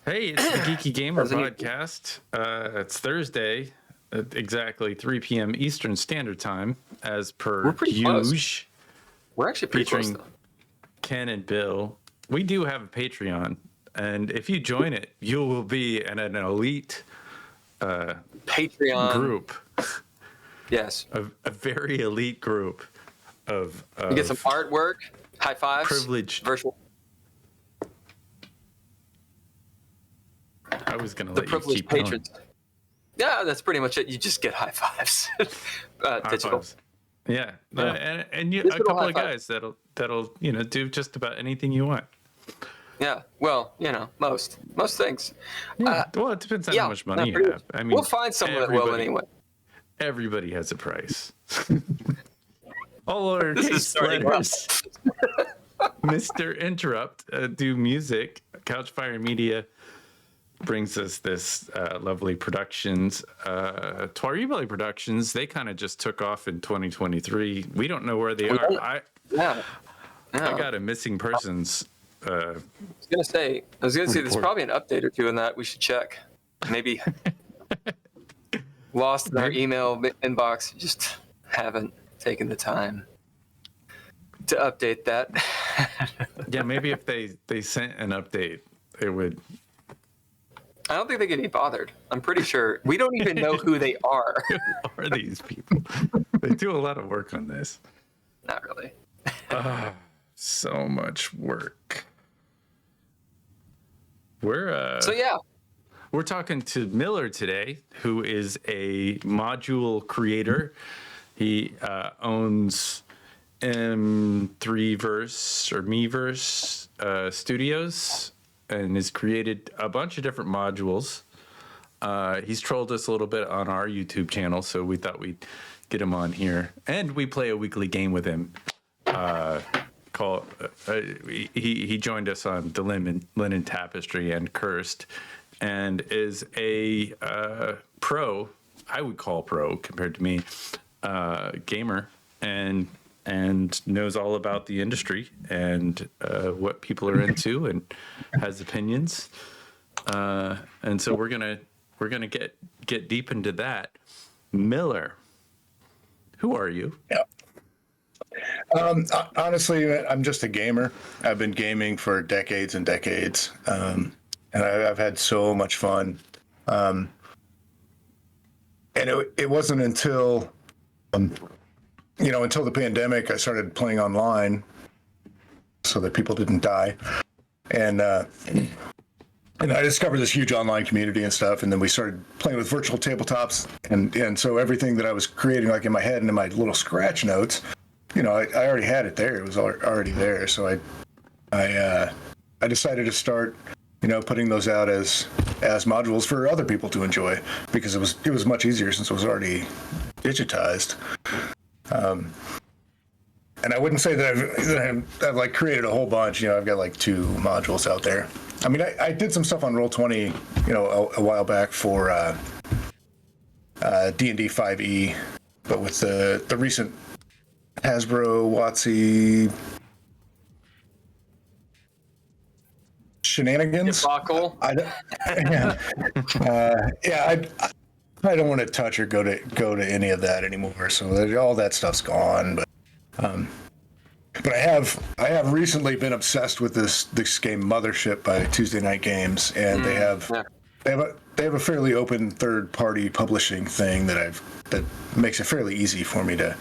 Hey, it's the Geeky Gamer Podcast. It's Thursday at exactly 3 p.m. Eastern Standard Time, as per usual. We're actually pretty close, featuring Ken and Bill. We do have a Patreon, and if you join it, you will be in an elite Patreon group. Yes, a very elite group of you get some artwork, high fives, privileged virtual. I was going to The let you privileged keep patrons. going. Yeah, that's pretty much it. You just get high fives, digital. Fives. Yeah, and a Digital couple high of five. guys that'll do just about anything you want. Yeah, well, most things. Yeah. Well, it depends on how much money you have. I mean, we'll find someone that will anyway. Everybody has a price. All lowercase letters. Mr. Interrupt, do music. Couchfire Media brings us this lovely productions. Tuaribali Productions, they kind of just took off in 2023. We don't know where they are. I got a missing persons. I was gonna say there's probably an update or two in that we should check. Maybe lost in our email inbox. Just haven't taken the time to update that. Yeah, maybe if they sent an update, it would. I don't think they can be bothered. I'm pretty sure we don't even know who they are. Who are these people? They do a lot of work on this. Not really. So much work. We're talking to Miller today, who is a module creator. He owns M3VERSE or MeVerse Studios and has created a bunch of different modules. He's trolled us a little bit on our YouTube channel, so we thought we'd get him on here. And we play a weekly game with him. He joined us on the Linen Tapestry and Cursed, and is a pro, I would call pro compared to me, gamer, and knows all about the industry and what people are into, and has opinions. And so we're gonna get deep into that. Miller, who are you? Yeah. Honestly, I'm just a gamer. I've been gaming for decades and decades, and I've had so much fun. And it wasn't until until the pandemic, I started playing online so that people didn't die. And I discovered this huge online community and stuff. And then we started playing with virtual tabletops. And so everything that I was creating, like in my head and in my little scratch notes, I already had it there. It was already there. So I decided to start, putting those out as modules for other people to enjoy, because it was much easier since it was already digitized. And I wouldn't say that I've like created a whole bunch. I've got like 2 modules out there. I mean, I did some stuff on Roll20, a while back for D&D 5e, but with the recent Hasbro WotC shenanigans. Debacle. I don't want to touch or go to any of that anymore. So all that stuff's gone. But I have recently been obsessed with this game Mothership by Tuesday Night Games, and they have a fairly open third party publishing thing that makes it fairly easy for me to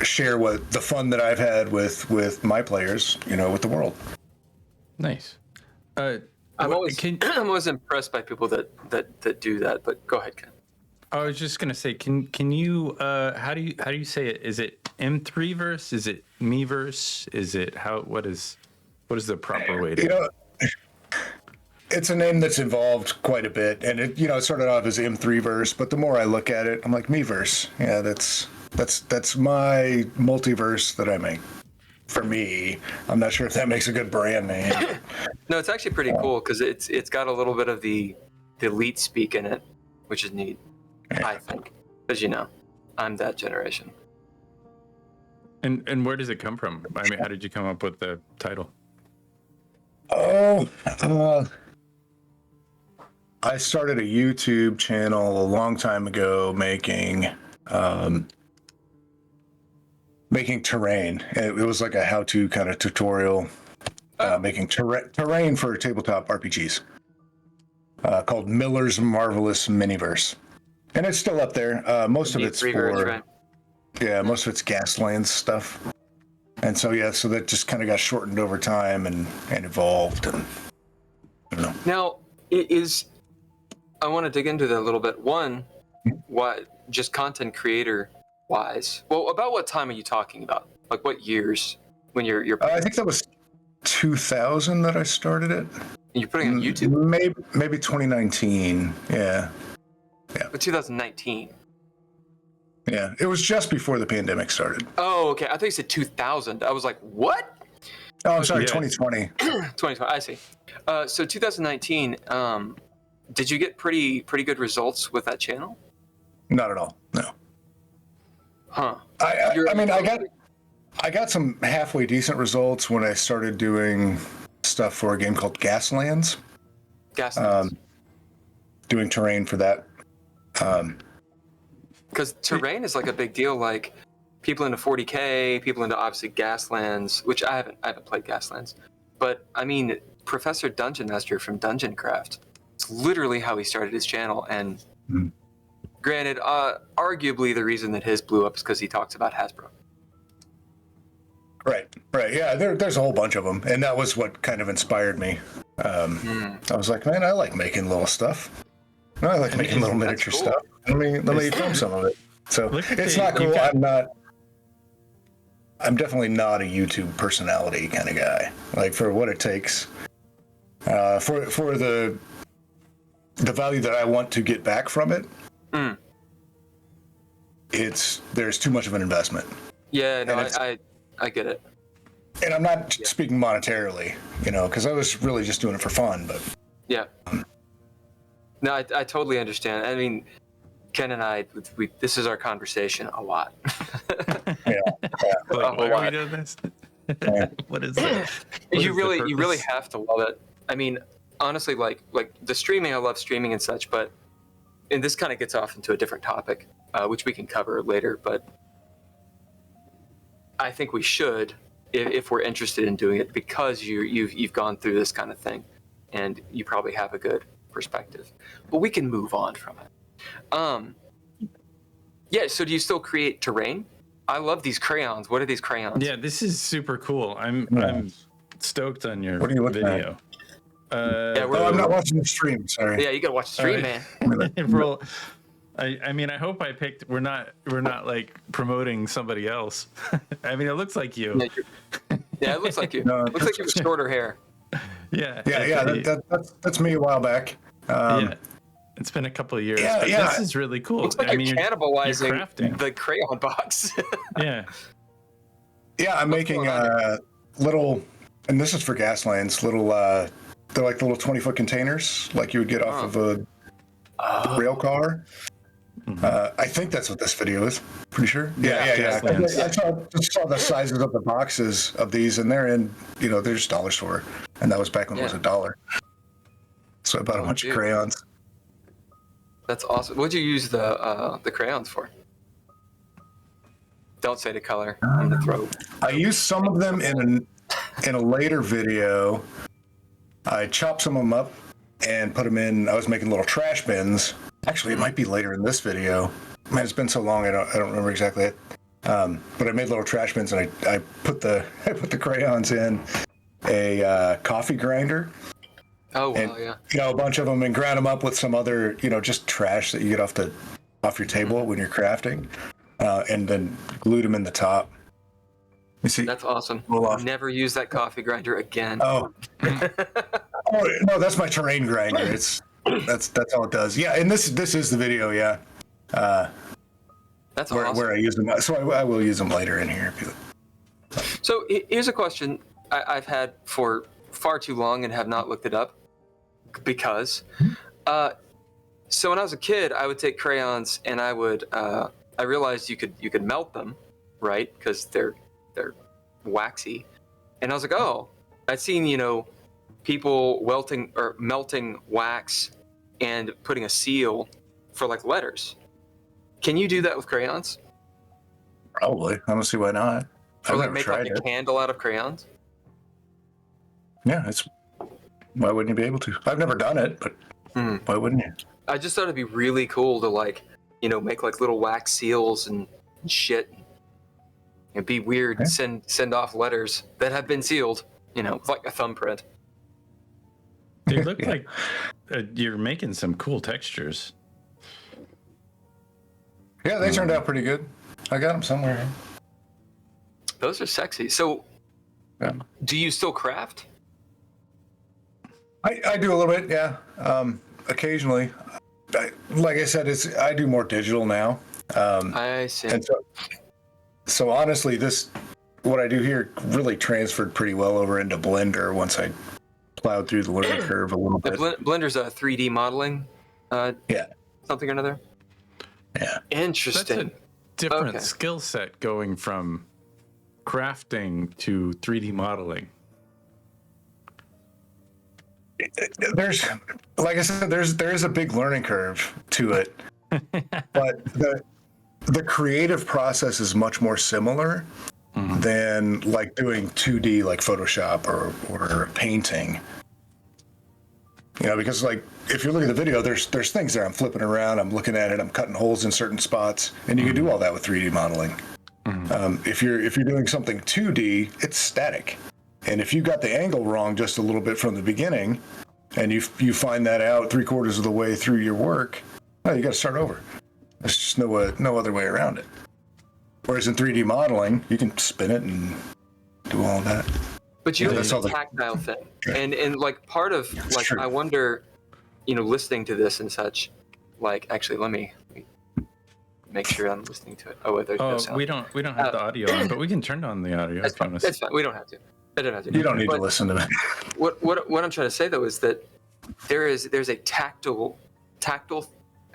share what the fun that I've had with my players, with the world. Nice. I'm always impressed by people that do that. But go ahead, Ken. I was just gonna say, can you how do you say it? Is it M3VERSE? Is it MeVerse? Is it what is the proper way to? It's a name that's evolved quite a bit, and it started off as M3VERSE, but the more I look at it, I'm like MeVerse. Yeah, that's my multiverse that I make. For me, I'm not sure if that makes a good brand name. No, it's actually pretty cool because it's got a little bit of the elite speak in it, which is neat. I think, because I'm that generation. And where does it come from? I mean, how did you come up with the title? So, I started a YouTube channel a long time ago making terrain. It was like a how-to kind of tutorial, making terrain for tabletop RPGs, called Miller's Marvelous Miniverse, and it's still up there. Most of it's for, right? Yeah, most of it's Gaslands stuff, and so that just kind of got shortened over time and evolved. And I don't know. Now, I want to dig into that a little bit. One, what just content creator wise? Well, about what time are you talking about? Like what years when you're I think that was 2000 that I started it. you're putting on YouTube? Maybe 2019. Yeah. But 2019. Yeah. It was just before the pandemic started. Oh, okay. I thought you said 2000. I was like, what? Oh, I'm sorry, Yeah. 2020. 2020. I see. So 2019. Did you get pretty good results with that channel? Not at all. No. Huh. I got some halfway decent results when I started doing stuff for a game called Gaslands. Gaslands. Doing terrain for that. Because terrain is like a big deal. Like people into 40K, people into obviously Gaslands, which I haven't played Gaslands, but I mean Professor Dungeon Master from Dungeon Craft. It's literally how he started his channel, and granted, arguably the reason that his blew up is because he talks about Hasbro. Right. Yeah, there's a whole bunch of them, and that was what kind of inspired me. I was like, man, I like making little stuff. I like making little miniature cool. stuff. Let me film some of it. So it's not cool. I'm definitely not a YouTube personality kind of guy. Like for what it takes, for the value that I want to get back from it, there's too much of an investment. Yeah, no, I get it. And I'm not speaking monetarily, because I was really just doing it for fun. But yeah, no, I totally understand. I mean, Ken and I, this is our conversation a lot. yeah. Like, why are we doing this? What is that? You really have to love it. I mean, honestly, like the streaming, I love streaming and such, and this kind of gets off into a different topic, which we can cover later, but I think we should, if we're interested in doing it, because you've gone through this kind of thing, and you probably have a good perspective. But we can move on from it. Yeah. So do you still create terrain? I love these crayons. What are these crayons? Yeah, this is super cool. I'm stoked on your video. I'm not watching the stream. Sorry. Yeah, you gotta watch the stream, man. Bro, I mean, I hope I picked. We're not like promoting somebody else. I mean, it looks like you. Yeah, it looks like you. It looks like you have shorter hair. Yeah. That's me a while back. Yeah, it's been a couple of years. Yeah, but yeah. This is really cool. Looks like you're cannibalizing you're crafting. the crayon box. Yeah. Yeah, I'm making little, and this is for Gaslands. Little, they're like little 20-foot containers, like you would get off of a rail car. I think that's what this video is. Pretty sure. Yeah. I saw the sizes of the boxes of these, and they're in, they're just dollar store, and that was back when it was $1. So I bought a bunch of crayons. That's awesome. What'd you use the crayons for? Don't say the color. I'm gonna throw. I used some of them in a later video. I chopped some of them up and put them in. I was making little trash bins. Actually, it might be later in this video. Man, it's been so long. I don't remember exactly. But I made little trash bins, and I put the crayons in a coffee grinder. Oh, wow, and, a bunch of them, and ground them up with some other, just trash that you get off your table when you're crafting, and then glued them in the top. You see? That's awesome. Never use that coffee grinder again. Oh. No, that's my terrain grinder. That's all it does. Yeah, and this is the video. Yeah. That's awesome. Where I use them. So I will use them later in here. So here's a question I've had for far too long and have not looked it up, because so when I was a kid, I would take crayons and I realized you could melt them, right? Because they're waxy. And I was like, oh, I'd seen, people melting wax and putting a seal for like letters. Can you do that with crayons? Probably. I don't see why not. Or I've like never make tried like a it. candle out of crayons? Yeah, why wouldn't you be able to? I've never done it, but why wouldn't you? I just thought it'd be really cool to like, make like little wax seals and shit. It'd be weird to send off letters that have been sealed, with like a thumbprint. They look like you're making some cool textures. Yeah, they turned out pretty good. I got them somewhere. Those are sexy. So, Yeah. do you still craft? I do a little bit, yeah. Occasionally. Like I said, I do more digital now. I see. And so honestly, what I do here really transferred pretty well over into Blender once I plowed through the learning curve a little bit. Blender's a 3D modeling, Yeah. something or another. Yeah. Interesting. That's a different Okay. skill set going from crafting to 3D modeling. There's, like I said, there's a big learning curve to it, but the creative process is much more similar than like doing 2D like Photoshop or painting. Because like if you look at the video, there's things there. I'm flipping around, I'm looking at it, I'm cutting holes in certain spots, and you can do all that with 3D modeling. If you're doing something 2D, it's static. And if you got the angle wrong just a little bit from the beginning, and you find that out 3/4 of the way through your work, well, you got to start over. There's just no other way around it. Whereas in 3D modeling, you can spin it and do all that. But you Yeah, have that's a all the- tactile thing, and like part of That's like true. I wonder, listening to this and such, like actually let me make sure I'm listening to it. Oh wait, there's no Oh, sound. we don't have the audio on, but we can turn on the audio That's if you fine. want That's fine. We don't have to. I don't have to. You don't need But to listen to it. What I'm trying to say though is that there's a tactile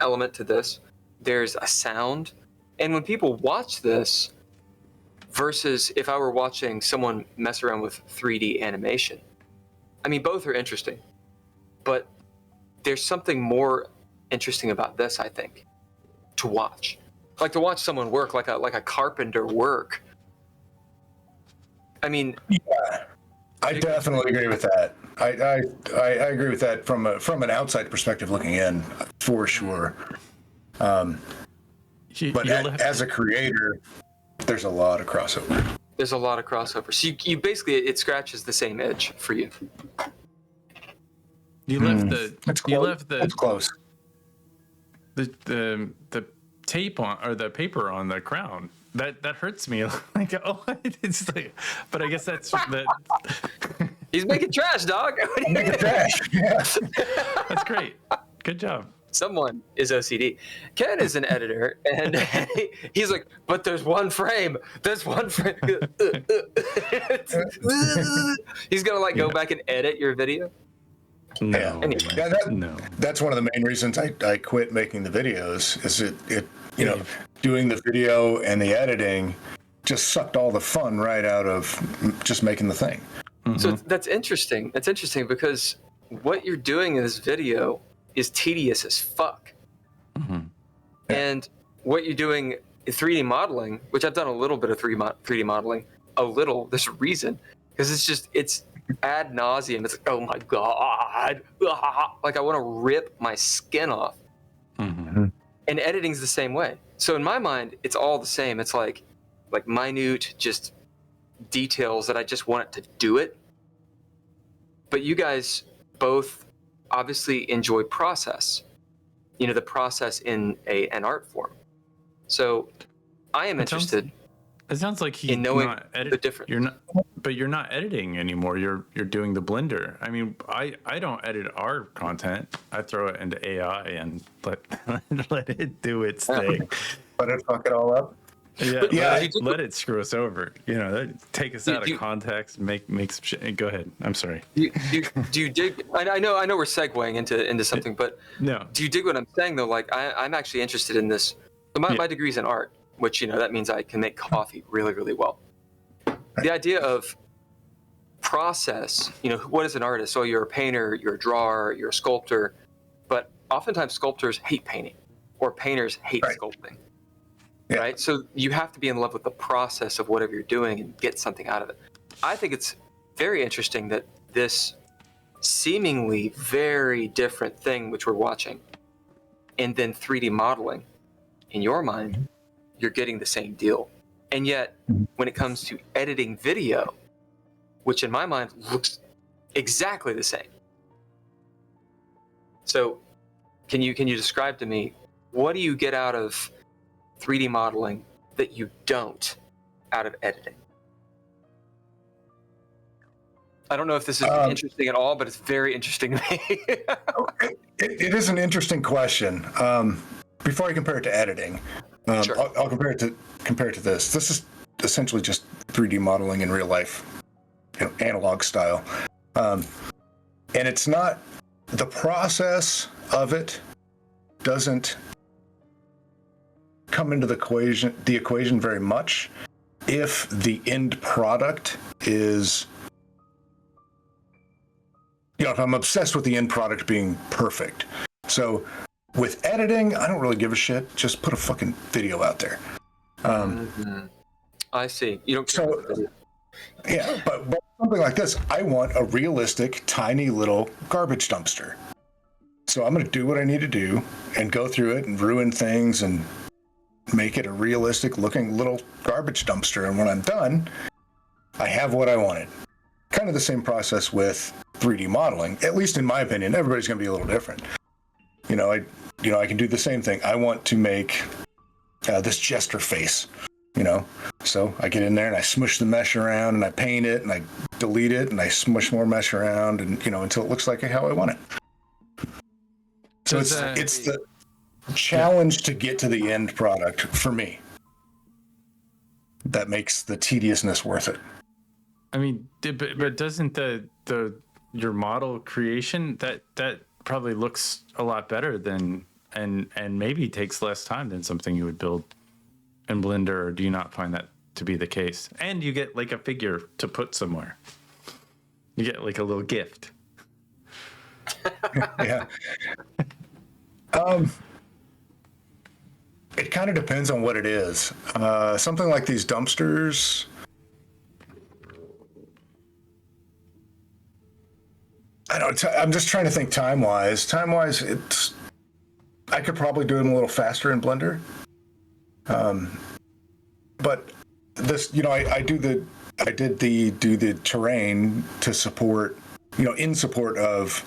element to this. There's a sound, and when people watch this, versus if I were watching someone mess around with 3D animation, I mean both are interesting, but there's something more interesting about this, I think, to watch. Like to watch someone work, like a carpenter work. I mean, I definitely agree with that. I agree with that from an outside perspective looking in, for sure. But as a creator, there's a lot of crossover. there's a lot of crossover. So you basically, it scratches the same edge for you. You left the That's close. you left That's close. the tape on or the paper on the crown. That hurts me. Like it's like, but I guess that's that. He's making trash, dog. Yeah. That's Great. Good job. Someone is OCD. Ken is an editor, and he's like, but there's one frame. There's one frame. He's gonna like go back and edit your video. No. Yeah. Anyway. Yeah, No. that's one of the main reasons I quit making the videos. Is it doing the video and the editing just sucked all the fun right out of just making the thing. So that's interesting. That's interesting because what you're doing in this video is tedious as fuck. And what you're doing in 3D modeling, which I've done a little bit of 3D modeling, there's a reason, because it's ad nauseum. It's like, oh my God. Like I want to rip my skin off. And editing's the same way. So in my mind, it's all the same. It's like minute just details that I just want it to do it. But you guys both obviously enjoy process, the process in an art form. So I am interested. It sounds like he's in knowing not the difference. You're not editing anymore. You're doing the Blender. I mean, I don't edit our content. I throw it into AI and let it do its thing. Let it fuck it all up. Yeah, let it screw us over. Take us out of context. Make some shit. Go ahead. I'm sorry. Do you dig? I know we're segueing into something, but No. do you dig what I'm saying though? Like I'm actually interested in this. My degree's in art, which that means I can make coffee really, really well. The idea of process, what is an artist? So you're a painter, you're a drawer, you're a sculptor, but oftentimes sculptors hate painting or painters hate sculpting, right? So you have to be in love with the process of whatever you're doing and get something out of it. I think it's very interesting that this seemingly very different thing, which we're watching, and then 3D modeling, in your mind, you're getting the same deal. And yet, when it comes to editing video, which in my mind looks exactly the same. So can you describe to me, what do you get out of 3D modeling that you don't out of editing? I don't know if this is interesting at all, but it's very interesting to me. It is an interesting question. Before I compare it to editing, Sure. I'll compare it to this. This is essentially just 3D modeling in real life, analog style. And it's not, the process of it doesn't come into the equation very much if the end product is, if I'm obsessed with the end product being perfect. So with editing, I don't really give a shit. Just put a fucking video out there. I see. You don't care about the video. Yeah, but something like this, I want a realistic, tiny little garbage dumpster. So I'm going to do what I need to do and go through it and ruin things and make it a realistic looking little garbage dumpster. And when I'm done, I have what I wanted. Kind of the same process with 3D modeling, at least in my opinion. Everybody's going to be a little different. I can do the same thing. I want to make this jester face, so I get in there and I smush the mesh around and I paint it and I delete it and I smush more mesh around and, until it looks like how I want it. So it's the challenge to get to the end product for me that makes the tediousness worth it. I mean, but doesn't your model creation that probably looks a lot better than and maybe takes less time than something you would build in Blender, or do you not find that to be the case? And you get like a figure to put somewhere. You get like a little gift. Yeah. It kind of depends on what it is. Something like these dumpsters. I'm just trying to think time-wise. Time-wise, I could probably do it a little faster in Blender. But this, I do the terrain to support, in support of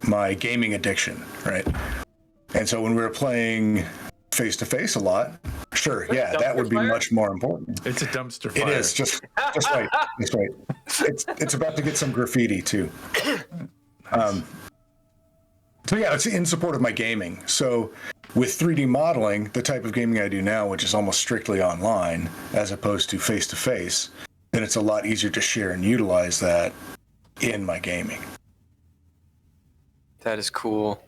my gaming addiction, right? And so when we were playing face-to-face a lot, sure, yeah, that would be much more important. It's a dumpster fire. It is, just right. Just right. It's about to get some graffiti too. So yeah, it's in support of my gaming. So with 3D modeling, the type of gaming I do now, which is almost strictly online as opposed to face-to-face, then it's a lot easier to share and utilize that in my gaming. That is cool.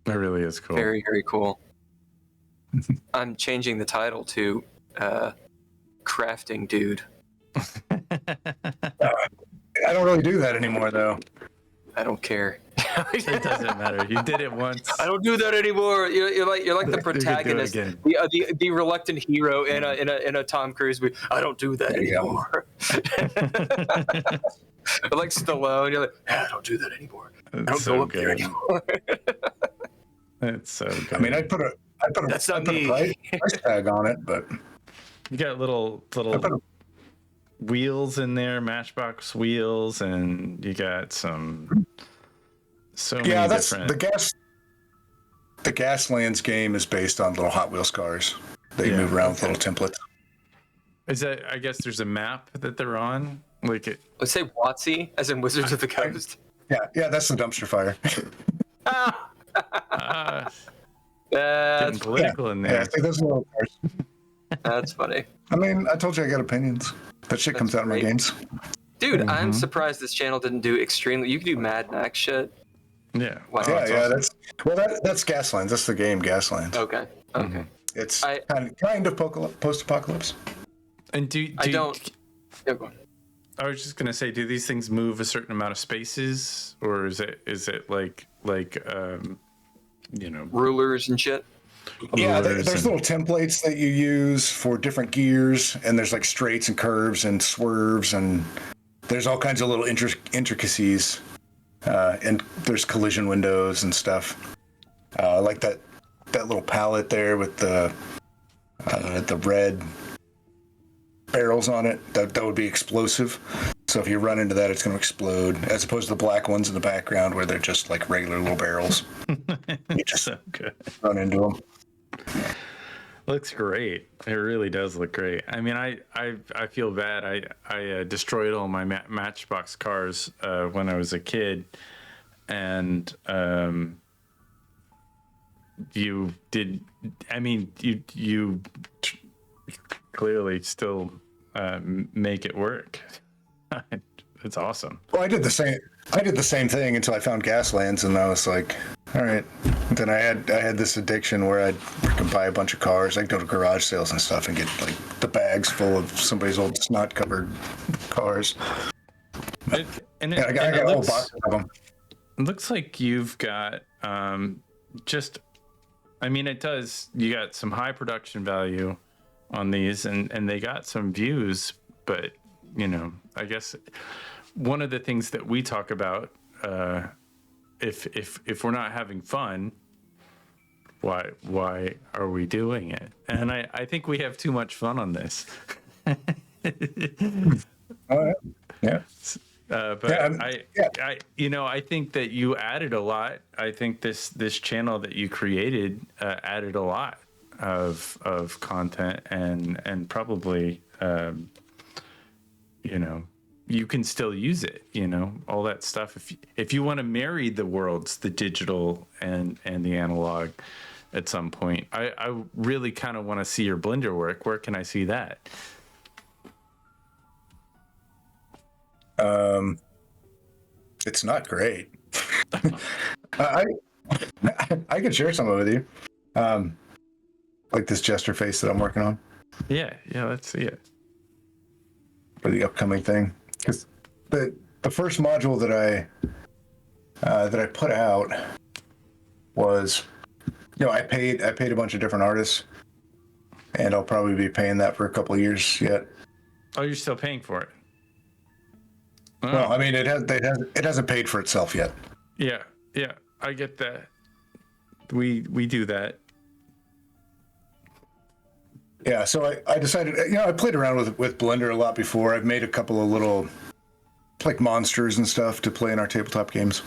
That really is cool. Very, very cool. I'm changing the title to Crafting Dude. I don't really do that anymore, though. I don't care. It doesn't matter. You did it once. I don't do that anymore. You're like the protagonist, the reluctant hero in a Tom Cruise movie. I don't do that anymore. Like Stallone, you're like, I don't do that anymore. I don't go up there anymore. It's so good. I mean, I put a price tag on it, but you got little wheels in there, Matchbox wheels, and you got so many that's different. The Gaslands game is based on little Hot Wheels cars. They move around with little templates. Is that? I guess there's a map that they're on. Let's say WotC, as in Wizards of the Coast. Yeah, that's the dumpster fire. Getting political in there. Yeah, I think those little cars. That's funny. I mean, I told you I got opinions. That shit comes out in my games. Dude, I'm surprised this channel didn't do extremely. You can do Mad Max shit. Yeah. Wow. Yeah. That's Gaslands. That's the game, Gaslands. Okay. It's kind of post-apocalypse. And Yeah, go on. I was just gonna say, do these things move a certain amount of spaces, or is it like Rulers and shit. Yeah, rulers there's and- little templates that you use for different gears, and there's like straights and curves and swerves, and there's all kinds of little intricacies, and there's collision windows and stuff. Like that little palette there with the red barrels on it. That would be explosive. So if you run into that, it's going to explode, as opposed to the black ones in the background where they're just like regular little barrels. You just so good. run into them. Looks great. It really does look great. I mean, I feel bad. I destroyed all my Matchbox cars when I was a kid, and you did. I mean, you clearly still make it work. It's awesome. Well, I did the same thing until I found Gaslands, and I was like, all right. Then I had this addiction where I could buy a bunch of cars. I'd go to garage sales and stuff and get like the bags full of somebody's old snot covered cars. I got a whole box of them. It looks like you've got just. I mean, it does. You got some high production value on these, and they got some views, but I guess one of the things that we talk about, if we're not having fun, why are we doing it? And I think we have too much fun on this. All right. Yeah. I think that you added a lot. I think this channel that you created added a lot of content, and probably you can still use it, all that stuff. If you want to marry the worlds, the digital and the analog at some point, I really kind of want to see your Blender work. Where can I see that? It's not great. I could share some of it with you. Like this gesture face that I'm working on. Yeah, let's see it. For the upcoming thing. Because the first module that I put out was, I paid a bunch of different artists, and I'll probably be paying that for a couple of years yet. Oh, you're still paying for it? Oh. Well, I mean, it hasn't paid for itself yet. Yeah, I get that. We do that. Yeah, so I decided, I played around with Blender a lot before. I've made a couple of little, like, monsters and stuff to play in our tabletop games.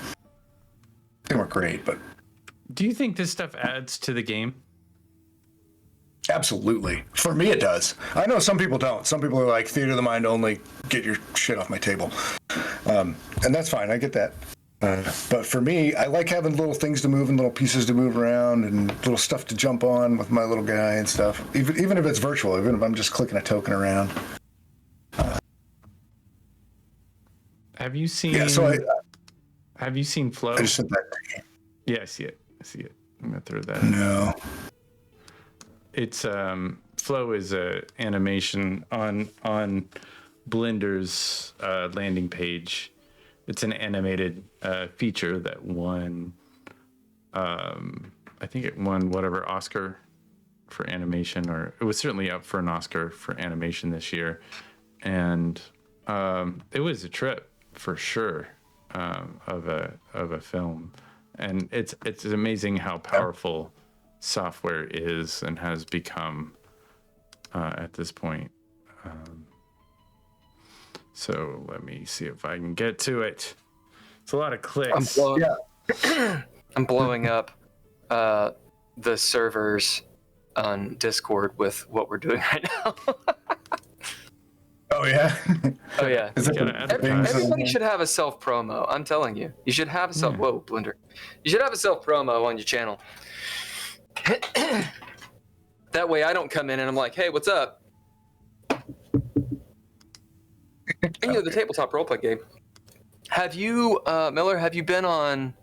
They weren't great, but... Do you think this stuff adds to the game? Absolutely. For me, it does. I know some people don't. Some people are like, theater of the mind only, get your shit off my table. And that's fine. I get that. But for me, I like having little things to move and little pieces to move around and little stuff to jump on with my little guy and stuff. Even if it's virtual, even if I'm just clicking a token around. Have you seen? Yeah. So have you seen Flow? I just sent that. Yeah, I see it. I'm gonna throw that in. No. It's Flow is a animation on Blender's landing page. It's an animated feature that won, I think it won whatever Oscar for animation, or it was certainly up for an Oscar for animation this year. And it was a trip for sure of a film. And it's amazing how powerful software is and has become at this point. So let me see if I can get to it. It's a lot of clicks. I'm blowing up the servers on Discord with what we're doing right now. Oh yeah. Oh yeah. Everybody Everybody should have a self promo. I'm telling you, you should have a self. Whoa, Blender. You should have a self promo on your channel. That way, I don't come in and I'm like, "Hey, what's up?" And, the tabletop roleplay game. Have you, Miller? Have you been on,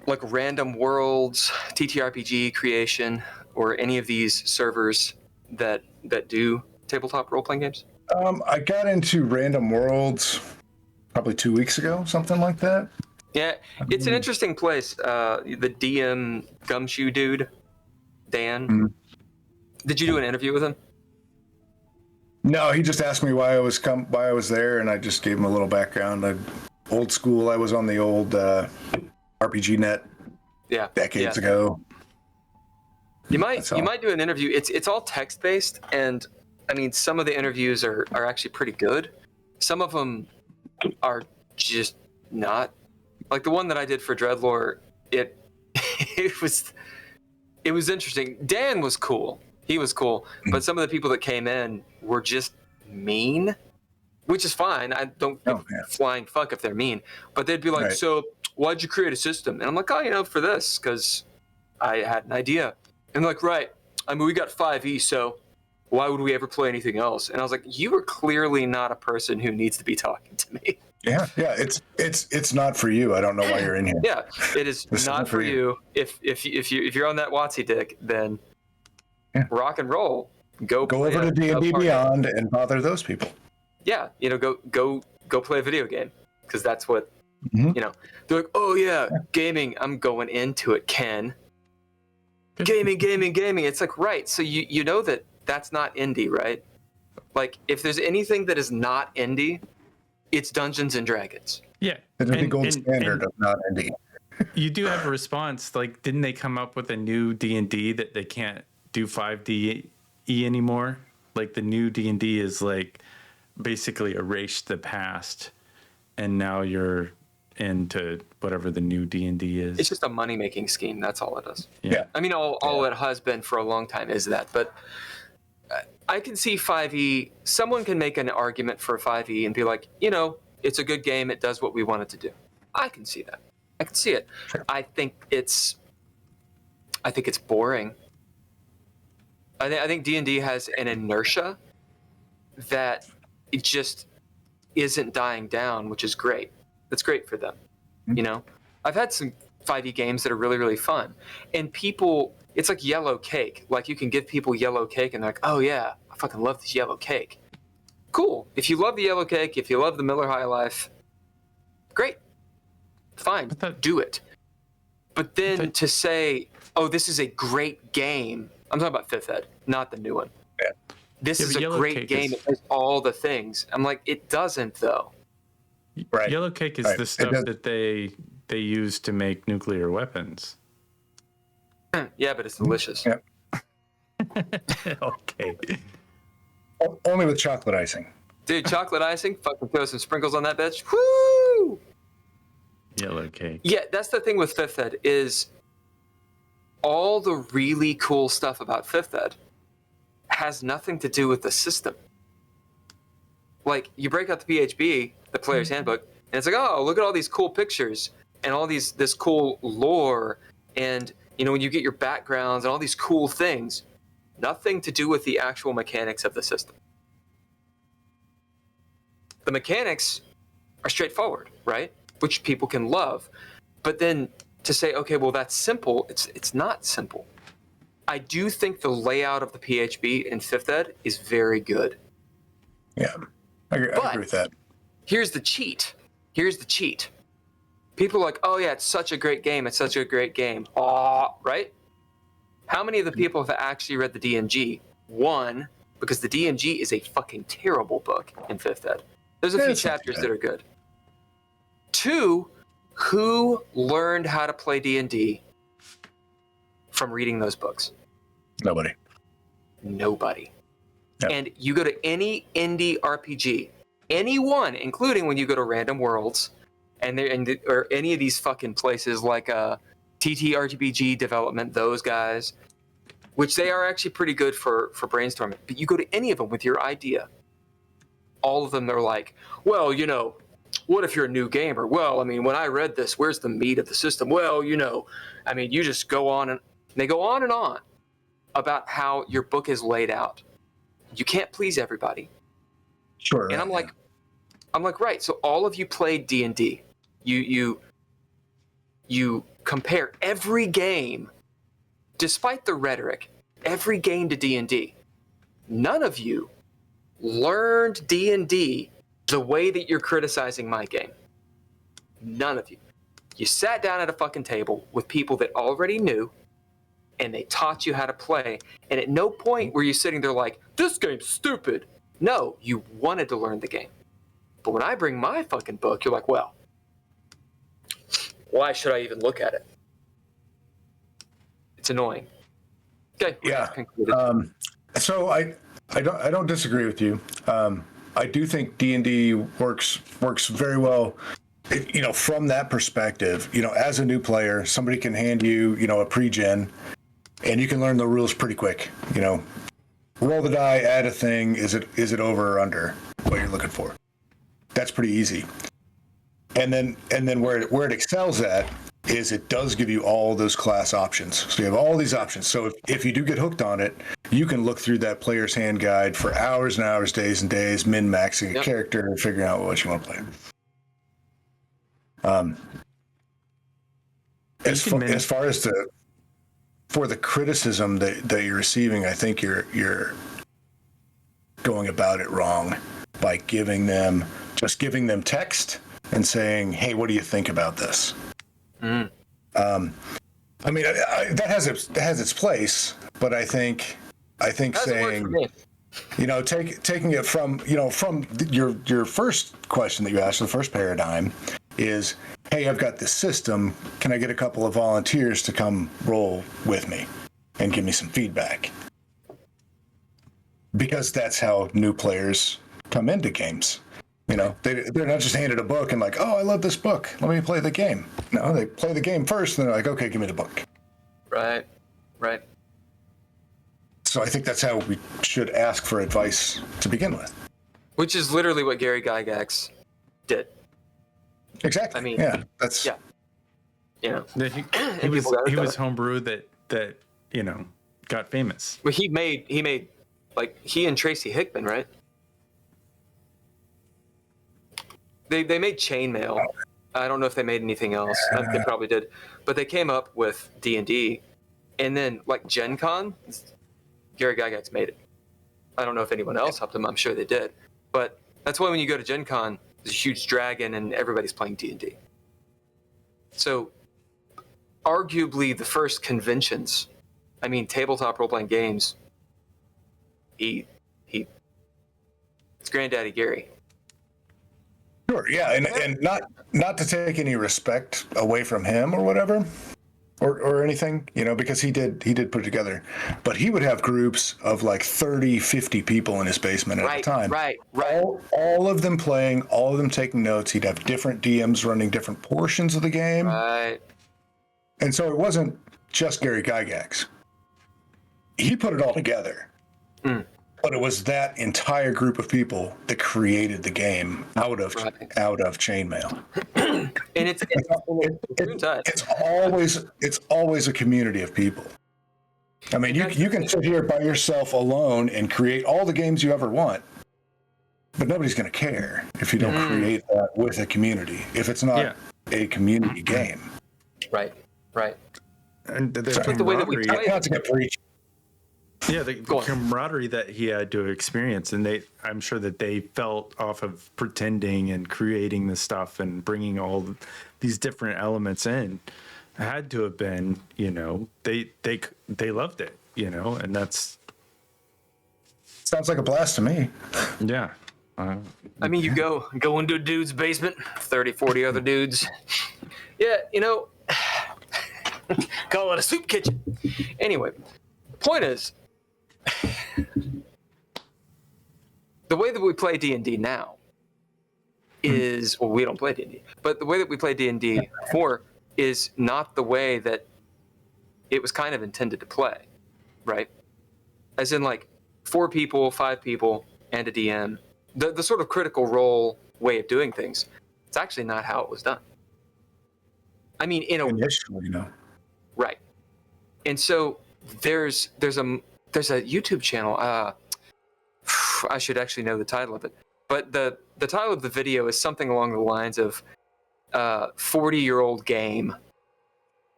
like Random Worlds, TTRPG creation, or any of these servers that do tabletop role-playing games? I got into Random Worlds probably 2 weeks ago, something like that. Yeah, it's an interesting place. The DM Gumshoe dude, Dan. Did you do an interview with him? No, he just asked me why I was there, and I just gave him a little background. Old school. I was on the old RPG net decades ago. You might do an interview. It's all text based, and I mean some of the interviews are actually pretty good. Some of them are just not. Like the one that I did for Dreadlore, it was interesting. Dan was cool. He was cool, but some of the people that came in were just mean, which is fine. I don't give a flying fuck if they're mean, but they'd be like, "So, why'd you create a system?" And I'm like, "Oh, for this, because I had an idea." And like, "Right. I mean, we got 5e, so why would we ever play anything else?" And I was like, "You are clearly not a person who needs to be talking to me." Yeah. It's not for you. I don't know why you're in here. Yeah, it is not for you. If you're on that WotC dick, then rock and roll. Go over to D&D Beyond and bother those people. Yeah, go play a video game, because that's what they're like. Oh yeah, gaming. I'm going into it, Ken. Gaming. It's like, right. So you know that's not indie, right? Like if there's anything that is not indie, it's Dungeons and Dragons. Yeah, it's the gold standard of not indie. You do have a response. Like, didn't they come up with a new D&D that they can't do 5e anymore? Like the new D&D is like basically erased the past, and now you're into whatever the new D&D is. It's just a money making scheme. That's all it is. Yeah. I mean, all it has been for a long time is that, but I can see 5e. Someone can make an argument for 5e and be like, it's a good game. It does what we want it to do. I can see that. I can see it. Sure. I think it's boring. I think D&D has an inertia that it just isn't dying down, which is great. That's great for them. I've had some 5e games that are really, really fun, and people, it's like yellow cake. Like you can give people yellow cake and they're like, oh yeah, I fucking love this yellow cake. Cool. If you love the yellow cake, if you love the Miller High Life, great. Fine. Do it. But then to say, oh, this is a great game. I'm talking about 5th Ed, not the new one. Yeah. This is a great game. It does all the things. I'm like, it doesn't though. Right. Yellow cake is the stuff that they use to make nuclear weapons. Yeah, but it's delicious. Yeah. Okay. Only with chocolate icing. Dude, chocolate icing, fucking throw some sprinkles on that bitch. Woo! Yellow cake. Yeah, that's the thing with 5th Ed is all the really cool stuff about 5th Ed has nothing to do with the system. Like, you break out the PHB, the player's handbook, and it's like, oh, look at all these cool pictures and all this cool lore, and when you get your backgrounds and all these cool things, nothing to do with the actual mechanics of the system. The mechanics are straightforward, right? Which people can love. But then to say, okay, well, that's simple, it's not simple. I do think the layout of the PHB in 5th Ed is very good. Yeah, I agree with that. Here's the cheat. People are like, oh yeah, it's such a great game. Right? How many of the people have actually read the DNG? One, because the DNG is a fucking terrible book in 5th Ed. There's a few chapters that are good. Two, who learned how to play D&D from reading those books? Nobody. Yep. And you go to any indie RPG, anyone, including when you go to Random Worlds, or any of these fucking places like TTRPG development, those guys, which they are actually pretty good for brainstorming. But you go to any of them with your idea, all of them are like, well, what if you're a new gamer? Well, I mean, when I read this, where's the meat of the system? Well, I mean, you just go on and they go on and on about how your book is laid out. You can't please everybody. Sure. And I'm like, right. So all of you played D&D. You compare every game, despite the rhetoric, every game to D&D. None of you learned D&D the way that you're criticizing my game. None of you. You sat down at a fucking table with people that already knew, and they taught you how to play. And at no point were you sitting there like, this game's stupid. No, you wanted to learn the game. But when I bring my fucking book, you're like, well, why should I even look at it? It's annoying. Okay. Yeah. So I don't disagree with you. I do think D&D works very well. From that perspective, as a new player, somebody can hand you, a pre-gen, and you can learn the rules pretty quick. Roll the die, add a thing. Is it over or under what you're looking for? That's pretty easy. And then where it excels at is it does give you all those class options. So you have all these options. So if you do get hooked on it, you can look through that player's hand guide for hours and hours, days and days, min-maxing a character and figuring out what you want to play. As far as for the criticism that you're receiving, I think you're going about it wrong by giving them text and saying, "Hey, what do you think about this?" I mean, that has its place, but I think saying, taking it from your first question that you asked, the first paradigm is, hey, I've got this system. Can I get a couple of volunteers to come roll with me and give me some feedback? Because that's how new players come into games. They're not just handed a book and like, oh, I love this book. Let me play the game. No, they play the game first, and they're like, okay, give me the book. Right. So I think that's how we should ask for advice to begin with. Which is literally what Gary Gygax did. Exactly. I mean, that's he was homebrew that got famous. Well, he made like he and Tracy Hickman, right? They made Chainmail. I don't know if they made anything else. They probably did, but they came up with D&D, and then like Gen Con, Gary Gygax made it. I don't know if anyone else helped him. I'm sure they did, but that's why when you go to Gen Con, there's a huge dragon and everybody's playing D&D. So, arguably the first conventions, tabletop role-playing games, it's Granddaddy Gary. Sure, yeah, and not to take any respect away from him or whatever, or anything, because he did put it together, but he would have groups of like 30, 50 people in his basement at a time. Right. All of them playing, all of them taking notes. He'd have different DMs running different portions of the game. Right. And so it wasn't just Gary Gygax. He put it all together. But it was that entire group of people that created the game out of Chainmail. And it's always a community of people. I mean, you can sit here by yourself alone and create all the games you ever want, but nobody's going to care if you don't create that with a community. If it's not a community game, right. And the way that we play. Not to get preachy. Yeah, the camaraderie that he had to experience, and I'm sure that they felt off of pretending and creating this stuff and bringing all these different elements in, had to have been, they loved it, and that's sounds like a blast to me. Yeah. You go into a dude's basement, 30, 40 other dudes. Yeah, call it a soup kitchen. Anyway, point is, the way that we play D&D now is, well, we don't play D&D, but the way that we play D&D before is not the way that it was kind of intended to play, right? As in like 4 people, 5 people, and a DM. The sort of critical role way of doing things. It's actually not how it was done. Initially, right. And so there's a YouTube channel. I should actually know the title of it, but the title of the video is something along the lines of 40-year-old game,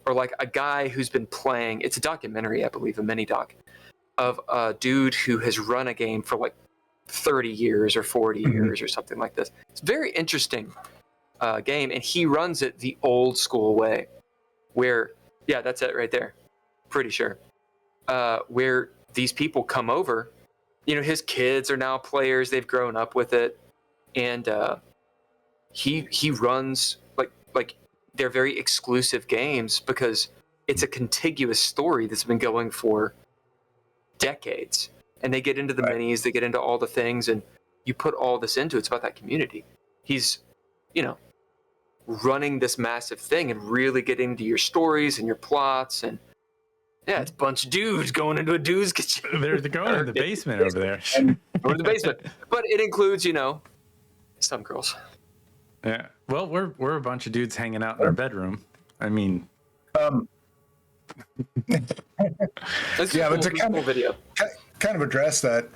or like a guy who's been playing. It's a documentary, I believe, a mini doc of a dude who has run a game for like 30 years or 40 years or something like this. It's a very interesting game, and he runs it the old school way, where, yeah, that's it right there, pretty sure, where these people come over, his kids are now players, they've grown up with it, and he runs like they're very exclusive games because it's a contiguous story that's been going for decades. And they get into the minis, they get into all the things, and you put all this into it. It's about that community. He's, running this massive thing and really getting into your stories and your plots. And yeah, it's a bunch of dudes going into a dude's kitchen. They're going in the basement over there. Or in the basement. But it includes, some girls. Yeah. Well, we're a bunch of dudes hanging out in our bedroom. I mean, yeah, but to kind of address that,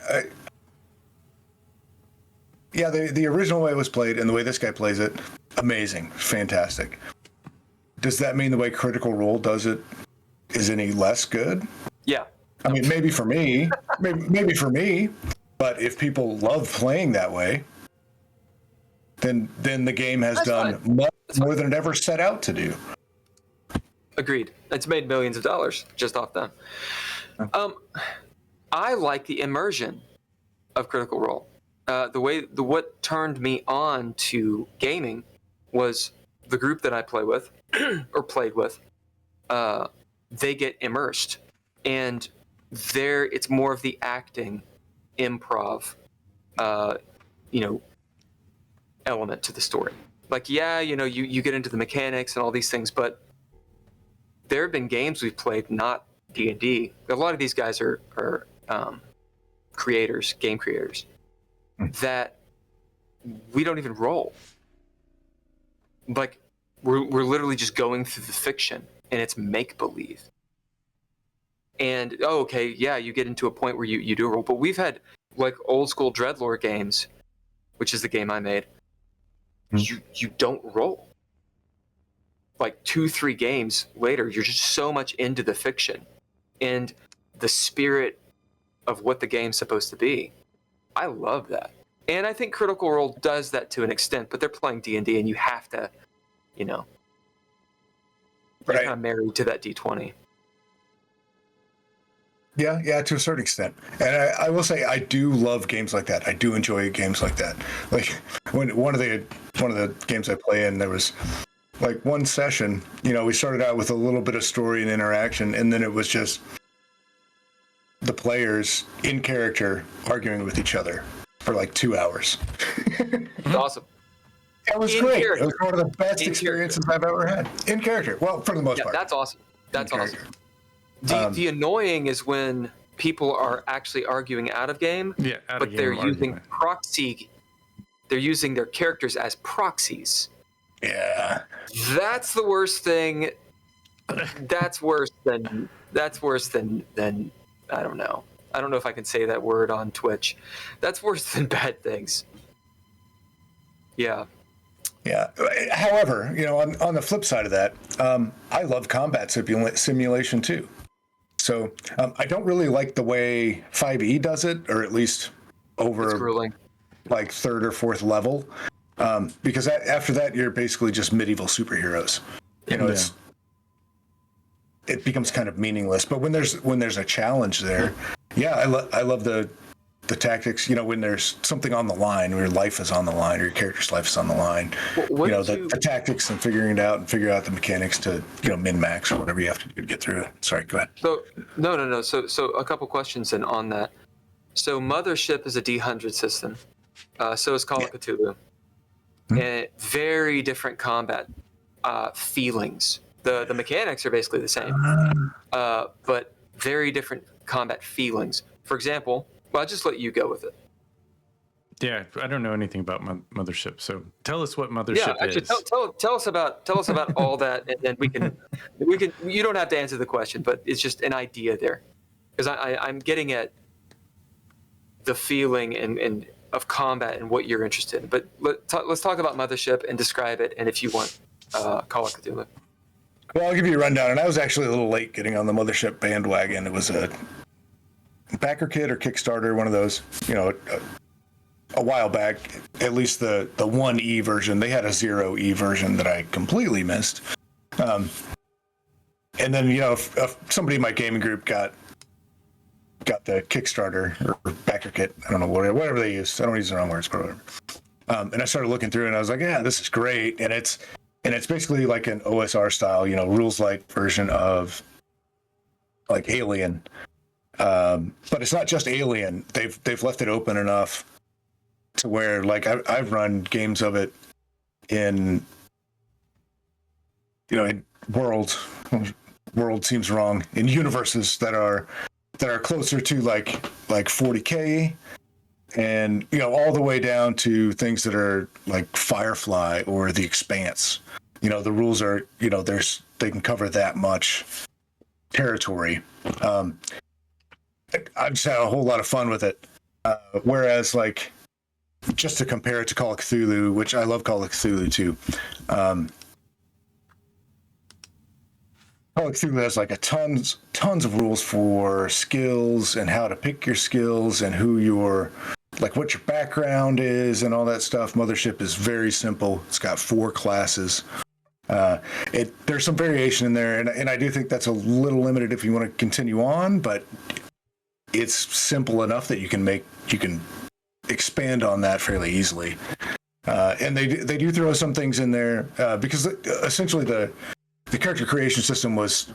the original way it was played and the way this guy plays it, amazing, fantastic. Does that mean the way Critical Role does it is any less good? Yeah. I mean, maybe for me, but if people love playing that way, then the game has done much more than it ever set out to do. Agreed. It's made millions of dollars just off them. I like the immersion of Critical Role. What turned me on to gaming was the group that I play with or played with. They get immersed, and it's more of the acting, improv, element to the story. Like, you get into the mechanics and all these things, but there have been games we've played, not D&D. A lot of these guys are creators, game creators, that we don't even roll. Like, we're literally just going through the fiction, and it's make-believe. And, you get into a point where you do roll. But we've had, like, old-school Dreadlore games, which is the game I made. You don't roll. Like 2-3 games later, you're just so much into the fiction and the spirit of what the game's supposed to be. I love that. And I think Critical Role does that to an extent, but they're playing D&D, and you have to, you're kind of married to that D20. Yeah, to a certain extent. And I will say I do love games like that. I do enjoy games like that. Like when one of the games I play in, there was like one session, we started out with a little bit of story and interaction, and then it was just the players in character arguing with each other for like 2 hours. It's awesome. It was great. Character. It was one of the best experiences I've ever had. In character. Well, for the most part. That's awesome. That's awesome. The annoying is when people are actually arguing out of game, but they're using proxy. They're using their characters as proxies. Yeah. That's the worst thing. That's worse than I don't know. I don't know if I can say that word on Twitch. That's worse than bad things. Yeah. Yeah. However, on the flip side of that, I love combat simulation too. So I don't really like the way 5e does it, or at least over like third or fourth level, because after that you're basically just medieval superheroes. It becomes kind of meaningless. But when there's a challenge there, I love the tactics. When there's something on the line, where your life is on the line, or your character's life is on the line. The tactics and figuring it out and figure out the mechanics to min max or whatever you have to do to get through it. Sorry, go ahead. So no. So a couple questions then on that. So Mothership is a D100 system. So is Call of Cthulhu. And very different combat feelings. The mechanics are basically the same, but very different combat feelings. For example, I'll just let you go with it. Yeah, I don't know anything about Mothership, so tell us what Mothership is. Tell us about all that, and then we can. You don't have to answer the question, but it's just an idea there, because I'm getting at the feeling and of combat and what you're interested in. But let's talk about Mothership and describe it, and if you want, Call of Cthulhu. Well, I'll give you a rundown. And I was actually a little late getting on the Mothership bandwagon. It was a backer kit or Kickstarter, one of those, a while back, at least the 1E version. They had a 0E version that I completely missed. And then, you know, if somebody in my gaming group got the Kickstarter or backer kit, I don't know, whatever they use. I don't use the wrong words, but whatever. And I started looking through it and I was like, yeah, this is great. And it's basically like an OSR style, you know, rules like version of like Alien. But it's not just Alien. They've left it open enough to where, like, I've run games of it in, you know, in world seems wrong, in universes that are closer to like 40K, and, you know, all the way down to things that are like Firefly or The Expanse. You know, the rules are, you know, they can cover that much territory. I just had a whole lot of fun with it. Whereas, like, just to compare it to Call of Cthulhu, which I love Call of Cthulhu too. Call of Cthulhu has like tons of rules for skills and how to pick your skills and who your, like, what your background is and all that stuff. Mothership is very simple. It's got 4 classes. There's some variation in there, and I do think that's a little limited if you want to continue on, but it's simple enough that you can expand on that fairly easily. And they do throw some things in there because essentially the character creation system was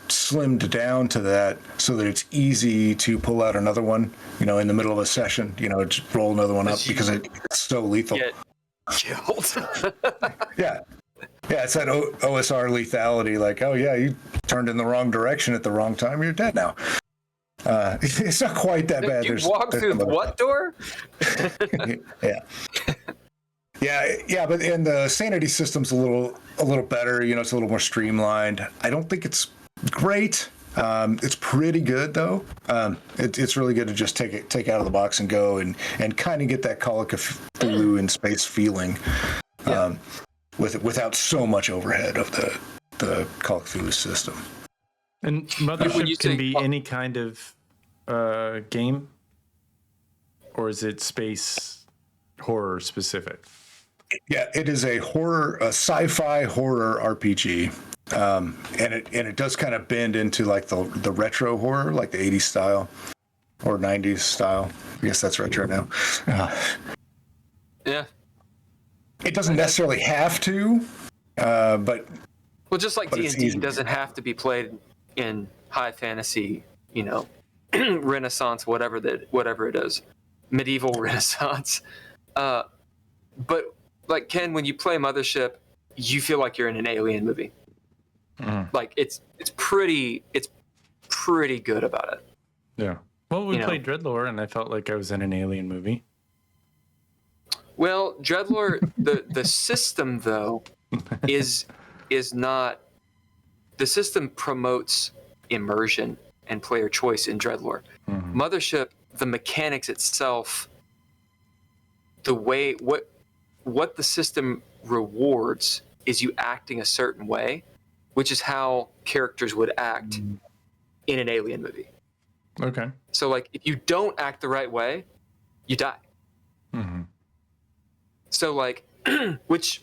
slimmed down to that so that it's easy to pull out another one, you know, in the middle of a session, you know, just roll another one up because it's so lethal. Get killed. Yeah, it's that OSR lethality, like, oh yeah, you turned in the wrong direction at the wrong time, you're dead now. It's not quite that bad. You walk through the what door? Yeah, but and the sanity system's a little better. You know, it's a little more streamlined. I don't think it's great. It's pretty good though. It's really good to just take it out of the box and go and kind of get that Call of Cthulhu in space feeling, without so much overhead of the Call of Cthulhu system. And Mothership can be any kind of game, or is it space horror specific? Yeah, it is a sci-fi horror RPG, and it does kind of bend into like the retro horror, like the 80s style or 90s style. I guess that's retro now. Yeah. It doesn't necessarily have to, but just like D&D doesn't have to be played in high fantasy, you know, Renaissance, whatever it is, medieval Renaissance. But like, Ken, when you play Mothership, you feel like you're in an Alien movie. Like it's pretty good about it. Yeah. Well, we played Dreadlore, and I felt like I was in an Alien movie. Well, Dreadlore, the system though is not. The system promotes immersion and player choice in Dreadlore. Mm-hmm. Mothership, the mechanics itself, the way what the system rewards is you acting a certain way, which is how characters would act in an Alien movie. Okay. So, like, if you don't act the right way, you die. Mm-hmm. So, like, which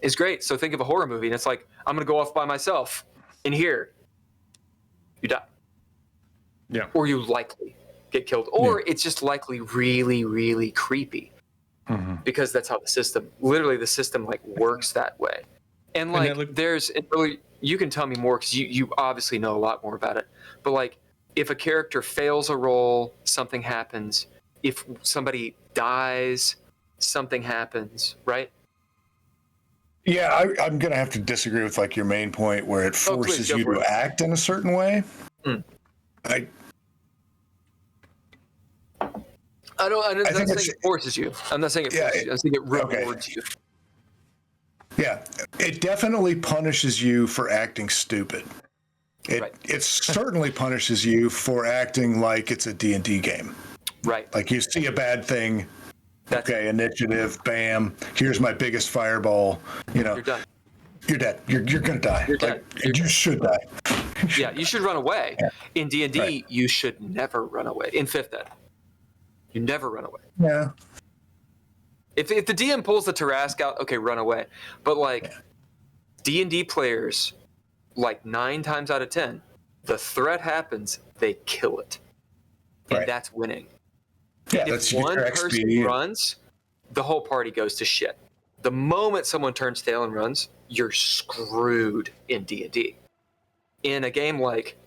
is great. So think of a horror movie, and it's like, I'm going to go off by myself in here. You die. Yeah. Or you likely get killed. Or it's just likely really, really creepy. Mm-hmm. Because that's how the system like works that way. And like, you can tell me more because you obviously know a lot more about it. But like, if a character fails a roll, something happens. If somebody dies, something happens, right? Yeah, I'm gonna have to disagree with like your main point where it forces you to act in a certain way. I don't. I'm not saying it forces you. I'm not saying it forces you. I'm saying it rewards you. Yeah, it definitely punishes you for acting stupid. It certainly punishes you for acting like it's a D&D game. Right. Like you see a bad thing. Initiative, bam. Here's my biggest fireball. You know, you're done. You're dead. You're gonna die. You're dead. You should die. Yeah, you should run away. Yeah. In D&D, you should never run away. In 5th Ed, you never run away. Yeah. If the DM pulls the Tarrasque out, okay, run away. But like D&D players, like 9 times out of 10, the threat happens, they kill it, and that's winning. Yeah, and if one person runs, the whole party goes to shit. The moment someone turns tail and runs, you're screwed in D&D. In a game like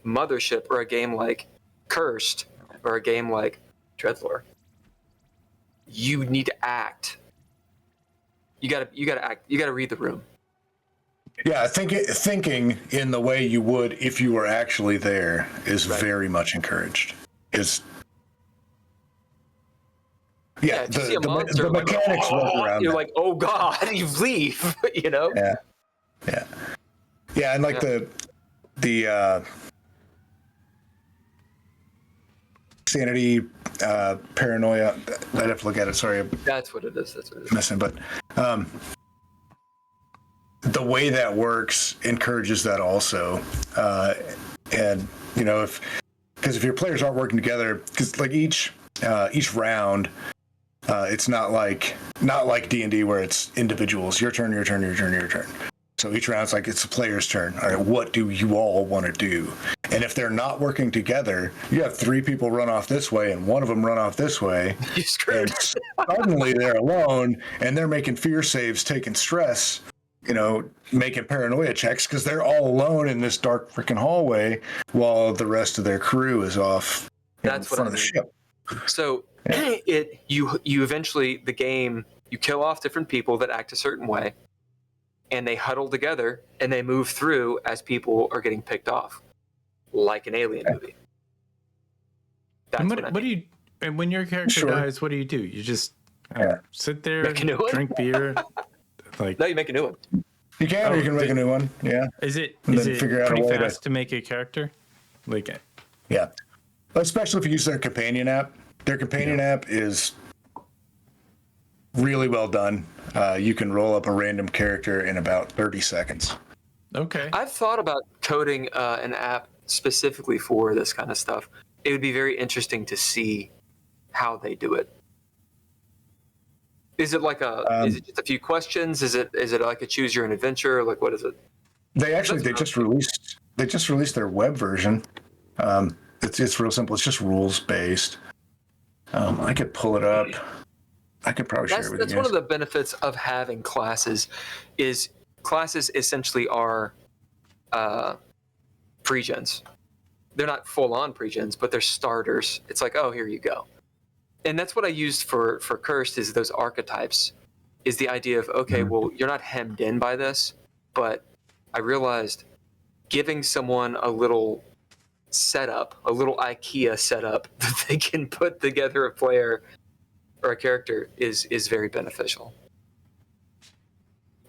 Mothership, or a game like Cursed, or a game like Dreadlore, you need to act. You gotta act. You gotta read the room. Yeah, thinking in the way you would if you were actually there is very much encouraged. The mechanics work around. You're like, oh god, you leave. You know. Yeah, and like the sanity, paranoia. I'd have to look at it. Sorry, that's what it is. That's what it is. Missing, but the way that works encourages that also, and you know, if your players aren't working together, because like each round, it's not like D&D where it's individuals. Your turn, your turn, your turn, your turn. So each round's like it's the player's turn. All right, what do you all want to do? And if they're not working together, you have 3 people run off this way and one of them run off this way. You screwed. Suddenly they're alone and they're making fear saves, taking stress, you know, making paranoia checks because they're all alone in this dark freaking hallway while the rest of their crew is off in front of the ship. So you eventually, the game, you kill off different people that act a certain way, and they huddle together and they move through as people are getting picked off, like an Alien movie. That's what do you? And when your character dies, what do? You just sit there, drink beer. Like no, you make a new one. You can, or you can make a new one. Yeah. Is it figure out pretty fast to make a character? Like yeah, especially if you use their companion app. Their companion app is really well done. You can roll up a random character in about 30 seconds. Okay. I've thought about coding an app specifically for this kind of stuff. It would be very interesting to see how they do it. Is it like is it just a few questions? Is it like a choose your own adventure? Like what is it? They just released their web version. It's real simple. It's just rules based. I could pull it up. I could probably share it with you guys. That's one of the benefits of having classes. Is classes essentially are pre-gens. They're not full-on pre-gens, but they're starters. It's like, oh, here you go. And that's what I used for Cursed, is those archetypes, is the idea of, okay, well, you're not hemmed in by this, but I realized giving someone a little setup, a little IKEA setup that they can put together a player or a character is very beneficial.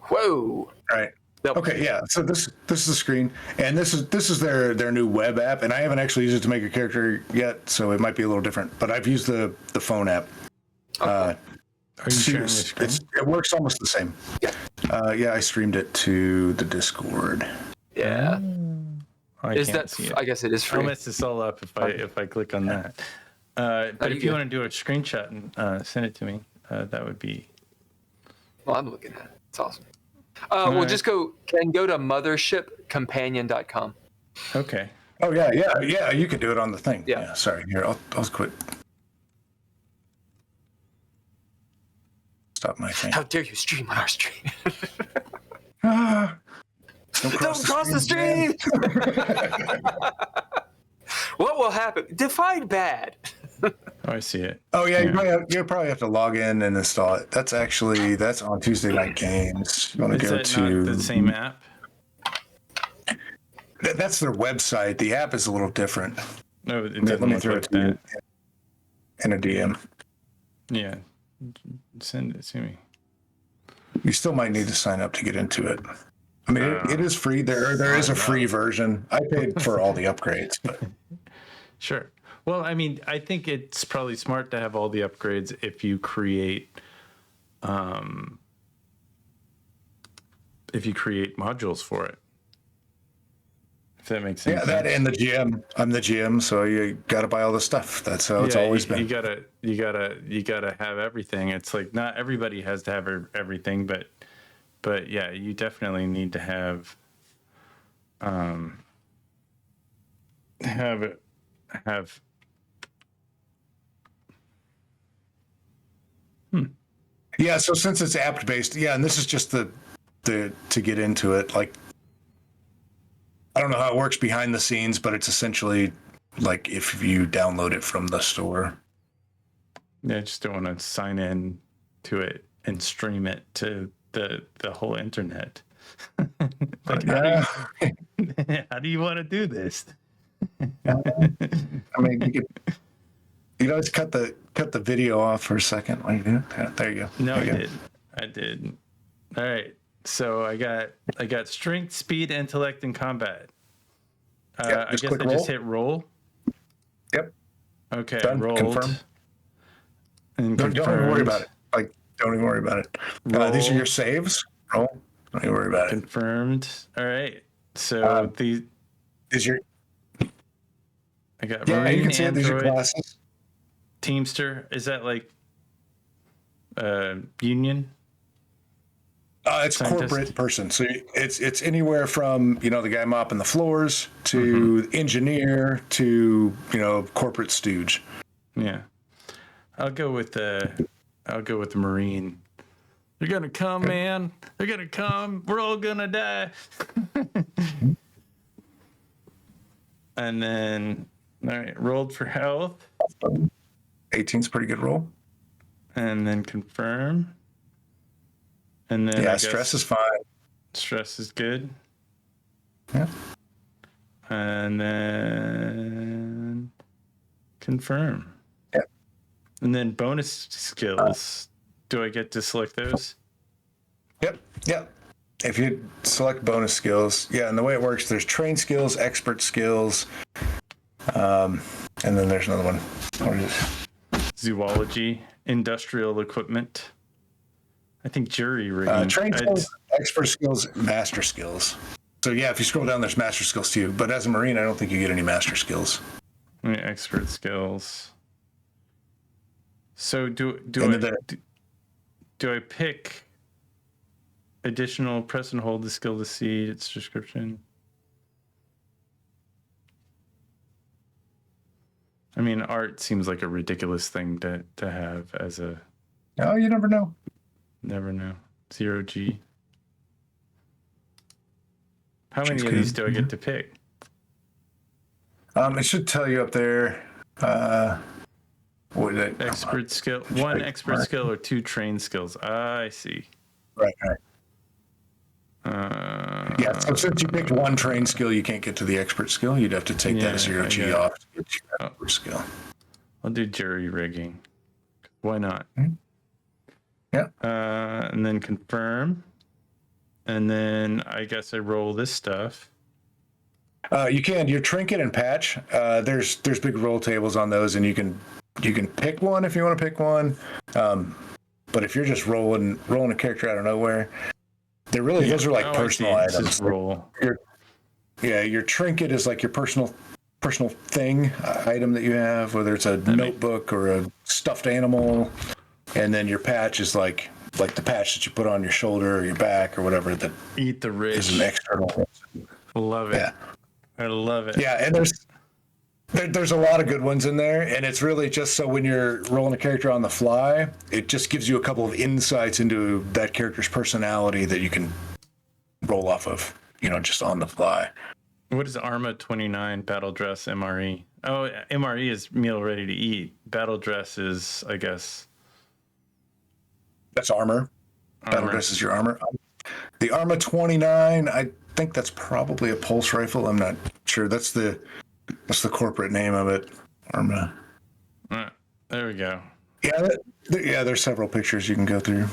Whoa. Right. Okay, yeah. So this is the screen, and this is their new web app, and I haven't actually used it to make a character yet, so it might be a little different. But I've used the phone app. Are you sharing the screen? It works almost the same. Yeah. I streamed it to the Discord. Yeah. I guess it is free. I'll mess this all up if I click on that. But if you want to do a screenshot and send it to me, that would be. Well, I'm looking at it. It's awesome. We'll just go to mothershipcompanion.com. Okay. Oh yeah. You can do it on the thing. Yeah. Sorry. Here, I'll quit. Stop my thing. How dare you stream on our stream? Don't cross the stream. What will happen? Define bad. Oh, I see it. Oh yeah, you probably have to log in and install it. That's on Tuesday Night Games. You want to go to not the same app? That's their website. The app is a little different. No, it doesn't Let me look throw like it to you in a DM. Yeah, send it to me. You still might need to sign up to get into it. I mean, it is free. There is a free version. I paid for all the upgrades, but sure. Well, I mean, I think it's probably smart to have all the upgrades if you create modules for it. If that makes sense. Yeah, that and the GM. I'm the GM, so you got to buy all the stuff. That's how it's always been. You gotta have everything. It's like not everybody has to have everything, but yeah, you definitely need to have have. Yeah, so since it's app based, yeah, and this is just the to get into it, like I don't know how it works behind the scenes, but it's essentially like if you download it from the store. Yeah, I just don't want to sign in to it and stream it to the whole internet. Like, how do you want to do this? I mean, you can always cut the video off for a second. Like, there you go. No, I did. All right. So I got strength, speed, intellect, and combat. I guess I just hit roll. Yep. Okay. Done. Rolled. Confirm. And don't even worry about it. Like, don't even worry about it. These are your saves. Roll. Don't even worry about it. Confirmed. All right. So these your. I got Yeah, Marine, you can see it. These are Android, classes. Teamster. Is that like union? It's Scientist? corporate person. So it's anywhere from, the guy mopping the floors to engineer to, corporate stooge. Yeah. I'll go with the Marine. They're gonna come, man. They're gonna come. We're all gonna die. And then, all right, rolled for health. 18's pretty good roll. And then confirm. And then yeah, stress is fine. Stress is good. Yeah. And then confirm. Yeah. And then bonus skills. Do I get to select those? Yep. If you select bonus skills, and the way it works, there's train skills, expert skills, and then there's another one. What is it? Zoology, industrial equipment. I think jury rigging. Train skills, expert skills, master skills. So yeah, if you scroll down, there's master skills too. But as a Marine, I don't think you get any master skills. Expert skills. So do I pick additional press and hold the skill to see its description? I mean, art seems like a ridiculous thing to have as a. Oh, you never know. Never know. 0G. How many of these do I get to pick? It should tell you up there. What is it? Expert skill. One expert skill or two trained skills. I see. Right. Yeah, so since you picked one trained skill, you can't get to the expert skill. You'd have to take that 0G off to get to your expert skill. I'll do jury rigging. Why not? Mm-hmm. Yeah. And then confirm. And then I guess I roll this stuff. You can. Your trinket and patch. There's big roll tables on those, and you can pick one if you want to pick one. But if you're just rolling a character out of nowhere, those are like personal items. Just roll. Your trinket is like your personal thing item that you have, whether it's a notebook or a stuffed animal. And then your patch is like the patch that you put on your shoulder or your back or whatever. That Eat the rich. Is an external. Love it. Yeah. I love it. Yeah, and there's a lot of good ones in there, and it's really just so when you're rolling a character on the fly, it just gives you a couple of insights into that character's personality that you can roll off of, just on the fly. What is Arma 29 battle dress MRE? Oh, MRE is meal ready to eat. Battle dress is, I guess. That's armor. Battle dress is your armor. The Arma 29, I think that's probably a pulse rifle. I'm not sure. That's the corporate name of it. Arma. There we go. Yeah, there's several pictures you can go through.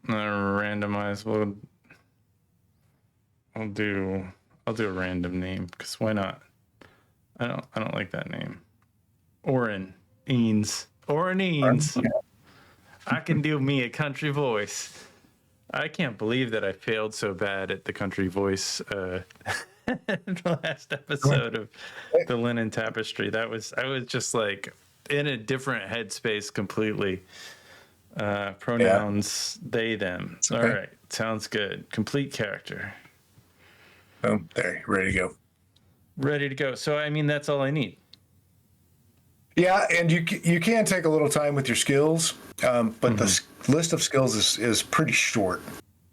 Randomize. I'll do a random name because why not? I don't like that name. Oren Eanes. I can do me a country voice. I can't believe that I failed so bad at the country voice the last episode of the Linen Tapestry. I was just like in a different headspace completely. Pronouns they them. Okay. All right, sounds good. Complete character. Boom, there, ready to go. Ready to go. So I mean, that's all I need. Yeah, and you can take a little time with your skills, but the list of skills is pretty short.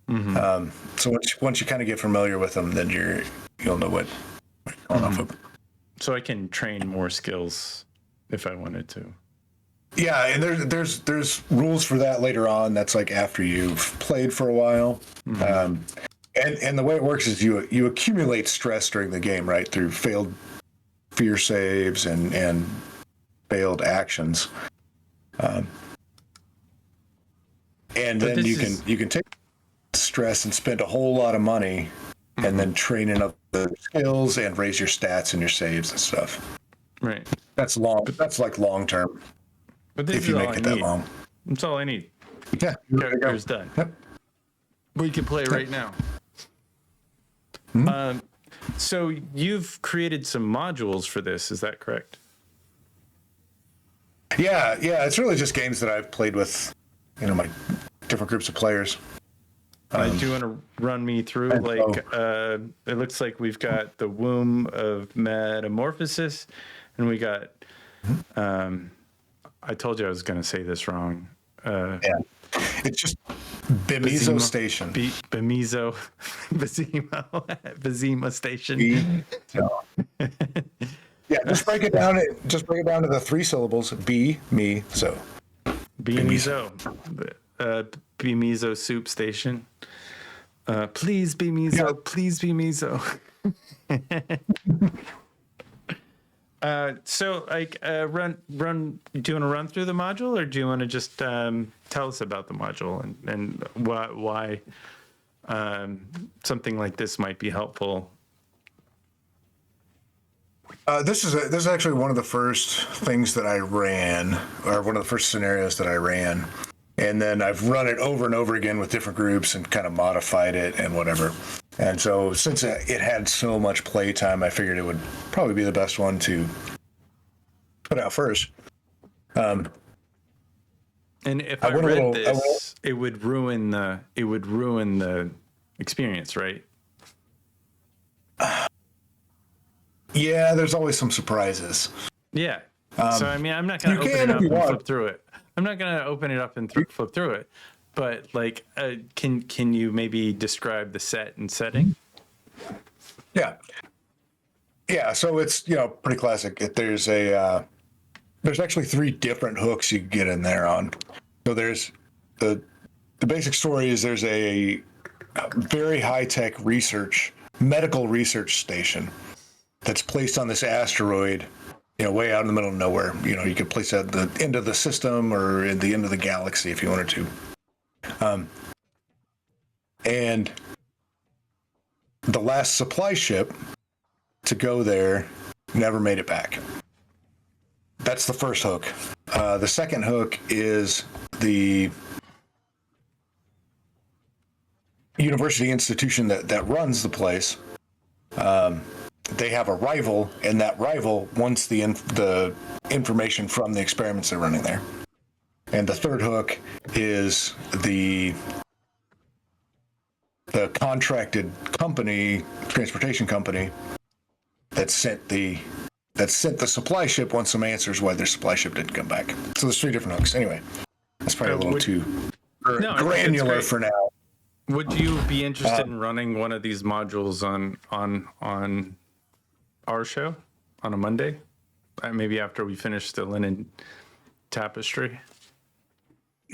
So once you kind of get familiar with them, then you'll know what going off of. So I can train more skills if I wanted to. Yeah, and there's rules for that later on. That's like after you've played for a while. And the way it works is you accumulate stress during the game, right, through failed fear saves and failed actions, and then you can take stress and spend a whole lot of money, and then training up the skills and raise your stats and your saves and stuff. Right. That's long. That's like long term. But this If you is all make I it that need. long. That's all I need. Yeah. Character's done. Yep. We can play right now. So you've created some modules for this, is that correct? Yeah. It's really just games that I've played with, my different groups of players. Do you want to run me through? It looks like we've got the Womb of Metamorphosis, and we got. I told you I was going to say this wrong. It's just Bemizo Station. Bemizo, Bemizimo Station. Yeah, just break it down. Just break it down to the 3 syllables. Be-me-zo. Bemizo. Bemizo Soup Station. Please Bemizo. Yeah. Please Bemizo. So run. Do you want to run through the module, or do you want to just tell us about the module and why something like this might be helpful? This is actually one of the first things that I ran, or one of the first scenarios that I ran, and then I've run it over and over again with different groups and kind of modified it and whatever. And so since it had so much play time, I figured it would probably be the best one to put out first. And if I read this, it would ruin the experience, right? Yeah, there's always some surprises. Yeah. So I mean, I'm not going to open it up and flip through it. I'm not going to open it up and flip through it. But can you maybe describe the set and setting? Yeah. So it's pretty classic. There's actually 3 different hooks you can get in there on. So there's the basic story is there's a very high tech medical research station that's placed on this asteroid, way out in the middle of nowhere. You could place it at the end of the system or at the end of the galaxy if you wanted to. And the last supply ship to go there never made it back. That's the first hook. The second hook is the university institution that runs the place. They have a rival, and that rival wants the information from the experiments they're running there. And the third hook is the contracted company, transportation company, that sent the supply ship wants some answers why their supply ship didn't come back. So there's 3 different hooks. Anyway, that's probably a little too granular for now. Would you be interested in running one of these modules on our show on a Monday? Maybe after we finish the Linen Tapestry.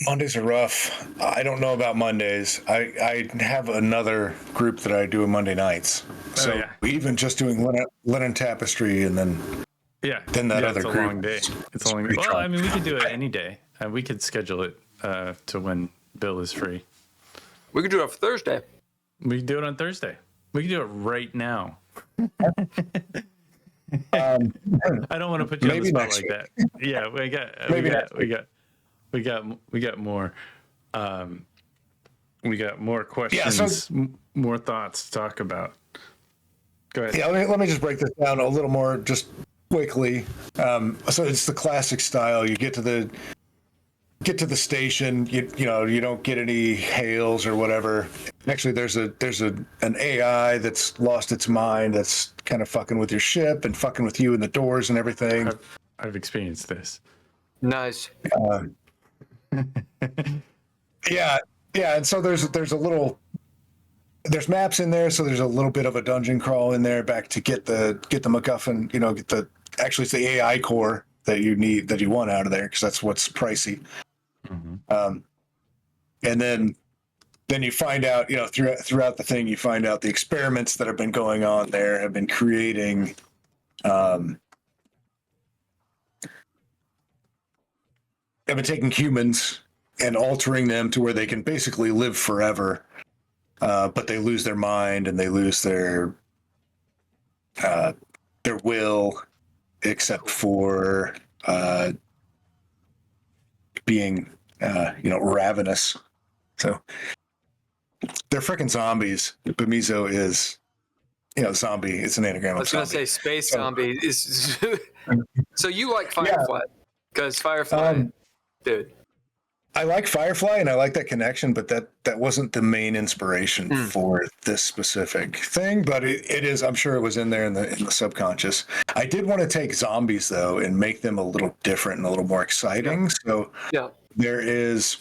Mondays are rough. I don't know about Mondays. I have another group that I do on Monday nights. So even just doing linen tapestry and then then that other it's a group. long day. It's a long day. Well, I mean, we could do it any day. We could schedule it to when Bill is free. We could do it for Thursday. We could do it on Thursday. We could do it right now. I don't want to put you on the spot like that. Yeah, we got more. We got more questions, more thoughts to talk about. Go ahead. Yeah, let me just break this down a little more, just quickly. So it's the classic style. You get to the station. You don't get any hails or whatever. Actually, there's an AI that's lost its mind. That's kind of fucking with your ship and fucking with you in the doors and everything. I've experienced this. Nice. Yeah, and so there's maps in there, so there's a little bit of a dungeon crawl in there back to get the MacGuffin. Actually it's the AI core that you want out of there, because that's what's pricey. Mm-hmm. And then you find out, throughout the thing, you find out the experiments that have been going on there have been creating have been taking humans and altering them to where they can basically live forever, but they lose their mind and they lose their will, except for being ravenous. So they're freaking zombies. Bemizo is zombie. It's an anagram. I was going to say space zombie is. So you like Firefly? Because Firefly, dude. I like Firefly and I like that connection, but that wasn't the main inspiration for this specific thing. But it is. I'm sure it was in there in the subconscious. I did want to take zombies though and make them a little different and a little more exciting. Yeah. So there is,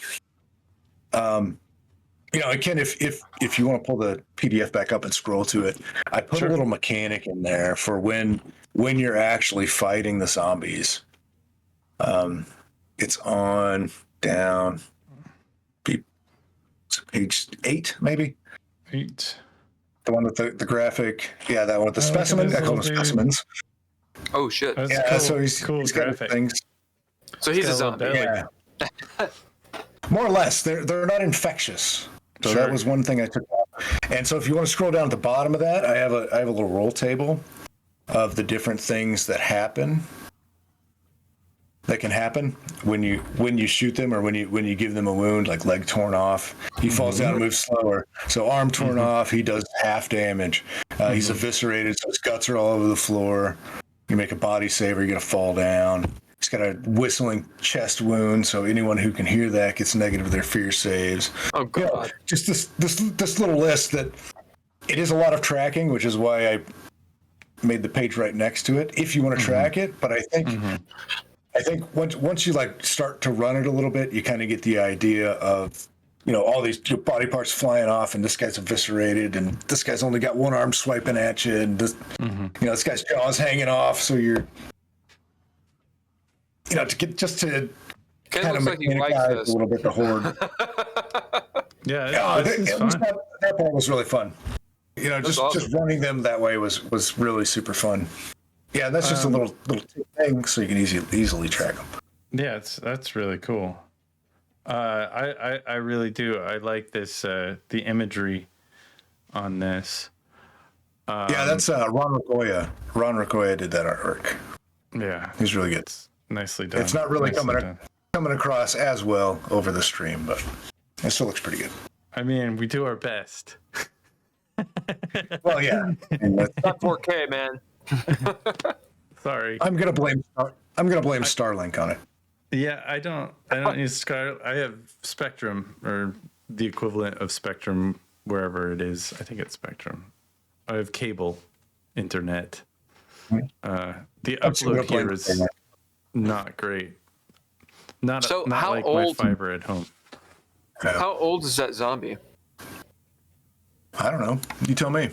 again, if you want to pull the PDF back up and scroll to it, I put a little mechanic in there for when you're actually fighting the zombies. It's on down page 8, maybe 8. The one with the graphic. Yeah, that one with the specimen. I call them specimens. Oh shit! That's yeah, cool, so he's got things. So he's a zombie. Yeah. More or less. They're not infectious. So that was one thing I took off. And so if you want to scroll down at the bottom of that, I have a little roll table of the different things that can happen when you shoot them, or when you give them a wound, like leg torn off. He falls down and moves slower. So arm torn off, he does half damage. He's eviscerated, so his guts are all over the floor. You make a body save, or you're gonna fall down. He's got a whistling chest wound, so anyone who can hear that gets negative their fear saves. Oh god! Just this little list that it is a lot of tracking, which is why I made the page right next to it. If you want to track it, but I think once you start to run it a little bit, you kind of get the idea of all these body parts flying off, and this guy's eviscerated, and this guy's only got one arm swiping at you, and this this guy's jaw's hanging off. So you're to kind of mechanize a little bit the horde. This is fun. That part was really fun. That's awesome. Just running them that way was really super fun. Yeah, that's just a little thing, so you can easily track them. Yeah, that's really cool. I really do. I like this the imagery on this. That's Ron Rakoya. Ron Rakoya did that artwork. Yeah, he's really good. It's nicely done. It's not really coming across as well over the stream, but it still looks pretty good. I mean, we do our best. Well, yeah. Not 4K, man. Sorry. I'm gonna blame Starlink on it. Yeah, I don't use Sky. I have Spectrum, or the equivalent of Spectrum, wherever it is. I think it's Spectrum. I have cable internet. The upload here is not great. Not like my fiber at home. How old is that zombie? I don't know. You tell me.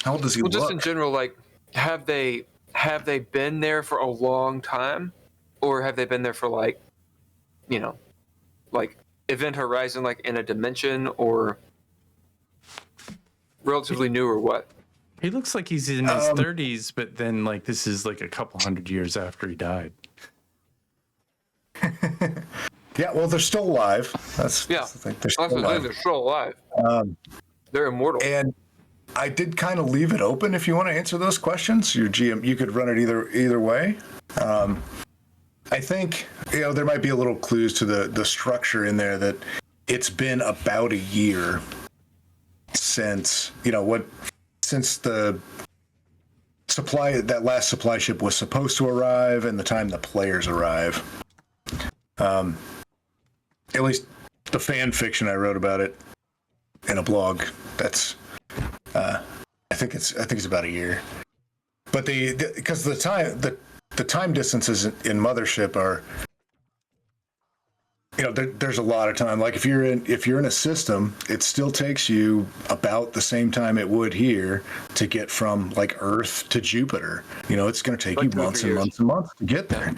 How old does he look? Just in general, have they been there for a long time, or have they been there for event horizon, in a dimension, or relatively new, or what? He looks like he's in his 30s, but then this is a couple hundred years after he died. Yeah, well, they're still alive. That's the thing. They're still alive. They're still alive. They're immortal. And I did kind of leave it open if you want to answer those questions. Your GM, you could run it either way. I think there might be a little clues to the structure in there, that it's been about a year since the that last supply ship was supposed to arrive and the time the players arrive. At least the fan fiction I wrote about it in a blog. That's I think it's about a year. But because the time distances in Mothership are, there's a lot of time. Like if you're in a system, it still takes you about the same time it would here to get from like Earth to Jupiter. It's going to take like you months and months and months to get there.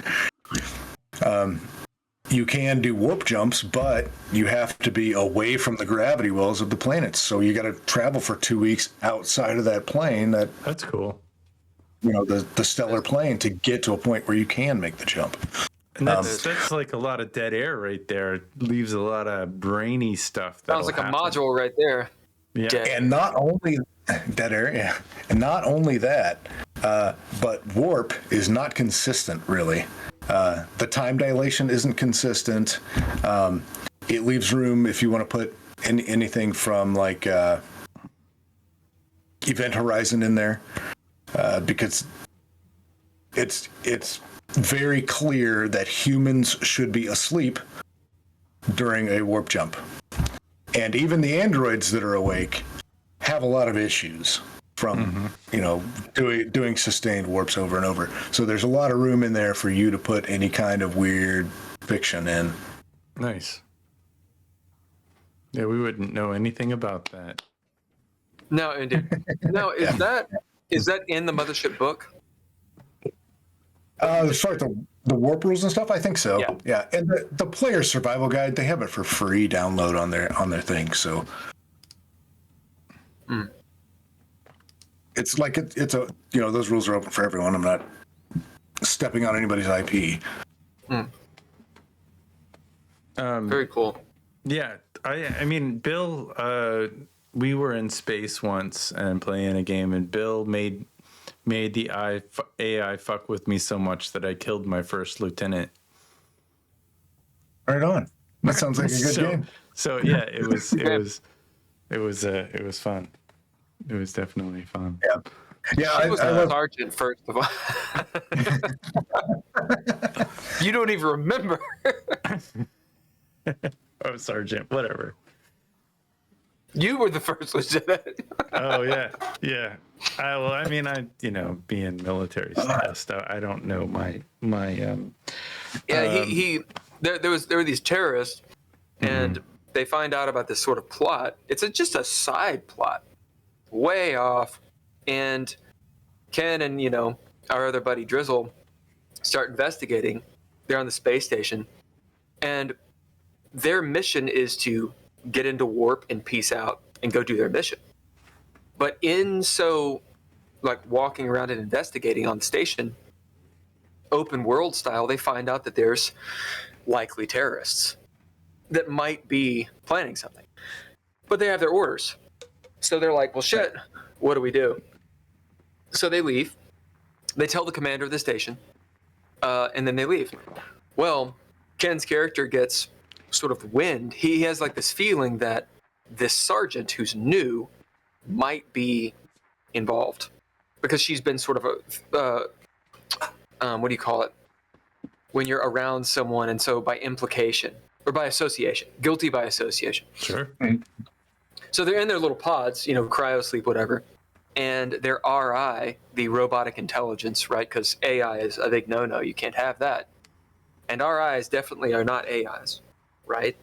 You can do warp jumps, but you have to be away from the gravity wells of the planets. So you got to travel for 2 weeks outside of that plane. That's cool. The stellar plane to get to a point where you can make the jump. And that's like a lot of dead air right there. It leaves a lot of brainy stuff. Sounds like a module right there. Yeah. And not only dead air, yeah. And not only that, but warp is not consistent, really. The time dilation isn't consistent. It leaves room if you want to put anything from like Event Horizon in there. Because it's very clear that humans should be asleep during a warp jump. And even the androids that are awake have a lot of issues from, doing sustained warps over and over. So there's a lot of room in there for you to put any kind of weird fiction in. Nice. Yeah, we wouldn't know anything about that. No, indeed. No, is that in the Mothership book? As far as the warp rules and stuff, I think so. Yeah. And the player survival guide, they have it for free download on their thing. So it's like it's a those rules are open for everyone. I'm not stepping on anybody's IP. Very cool. Yeah, I mean, Bill. We were in space once and playing a game, and Bill made the AI fuck with me so much that I killed my first lieutenant. Right on. That sounds like a good game. So yeah, it was fun. It was definitely fun. Yeah. Yeah, She was a sergeant, first of all. You don't even remember. Oh, sergeant, whatever. You were the first lieutenant. Oh yeah. I mean, being military status, I don't know my. Yeah, there were these terrorists, and they find out about this sort of plot. It's just a side plot, way off, and Ken and our other buddy Drizzle start investigating. They're on the space station, and their mission is to get into warp and peace out and go do their mission. But walking around and investigating on the station, open world style, they find out that there's likely terrorists that might be planning something. But they have their orders. So they're like, well, shit, what do we do? So they leave. They tell the commander of the station, and then they leave. Well, Ken's character gets sort of wind. He has like this feeling that this sergeant who's new might be involved because she's been sort of what do you call it when you're around someone, and so by implication or by association, guilty by association. Sure. So they're in their little pods, cryo sleep, whatever, and their RI, the robotic intelligence, right? Because AI is a big no-no. You can't have that. And RIs definitely are not AIs. Right?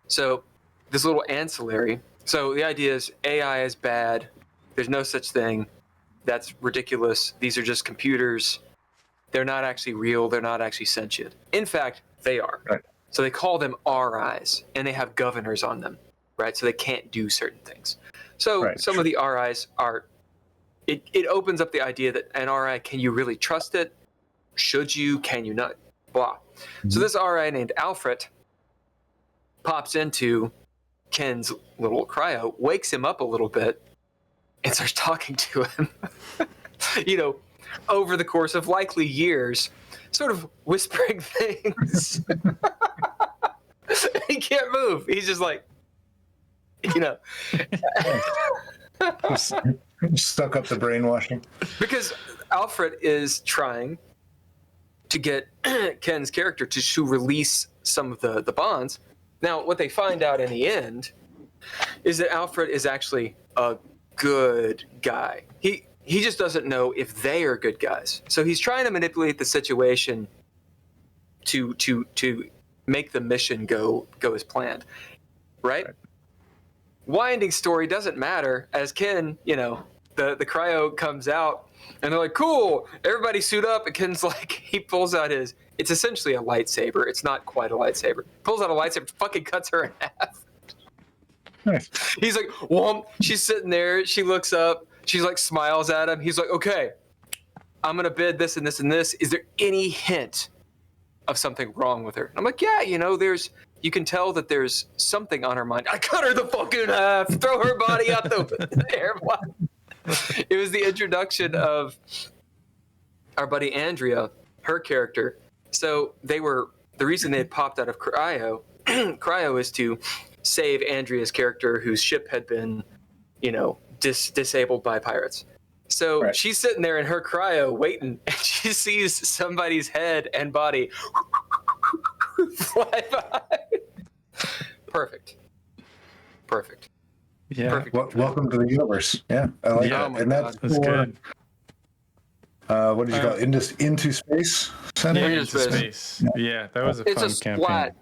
So this little ancillary. So the idea is AI is bad. There's no such thing. That's ridiculous. These are just computers. They're not actually real. They're not actually sentient. In fact, they are. Right. So they call them RIs, and they have governors on them, right? So they can't do certain things. So some of the RIs are, it opens up the idea that an RI, can you really trust it? Should you? Can you not? Blah. So this RI named Alfred pops into Ken's little cryo, wakes him up a little bit, and starts talking to him, over the course of likely years, sort of whispering things. He can't move. He's just like, Stuck up the brainwashing. Because Alfred is trying to get Ken's character to release some of the bonds. Now, what they find out in the end is that Alfred is actually a good guy. He just doesn't know if they are good guys. So he's trying to manipulate the situation to make the mission go as planned, right? Winding story doesn't matter as Ken, the cryo comes out and they're like, cool, everybody suit up. And Ken's like, he pulls out it's essentially a lightsaber. It's not quite a lightsaber. Pulls out a lightsaber, fucking cuts her in half. Nice. He's like, well, she's sitting there. She looks up. She's like, smiles at him. He's like, okay, I'm going to bid this and this and this. Is there any hint of something wrong with her? And I'm like, yeah, you can tell that there's something on her mind. I cut her the fucking half, throw her body out the airplane. It was the introduction of our buddy Andrea, her character. So the reason they had popped out of cryo is to save Andrea's character whose ship had been, disabled by pirates. So Right. She's sitting there in her cryo waiting, and she sees somebody's head and body fly by. Perfect. Yeah. Perfect. Welcome to the universe. Yeah, I like Yeah. that. Oh my And that's That's for, good. What did you call it? Into space? Center? Yeah, Into into space. space. Yeah, that was a It's fun a campaign. splat.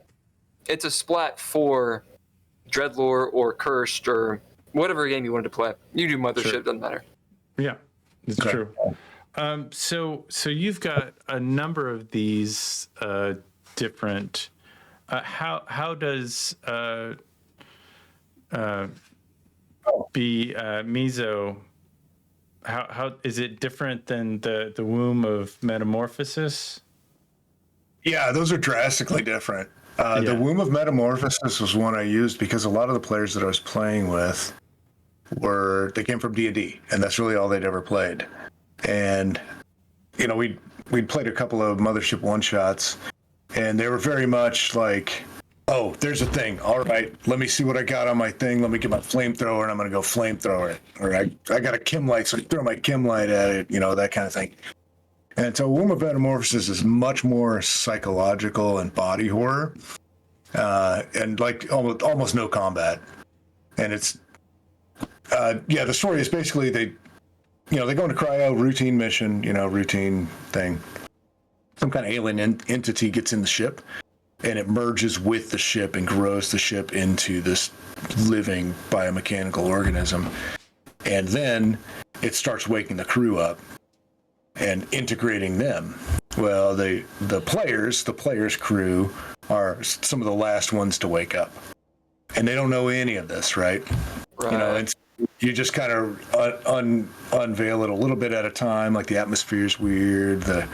It's a splat for Dreadlore or Cursed or whatever game you wanted to play. You do Mothership, Sure. doesn't matter. Yeah, it's Okay. true. So you've got a number of these different. How does Bemizo? How is it different than the womb of Metamorphosis? Yeah, those are drastically different. The Yeah. Womb of Metamorphosis was one I used because a lot of the players that I was playing with they came from D&D, and that's really all they'd ever played. And we'd played a couple of Mothership one-shots, and they were very much like, oh, there's a thing. All right, let me see what I got on my thing. Let me get my flamethrower, and I'm going to go flamethrower it. Or I got a Kim light, so I throw my Kim light at it, that kind of thing. And so Womb of Metamorphosis is much more psychological and body horror, and like almost no combat. And it's, the story is basically they go into cryo, routine mission, routine thing. Some kind of alien entity gets in the ship, and it merges with the ship and grows the ship into this living biomechanical organism. And then it starts waking the crew up and integrating them. Well, the players' crew are some of the last ones to wake up, and they don't know any of this, right? Right. You just kind of unveil it a little bit at a time. Like the atmosphere's weird. The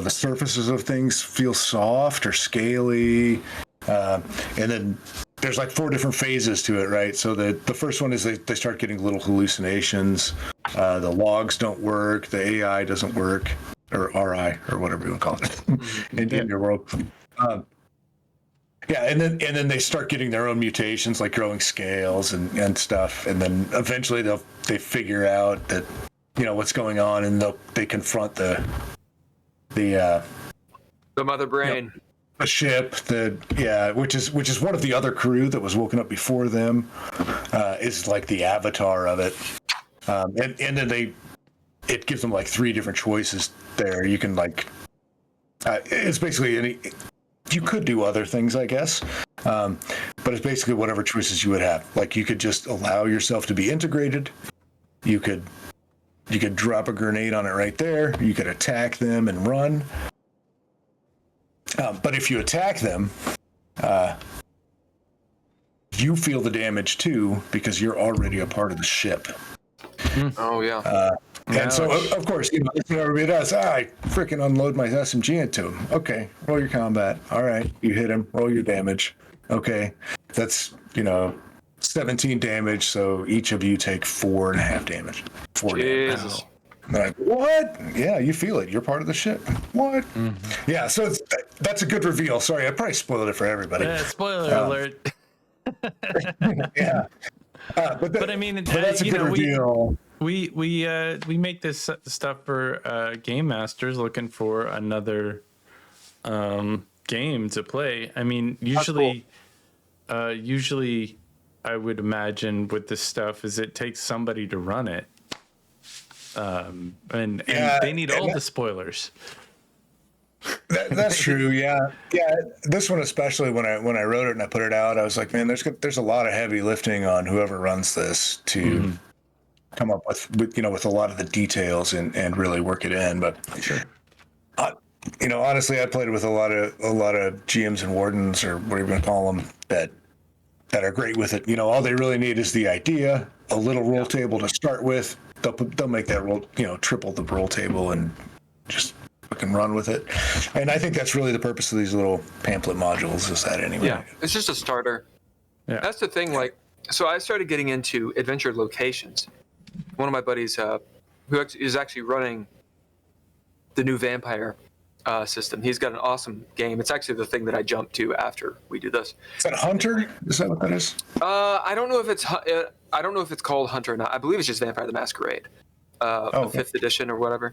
surfaces of things feel soft or scaly, and then there's like 4 different phases to it, right? So the first one is they start getting little hallucinations. The logs don't work. The AI doesn't work, or RI, or whatever you want to call it in your world. And then they start getting their own mutations, like growing scales and stuff. And then eventually they figure out that what's going on, and they confront the mother brain. a ship which is one of the other crew that was woken up before them, is like the avatar of it, and then it gives them like 3 different choices there. You can it's basically you could do other things, I guess, but it's basically whatever choices you would have. Like you could just allow yourself to be integrated. You could drop a grenade on it right there. You could attack them and run. But if you attack them, you feel the damage too, because you're already a part of the ship. Oh yeah. And so, of course, everybody does. I freaking unload my SMG into him. Okay, roll your combat. All right, you hit him. Roll your damage. Okay, that's 17 damage. So each of you take 4.5 damage. 4 damage. Jesus. Like, what? Yeah, you feel it. You're part of the ship. What? Mm-hmm. Yeah, so that's a good reveal. Sorry, I probably spoiled it for everybody. Spoiler alert. Yeah. But I mean, that's a good reveal. we make this stuff for game masters looking for another game to play. I mean, usually I would imagine with this stuff is it takes somebody to run it, and they need all the spoilers. That's true. Yeah. This one especially, when I wrote it and I put it out, I was like, man, there's a lot of heavy lifting on whoever runs this to come up with a lot of the details and really work it in. But Sure. Honestly, I played with a lot of GMs and wardens, or whatever you want to call them, that are great with it. All they really need is the idea, a little roll table to start with. They'll make that roll, triple the roll table and just fucking run with it. And I think that's really the purpose of these little pamphlet modules, is that anyway. Yeah, it's just a starter. Yeah. That's the thing. So I started getting into adventure locations. One of my buddies, who is actually running the new Vampire system, he's got an awesome game. It's actually the thing that I jumped to after we do this. Is that Hunter? Is that what that is? I don't know if it's called Hunter or not. I believe it's just Vampire the Masquerade, Okay. 5th edition or whatever.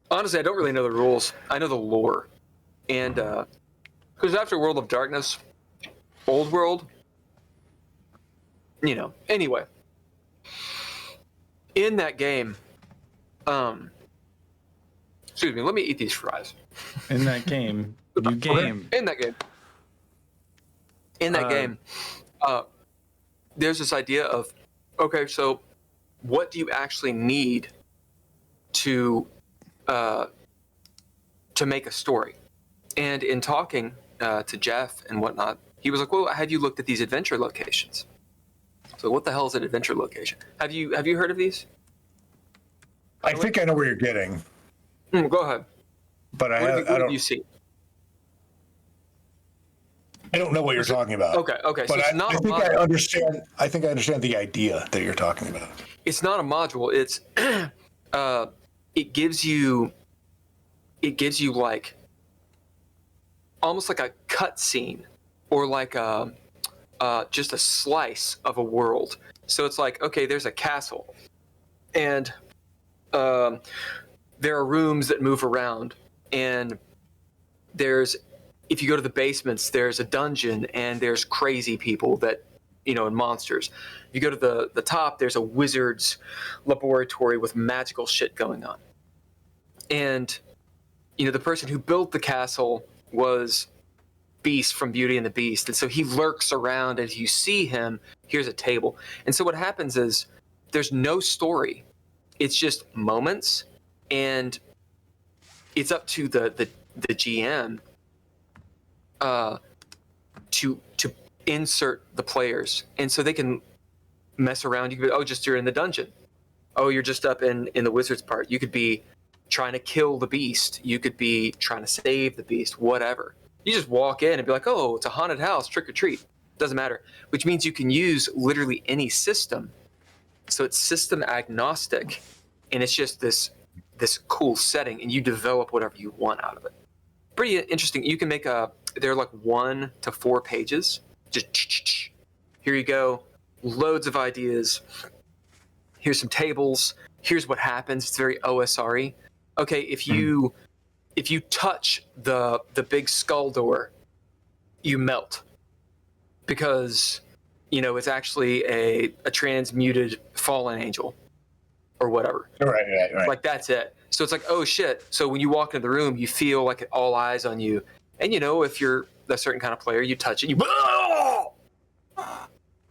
Honestly, I don't really know the rules. I know the lore, and because after World of Darkness, Old World, Anyway, in that game, excuse me, let me eat these fries. In that game, you game. In that game, there's this idea of, okay, so what do you actually need to make a story? And in talking to Jeff and whatnot, he was like, well, have you looked at these adventure locations? So what the hell is an adventure location? Have you heard of these? I think I know where you're getting. Go ahead. But What have you seen? I don't know what you're talking about. Okay. But So it's not I a think module. I understand the idea that you're talking about. It's not a module. It's it gives you like almost like a cutscene, or like just a slice of a world. So it's like, okay, there's a castle, and there are rooms that move around, and if you go to the basements, there's a dungeon, and there's crazy people that, and monsters. If you go to the top, there's a wizard's laboratory with magical shit going on. And, the person who built the castle was Beast from Beauty and the Beast. And so he lurks around, and if you see him, here's a table. And so what happens is there's no story. It's just moments, and it's up to the GM to insert the players, and so they can mess around. You could be, you're in the dungeon. Oh, you're just up in the wizard's part. You could be trying to kill the beast. You could be trying to save the beast, whatever. You just walk in and be like, oh, it's a haunted house, trick or treat. Doesn't matter. Which means you can use literally any system. So it's system agnostic, and it's just this cool setting, and you develop whatever you want out of it. Pretty interesting. You can make they're like 1 to 4 pages. Just here you go. Loads of ideas. Here's some tables. Here's what happens. It's very OSR-y. Okay, if you touch the big skull door, you melt, because it's actually a transmuted fallen angel or whatever. Right. Like, that's it. So it's like, oh shit. So when you walk into the room, you feel like all eyes on you. And if you're a certain kind of player, you touch it,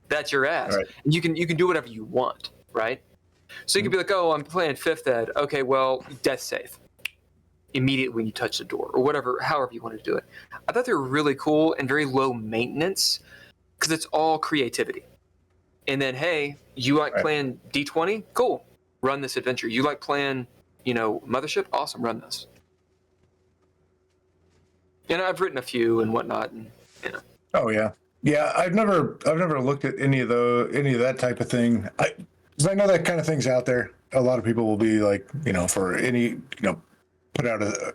that's your ass. Right. And you can do whatever you want, right? So you can be like, oh, I'm playing 5th ed. Okay, well, death save immediately when you touch the door, or whatever, however you want to do it. I thought they were really cool and very low maintenance, because it's all creativity. And then, hey, you like playing D20? Cool. Run this adventure. You like playing, Mothership? Awesome. Run this. I've written a few and whatnot, and Oh yeah. I've never looked at any of that type of thing. Because I know that kind of thing's out there. A lot of people will be like, for any, put out a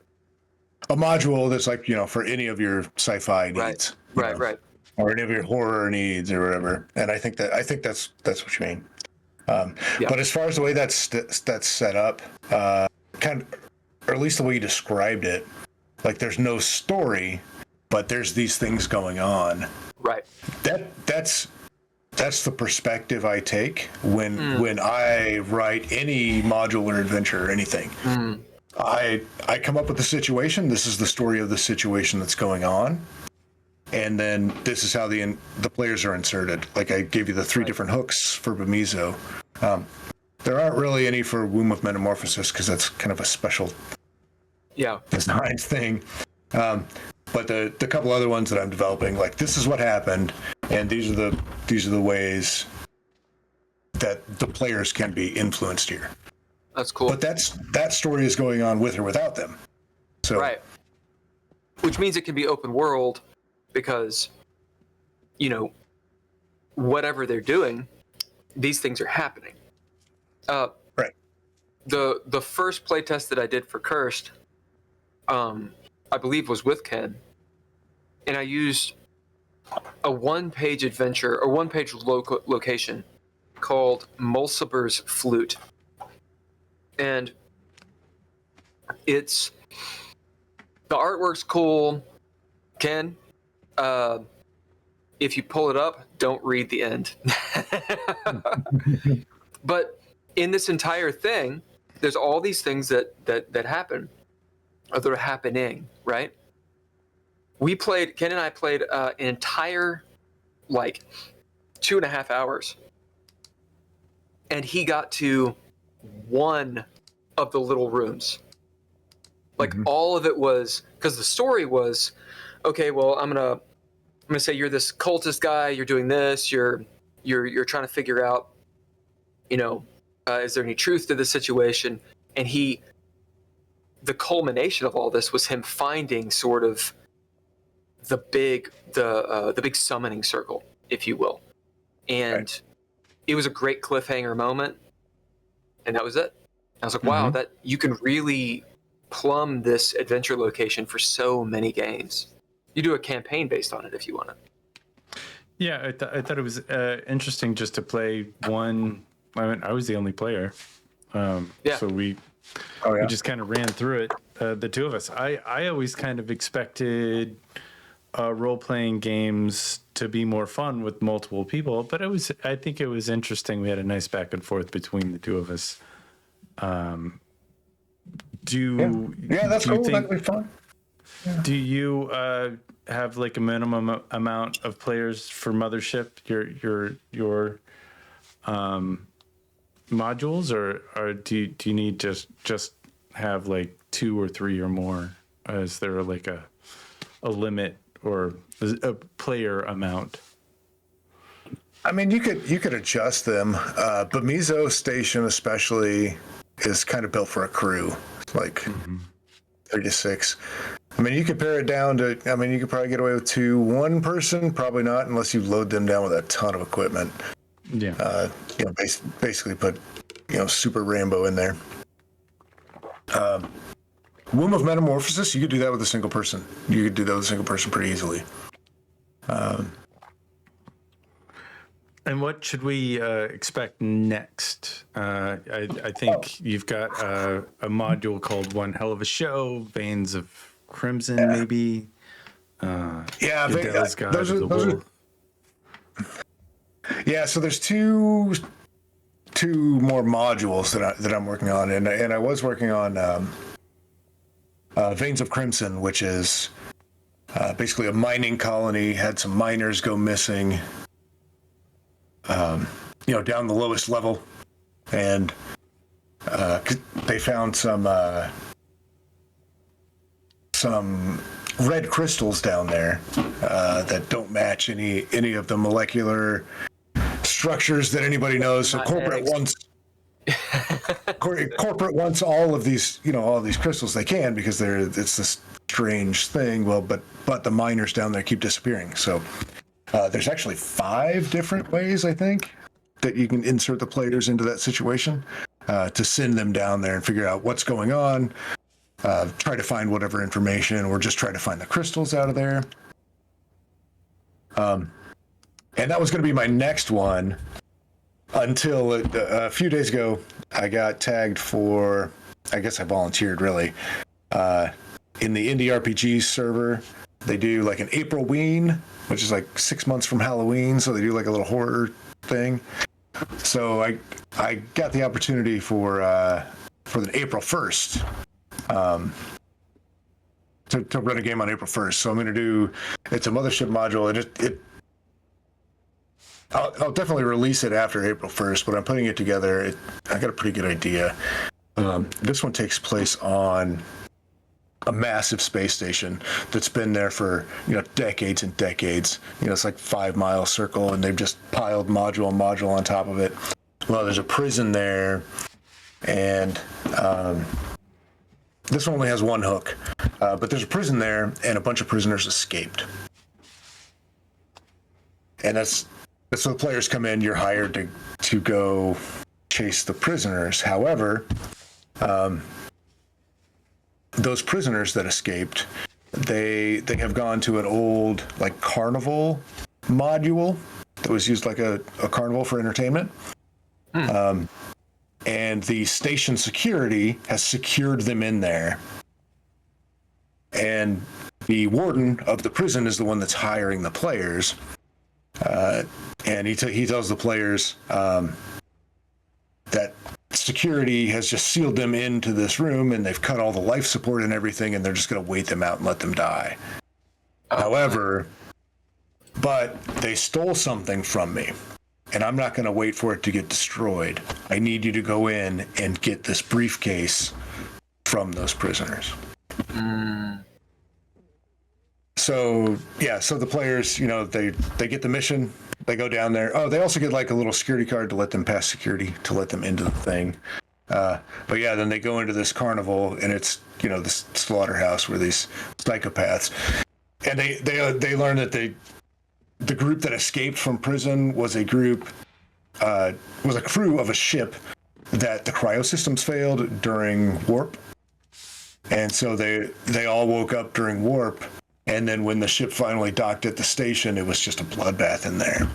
module that's like, for any of your sci-fi needs. Right. or any of your horror needs or whatever. And I think that's what you mean. But as far as the way that's set up, kind of, or at least the way you described it, like there's no story, but there's these things going on. Right. That's the perspective I take when I write any modular adventure or anything. I come up with the situation. This is the story of the situation that's going on, and then this is how the players are inserted. Like I gave you the 3 different hooks for Bemizo. There aren't really any for Womb of Metamorphosis because that's kind of a special design thing. But the couple other ones that I'm developing, like this is what happened, and these are the ways that the players can be influenced here. That's cool. But that story is going on with or without them. So right. Which means it can be open world because, whatever they're doing, these things are happening. Right. The first playtest that I did for Cursed, I believe was with Ken, and I used a one-page adventure or one-page location called Mulciber's Flute, and the artwork's cool. Ken, if you pull it up, don't read the end. But in this entire thing, there's all these things that happen, or that are happening, right? Ken and I played an entire, 2.5 hours. And he got to one of the little rooms. All of it was, because the story was, okay, well, I'm gonna say you're this cultist guy, you're doing this, you're trying to figure out, is there any truth to the situation? And the culmination of all this was him finding sort of the big summoning circle, if you will. And it was a great cliffhanger moment. And that was it. I was like, wow, that you can really plumb this adventure location for so many games. You do a campaign based on it if you want it. Yeah, I thought it was interesting just to play one. I mean, I was the only player. So we just kind of ran through it, the two of us. I always kind of expected role-playing games to be more fun with multiple people, but I think it was interesting. We had a nice back and forth between the two of us. That's cool. That'd be fun. Yeah. Do you have a minimum amount of players for Mothership? Your modules, or do you need just have 2 or 3 or more? Is there a limit or a player amount? I mean, you could adjust them. Bemizo Station especially is kind of built for a crew, 3 to 6. I mean, you could pare it down to. I mean, you could probably get away with 2. One person, probably not, unless you load them down with a ton of equipment. Yeah. Basically put, Super Rambo in there. Womb of Metamorphosis, you could do that with a single person. You could do that with a single person pretty easily. And what should we expect next? I think you've got a module called One Hell of a Show, Veins of Crimson, maybe. Those are. Yeah, so there's two more modules that I'm working on, and I was working on Veins of Crimson, which is basically a mining colony. Had some miners go missing, down the lowest level, and they found some red crystals down there that don't match any of the molecular structures that anybody knows. So corporate wants all of these, all of these crystals they can, because it's this strange thing. Well, but the miners down there keep disappearing. So there's actually 5 different ways, I think, that you can insert the players into that situation to send them down there and figure out what's going on, try to find whatever information, or just try to find the crystals out of there. And that was going to be my next one until a few days ago, I got tagged for, I guess I volunteered really, in the indie RPG server. They do like an Aprilween, which is like 6 months from Halloween. So they do like a little horror thing. So I got the opportunity for the April 1st to run a game on April 1st. So I'm going to do, it's a Mothership module, and I'll definitely release it after April 1st, but I'm putting it together. I got a pretty good idea. This one takes place on a massive space station that's been there for, decades and decades. It's like 5 mile circle, and they've just piled module and module on top of it. Well, there's a prison there, and this one only has one hook, but there's a prison there, and a bunch of prisoners escaped. And that's so the players come in, you're hired to go chase the prisoners. However, those prisoners that escaped, they have gone to an old like carnival module that was used like a carnival for entertainment. And the station security has secured them in there. And the warden of the prison is the one that's hiring the players. And he tells the players that security has just sealed them into this room, and they've cut all the life support and everything, and they're just going to wait them out and let them die. However, but they stole something from me, and I'm not going to wait for it to get destroyed. I need you to go in and get this briefcase from those prisoners. So the players, they get the mission, they go down there. Oh, they also get like a little security card to let them pass security, to let them into the thing. But yeah, then they go into this carnival, and it's, this slaughterhouse where these psychopaths, and they learn that the group that escaped from prison was a crew of a ship that the cryosystems failed during warp. And so they all woke up during warp. And then when the ship finally docked at the station, it was just a bloodbath in there.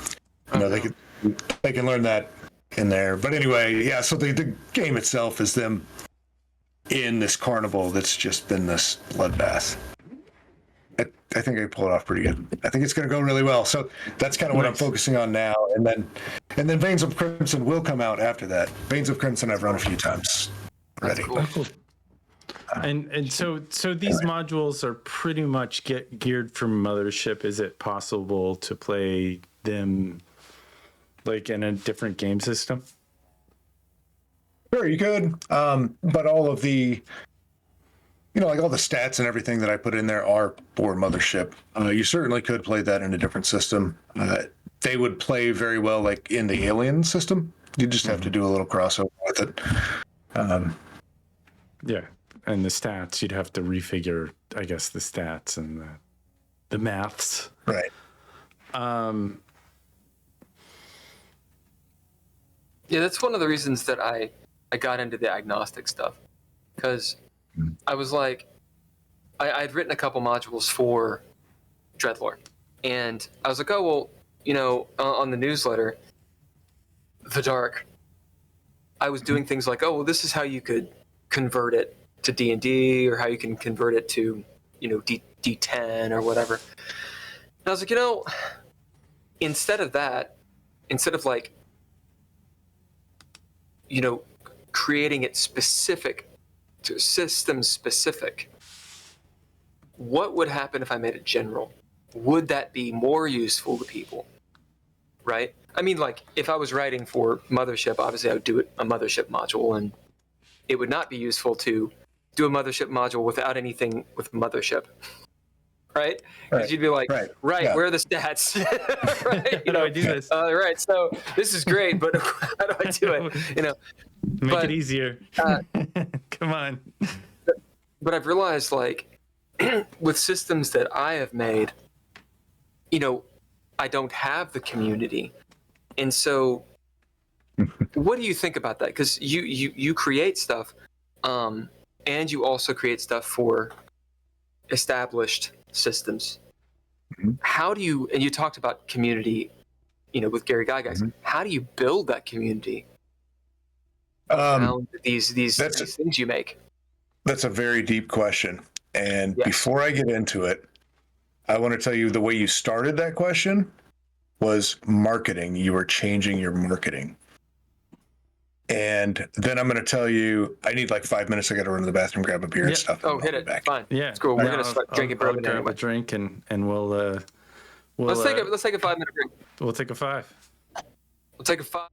They can learn that in there. But anyway, yeah, so the game itself is them in this carnival that's just been this bloodbath. I think I pulled it off pretty good. I think it's going to go really well. So that's kind of what I'm focusing on now. And then Veins of Crimson will come out after that. Veins of Crimson I've run a few times already. That's cool. And so these modules are pretty much geared for Mothership. Is it possible to play them like in a different game system? Sure, you could. But all of the, like all the stats and everything that I put in there are for Mothership. You certainly could play that in a different system. They would play very well like in the Alien system. You just have to do a little crossover with it. Yeah. And the stats, you'd have to refigure, I guess, the stats and the maths. Right. Yeah, that's one of the reasons that I got into the agnostic stuff. Because I was like, I'd written a couple modules for Dreadlord. And I was like, oh, well, on the newsletter, The Dark, I was doing things like, oh, well, this is how you could convert it to D&D, or how you can convert it to, D10 or whatever. And I was like, instead of like, creating it specific to system specific, what would happen if I made it general? Would that be more useful to people? Right? I mean, like, if I was writing for Mothership, obviously I would do a Mothership module, and it would not be useful to do a Mothership module without anything with Mothership, right? Because you'd be like, right, yeah. Where are the stats? Right? How do I do this? Right, so this is great, but how do I do it? Make it easier. Come on. But I've realized, like, with systems that I have made, I don't have the community. And so what do you think about that? Because you create stuff, and you also create stuff for established systems. how do you, and you talked about community, with Gary Gygax, how do you build that community around these things you make? That's a very deep question. And Yes. before I get into it, I want to tell you the way you started that question was marketing. You were changing your marketing. And then I'm going to tell you, I need like 5 minutes. I got to run to the bathroom, grab a beer and stuff. Oh, hit it. Back. Fine. Yeah. It's cool. We're going to start drinking bourbon grab anyway. a drink and we'll Let's take a 5-minute break. We'll take a 5. We'll take a 5.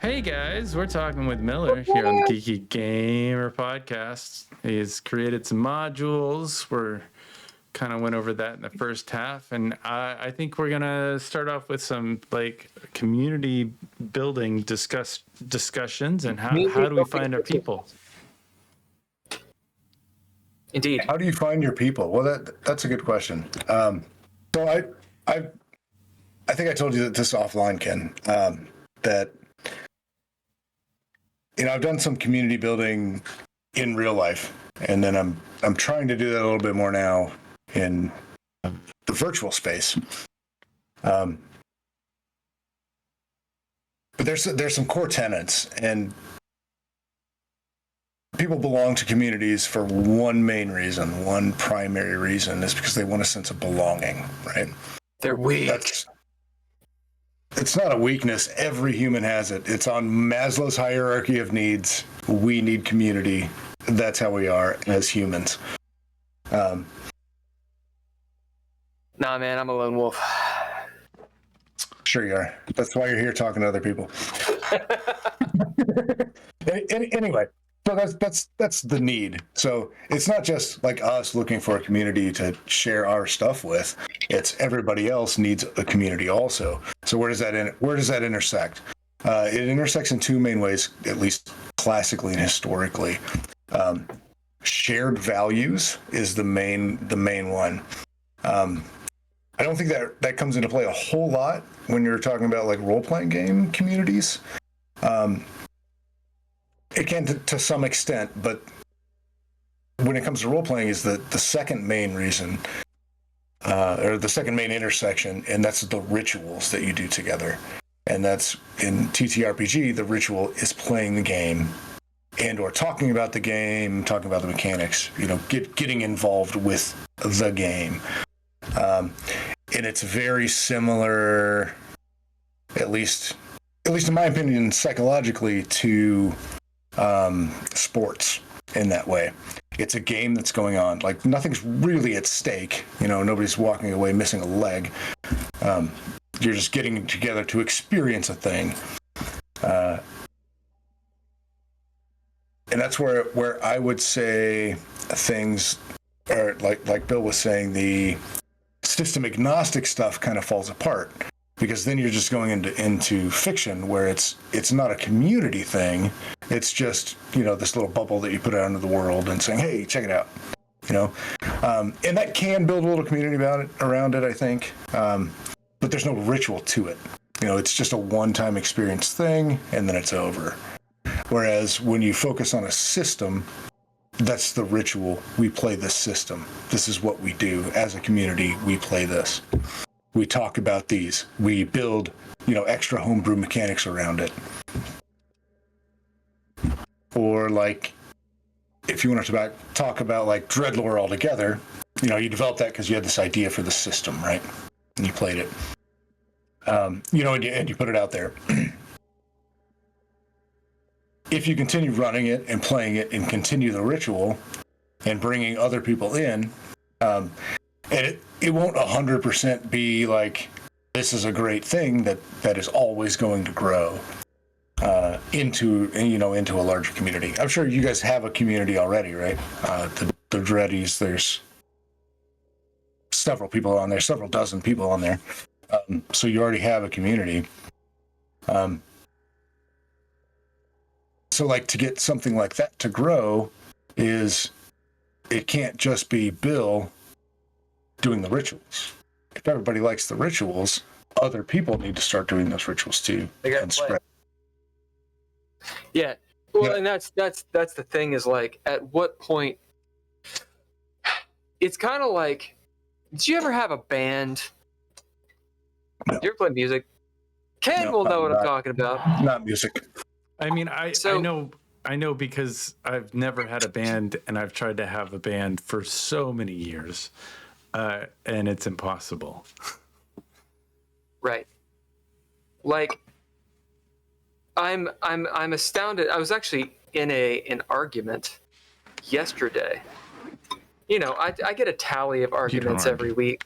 Hey guys, we're talking with Miller here on the Geeky Gamer Podcast. He's created some modules. We're kind of went over that in the first half, and I think we're gonna start off with some like community building discussions and how do we find our people? Indeed. How do you find your people? Well, that's a good question. So I think I told you that this offline, Ken, that I've done some community building in real life, and then I'm trying to do that a little bit more now in the virtual space. But there's some core tenets, and people belong to communities for one main reason, one primary reason, is because they want a sense of belonging, right? They're weak. It's not a weakness. Every human has it. It's on Maslow's hierarchy of needs. We need community. That's how we are as humans. Nah, man, I'm a lone wolf. Sure you are. That's why you're here talking to other people. Anyway, so that's the need. So it's not just like us looking for a community to share our stuff with. It's everybody else needs a community also. So where does that intersect? It intersects in two main ways, at least classically and historically. Shared values is the main one. I don't think that comes into play a whole lot when you're talking about like role-playing game communities. It can to some extent, but when it comes to role-playing is the second main reason, or the second main intersection, and that's the rituals that you do together. And that's in TTRPG, the ritual is playing the game and or talking about the game, talking about the mechanics, getting involved with the game. And it's very similar, at least in my opinion, psychologically to sports in that way. It's a game that's going on. Like nothing's really at stake. Nobody's walking away missing a leg. You're just getting together to experience a thing. And that's where I would say things are like Bill was saying, the system agnostic stuff kind of falls apart, because then you're just going into fiction where it's not a community thing. It's just, this little bubble that you put out into the world and saying, hey, check it out. you know, and that can build a little community around it, I think. But there's no ritual to it. You know, it's just a one-time experience thing, and then it's over. Whereas when you focus on a system, that's the ritual. We play this system. This is what we do as a community. We play this. We talk about these. We build, you know, extra homebrew mechanics around it. Or like, if you want to talk about like Dreadlore altogether, you know, you developed that because you had this idea for the system, right? And you played it. You know, and you put it out there. If you continue running it and playing it and continue the ritual and bringing other people in, and it won't 100% be like, this is a great thing that is always going to grow into a larger community. I'm sure you guys have a community already, right? The Dreadies, there's several people on there, several dozen people on there. So you already have a community. So like to get something like that to grow it can't just be Bill doing the rituals. If everybody likes the rituals, other people need to start doing those rituals too. And spread. Yeah. Well, and that's the thing is like, at what point, it's kind of like, did you ever have a band? No. Did you ever play music? Ken will know what I'm talking about. Not music. I mean, I know because I've never had a band, and I've tried to have a band for so many years, and it's impossible. Right. Like, I'm astounded. I was actually in an argument yesterday. You know, I get a tally of arguments every week.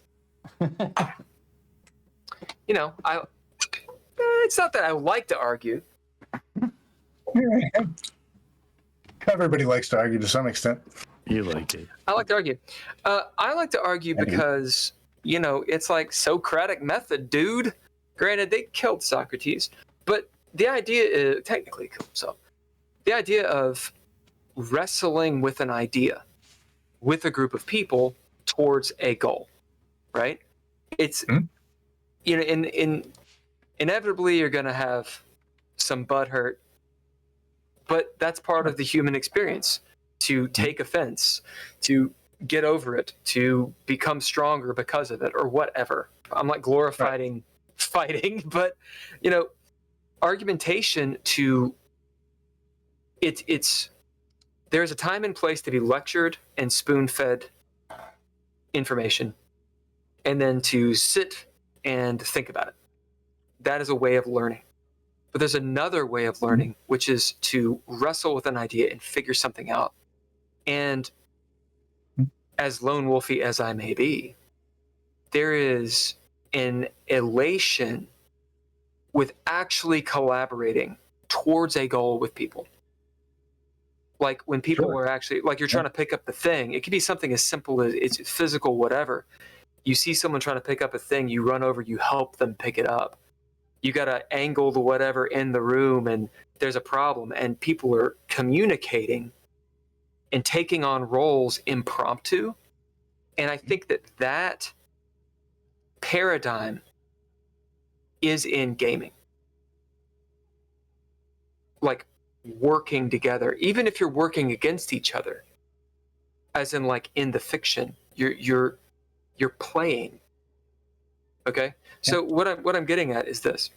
You know, it's not that I like to argue. Everybody likes to argue to some extent. You like it. I like to argue. I like to argue because, you know, it's like Socratic method, dude. Granted, they killed Socrates, but the idea is technically killed himself. The idea of wrestling with an idea with a group of people towards a goal, right? It's, you know, inevitably you're going to have some butthurt, but that's part of the human experience, to take offense, to get over it, to become stronger because of it, or whatever. I'm not glorifying fighting, but, you know, argumentation it's there's a time and place to be lectured and spoon-fed information, and then to sit and think about it. That is a way of learning. But there's another way of learning, which is to wrestle with an idea and figure something out. And as lone wolfy as I may be, there is an elation with actually collaborating towards a goal with people. Like when people are actually, like you're trying to pick up the thing, it could be something as simple as it's physical, whatever. You see someone trying to pick up a thing, you run over, you help them pick it up. You got to angle the whatever in the room, and there's a problem, and people are communicating and taking on roles impromptu. And I think that paradigm is in gaming. Like working together, even if you're working against each other, as in like in the fiction, you're playing. Okay? So what I'm getting at is this.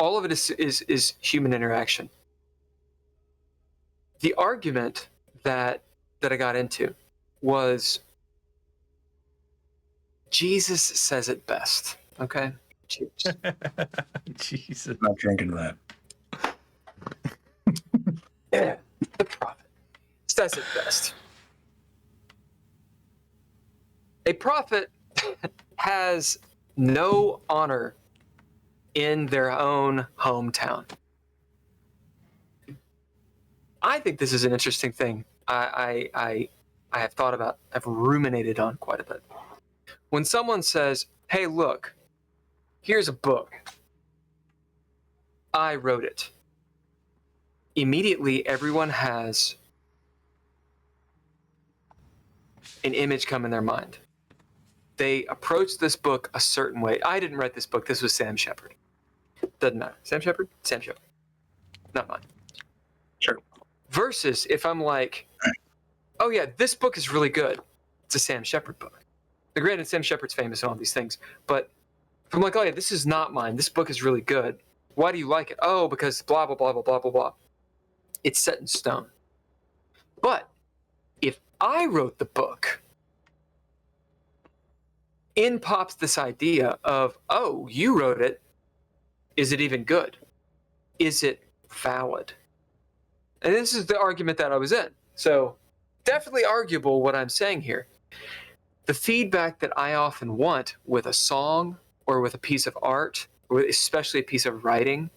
All of it is human interaction. The argument that I got into was Jesus says it best. Okay? Cheers. Jesus. Not drinking that. Yeah, the prophet says it best. A prophet has no honor in their own hometown. I think this is an interesting thing. I have thought about, I've ruminated on quite a bit. When someone says, hey, look, here's a book. I wrote it. Immediately, everyone has an image come in their mind. They approach this book a certain way. I didn't write this book. This was Sam Shepard. Doesn't matter. Sam Shepard? Sam Shepard. Not mine. Sure. Versus if I'm like, oh yeah, this book is really good. It's a Sam Shepard book. Now, granted, Sam Shepard's famous and all these things, but if I'm like, oh yeah, this is not mine. This book is really good. Why do you like it? Oh, because blah, blah, blah, blah, blah, blah, blah. It's set in stone. But if I wrote the book, in pops this idea of, oh, you wrote it. Is it even good? Is it valid? And this is the argument that I was in. So definitely arguable what I'm saying here. The feedback that I often want with a song or with a piece of art, or especially a piece of writing,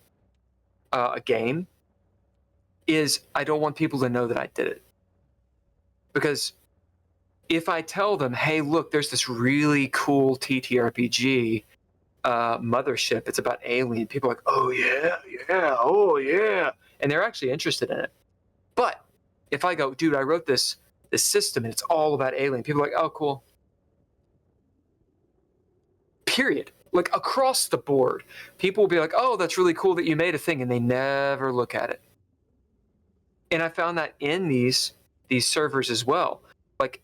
a game, is I don't want people to know that I did it. Because if I tell them, hey, look, there's this really cool TTRPG, Mothership, it's about alien, people are like, oh yeah, and they're actually interested in it. But if I go, dude, I wrote this system and it's all about alien, people are like, oh, cool. Period. Like across the board, people will be like, oh, that's really cool that you made a thing, and they never look at it. And I found that in these servers as well. Like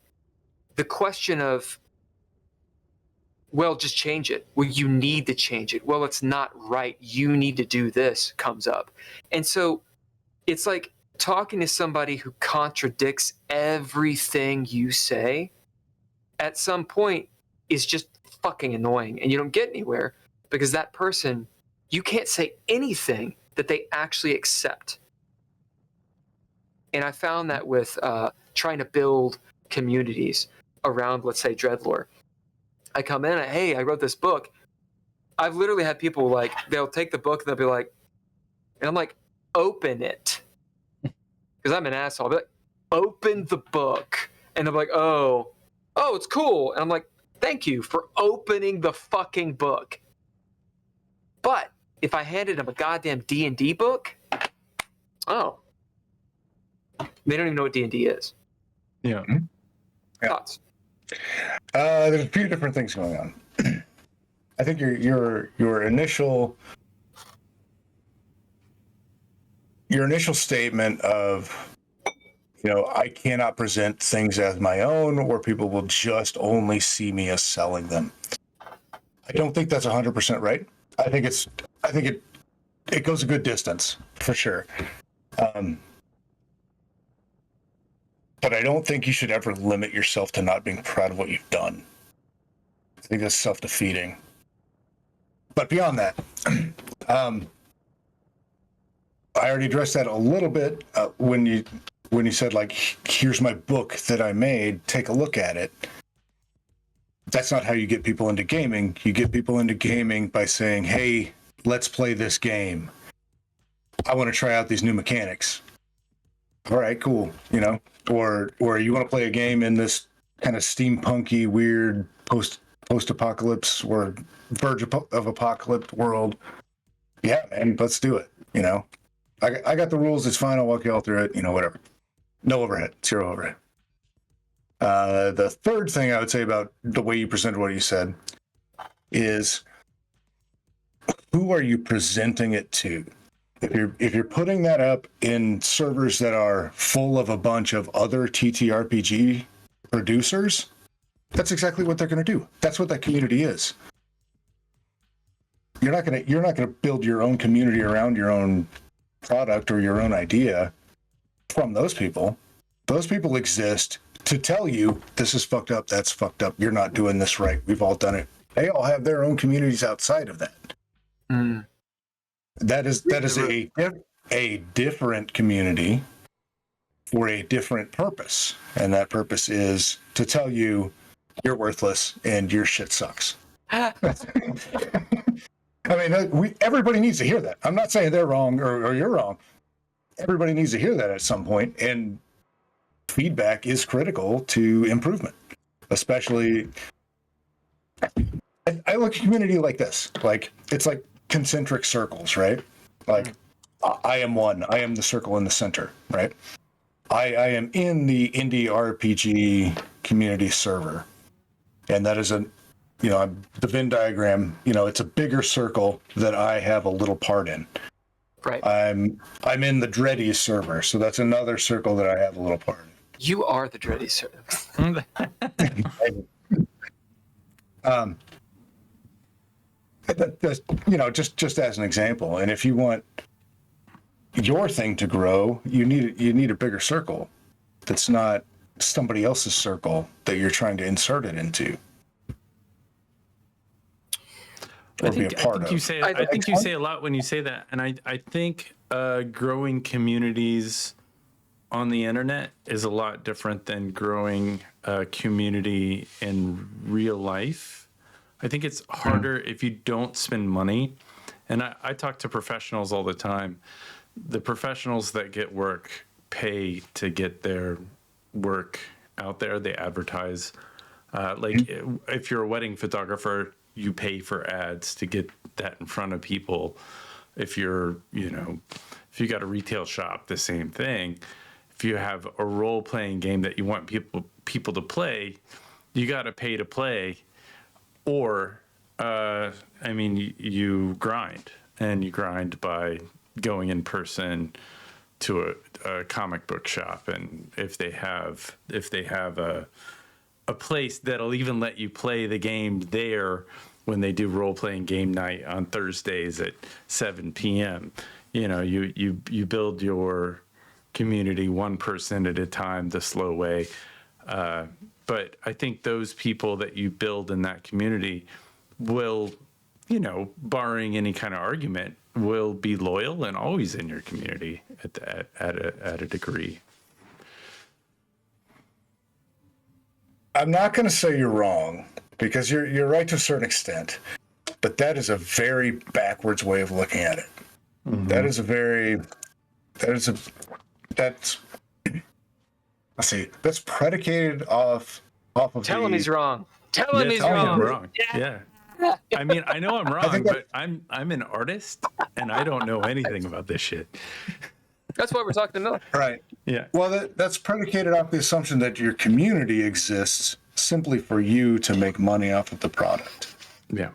the question of, well, just change it. Well, you need to change it. Well, it's not right. You need to do this comes up. And so it's like talking to somebody who contradicts everything you say at some point is just fucking annoying, and you don't get anywhere because that person, you can't say anything that they actually accept. And I found that with trying to build communities around, let's say, Dreadlore. I come in and, hey, I wrote this book. I've literally had people like, they'll take the book and they'll be like, and I'm like, open it. Because I'm an asshole. I'll be like, open the book. And they're like, oh, it's cool. And I'm like, thank you for opening the fucking book. But if I handed them a goddamn D&D book, oh, they don't even know what D&D is. Yeah. Thoughts? There's a few different things going on. I think your initial statement of, I cannot present things as my own, or people will just only see me as selling them. I don't think that's 100% right. I think it goes a good distance for sure. But I don't think you should ever limit yourself to not being proud of what you've done. I think that's self-defeating. But beyond that, I already addressed that a little bit when you said, like, here's my book that I made, take a look at it. That's not how you get people into gaming. You get people into gaming by saying, hey, let's play this game. I want to try out these new mechanics. All right, cool. Or you want to play a game in this kind of steampunky, weird post-apocalypse or verge of apocalypse world. Yeah, man, let's do it. I got the rules. It's fine. I'll walk you all through it. Whatever. No overhead. Zero overhead. The third thing I would say about the way you presented what you said is, who are you presenting it to? If you're putting that up in servers that are full of a bunch of other TTRPG producers, that's exactly what they're going to do. That's what that community is. You're not going to build your own community around your own product or your own idea from those people. Those people exist to tell you this is fucked up, that's fucked up, you're not doing this right, we've all done it. They all have their own communities outside of that. Mm. That is a different community for a different purpose, and that purpose is to tell you you're worthless and your shit sucks. I mean, everybody needs to hear that. I'm not saying they're wrong or you're wrong. Everybody needs to hear that at some point, and feedback is critical to improvement. Especially, I look at community like this. Like, it's like concentric circles, right? Like, I am one. I am the circle in the center, right? I am in the indie RPG community server, and that is the Venn diagram. It's a bigger circle that I have a little part in. Right. I'm in the Dreddy server, so that's another circle that I have a little part in. You are the Dreddy server. Just as an example, and if you want your thing to grow, you need a bigger circle that's not somebody else's circle that you're trying to insert it into. I think you say a lot when you say that, and I think growing communities on the internet is a lot different than growing a community in real life. I think it's harder if you don't spend money, and I talk to professionals all the time. The professionals that get work pay to get their work out there. They advertise. If you're a wedding photographer, you pay for ads to get that in front of people. If you got a retail shop, the same thing. If you have a role-playing game that you want people to play, you got to pay to play. Or, you grind, and you grind by going in person to a comic book shop, and if they have a place that'll even let you play the game there when they do role-playing game night on Thursdays at 7 p.m. You build your community one person at a time the slow way. But I think those people that you build in that community will, barring any kind of argument, will be loyal and always in your community at a degree. I'm not going to say you're wrong, because you're right to a certain extent, but that is a very backwards way of looking at it. Mm-hmm. That's predicated off of. Tell him he's wrong. Tell him he's wrong. Wrong. Yeah. I mean, I know I'm wrong, but I'm an artist and I don't know anything about this shit. That's why we're talking to Miller. Right. Yeah. Well, that's predicated off the assumption that your community exists simply for you to make money off of the product. Yeah.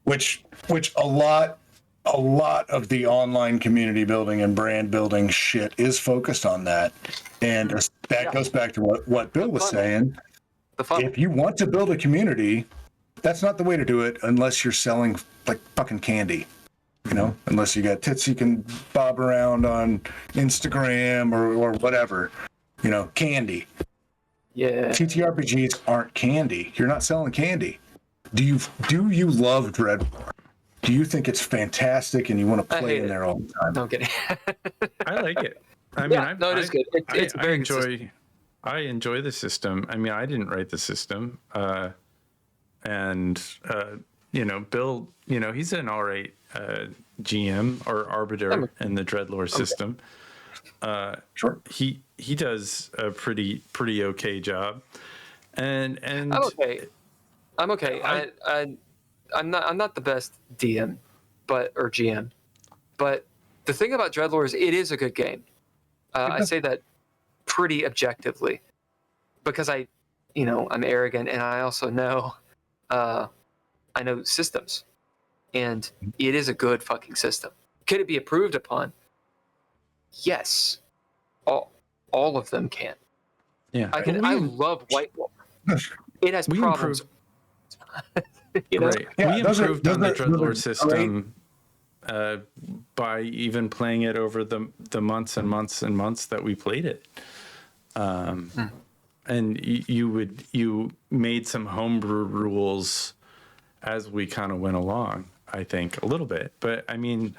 Which a lot of the online community building and brand building shit is focused on that. And that goes back to what Bill was saying. If you want to build a community, that's not the way to do it unless you're selling like fucking candy. Unless you got tits you can bob around on Instagram or whatever. Candy. Yeah. TTRPGs aren't candy. You're not selling candy. Do you love Dreadlore? Do you think it's fantastic and you want to play in there all the time? No, I'm kidding. I like it. I mean, it is good. It's very good. I enjoy the system. I mean, I didn't write the system. Bill, he's an all right GM or arbiter in the Dreadlore system. Sure. He does a pretty okay job. And I'm okay. I'm not the best DM, or GM, but the thing about Dreadlore is it is a good game. I say that pretty objectively because I'm arrogant and I also know, I know systems, and it is a good fucking system. Could it be improved upon? Yes, all of them can. Yeah, I love White Wolf. It has problems. Right. We improved on the Dreadlore system by even playing it over the months and months and months that we played it. And you made some homebrew rules as we kind of went along, I think, a little bit. But I mean,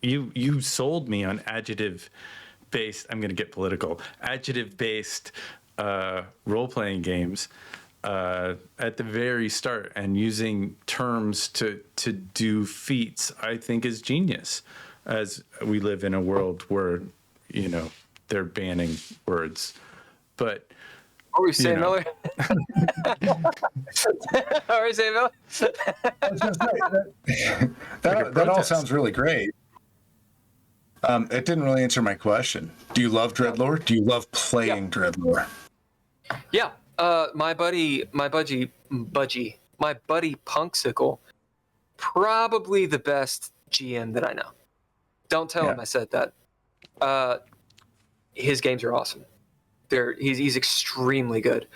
you sold me on adjective-based, I'm going to get political, adjective-based role-playing games at the very start, and using terms to do feats, I think is genius, as we live in a world where, they're banning words. But what were you saying, Miller? What were you saying, Miller? That all sounds really great. It didn't really answer my question. Do you love Dreadlore? Do you love playing Dreadlore? Yeah. My buddy Punksicle, probably the best GM that I know. Don't tell him I said that. His games are awesome. He's extremely good.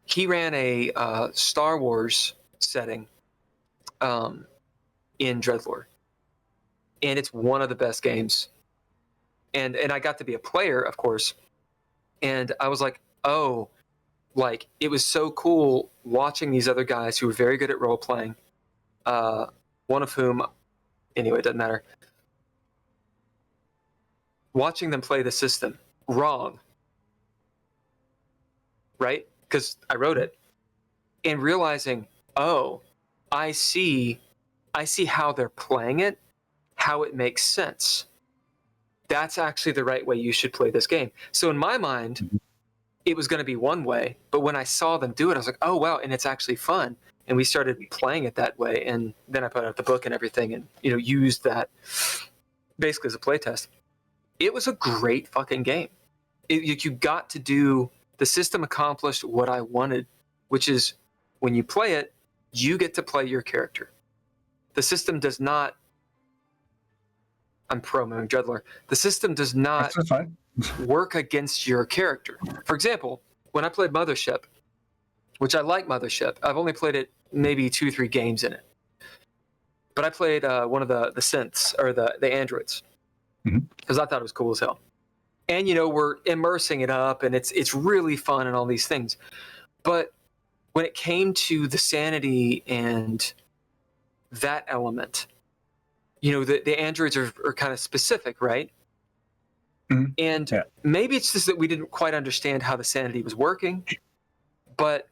He ran a Star Wars setting in Dreadlore, and it's one of the best games. And I got to be a player, of course, and I was like, oh, like it was so cool watching these other guys who were very good at role playing. One of whom, anyway, it doesn't matter. Watching them play the system wrong, right? Because I wrote it, and realizing, oh, I see how they're playing it, how it makes sense. That's actually the right way you should play this game. So in my mind, it was going to be one way, but when I saw them do it, I was like, oh wow, and it's actually fun. And we started playing it that way, and then I put out the book and everything, and used that basically as a playtest. It was a great fucking game. You got to do, the system accomplished what I wanted, which is when you play it, you get to play your character. The system does not. I'm promoting Dreadlore. The system does not work against your character. For example, when I played Mothership, which I like Mothership, I've only played it maybe 2-3 games in it. But I played one of the synths, or the androids, because I thought it was cool as hell. And we're immersing it up, and it's really fun and all these things. But when it came to the sanity and that element, the androids are kind of specific, right? And maybe it's just that we didn't quite understand how the sanity was working. But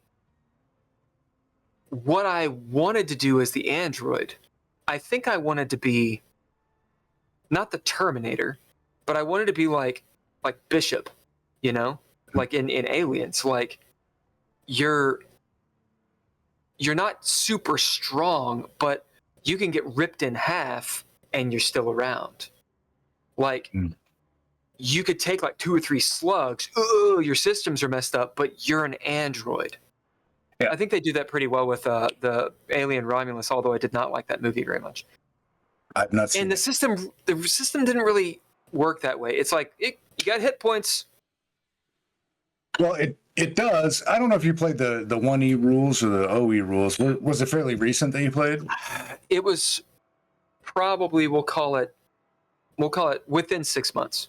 what I wanted to do as the android, I think I wanted to be not the Terminator, but I wanted to be like Bishop, like in Aliens. Like you're not super strong, but you can get ripped in half and you're still around. Like you could take like 2 or 3 slugs. Oh, your systems are messed up, but you're an android. Yeah. I think they do that pretty well with the Alien Romulus, although I did not like that movie very much. I've not seen it. The system didn't really work that way. It's like you got hit points. Well, it does. I don't know if you played the 1E rules or the OE rules. Was it fairly recent that you played? It was probably, we'll call it within 6 months.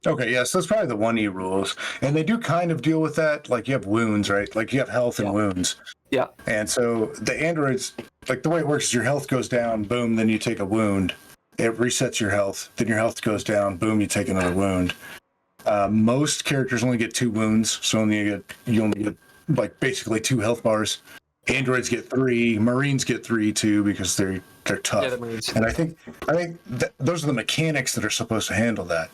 Okay, yeah, so it's probably the 1E rules. And they do kind of deal with that. Like you have wounds, right? Like you have health and wounds. Yeah. And so the androids, like the way it works is your health goes down, boom, then you take a wound. It resets your health. Then your health goes down, boom, you take another wound. Most characters only get 2 wounds, so you only get like basically 2 health bars. Androids get 3, Marines get 3 too because they're tough. Yeah, the Marines. And I think those are the mechanics that are supposed to handle that.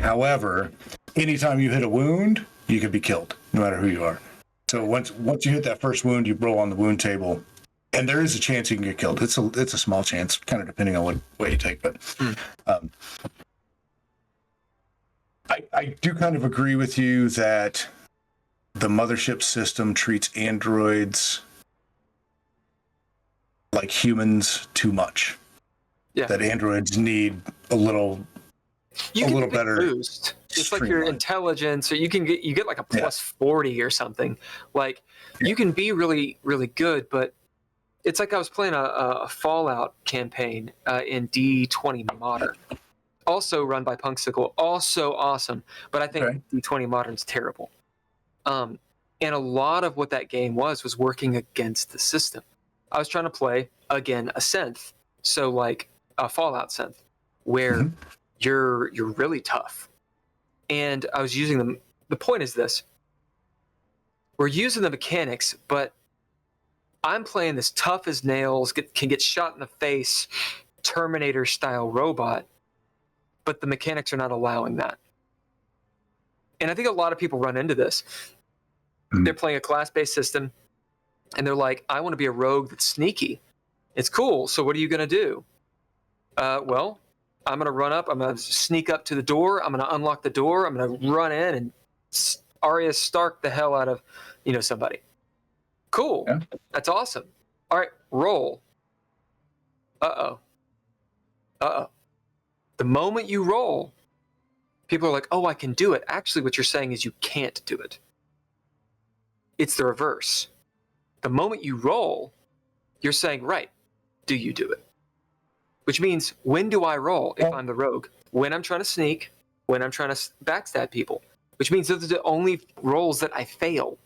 However, anytime you hit a wound, you can be killed, no matter who you are. So once you hit that first wound, you roll on the wound table, and there is a chance you can get killed. It's a small chance, kind of depending on what way you take, but. I do kind of agree with you that the Mothership system treats androids like humans too much. Yeah. That androids need a little better boost. It's like your intelligence, or you get like a plus 40 or something. Like you can be really, really good, but it's like I was playing a Fallout campaign in D20 Modern. Also run by Punksicle, also awesome, but I think D20 Modern's terrible. And a lot of what that game was working against the system. I was trying to play, again, a synth, so like a Fallout synth, where you're really tough. And I was using them. The point is this. We're using the mechanics, but I'm playing this tough as nails, can get shot in the face, Terminator-style robot, but the mechanics are not allowing that. And I think a lot of people run into this. They're playing a class-based system, and they're like, I want to be a rogue that's sneaky. It's cool, so what are you going to do? Well, I'm going to run up, I'm going to sneak up to the door, I'm going to unlock the door, I'm going to run in and Arya Stark the hell out of, somebody. Cool. Yeah. That's awesome. All right, roll. Uh-oh. The moment you roll, people are like, oh, I can do it. Actually, what you're saying is you can't do it. It's the reverse. The moment you roll, you're saying, right, do you do it? Which means, when do I roll if I'm the rogue? When I'm trying to sneak, when I'm trying to backstab people. Which means those are the only rolls that I fail.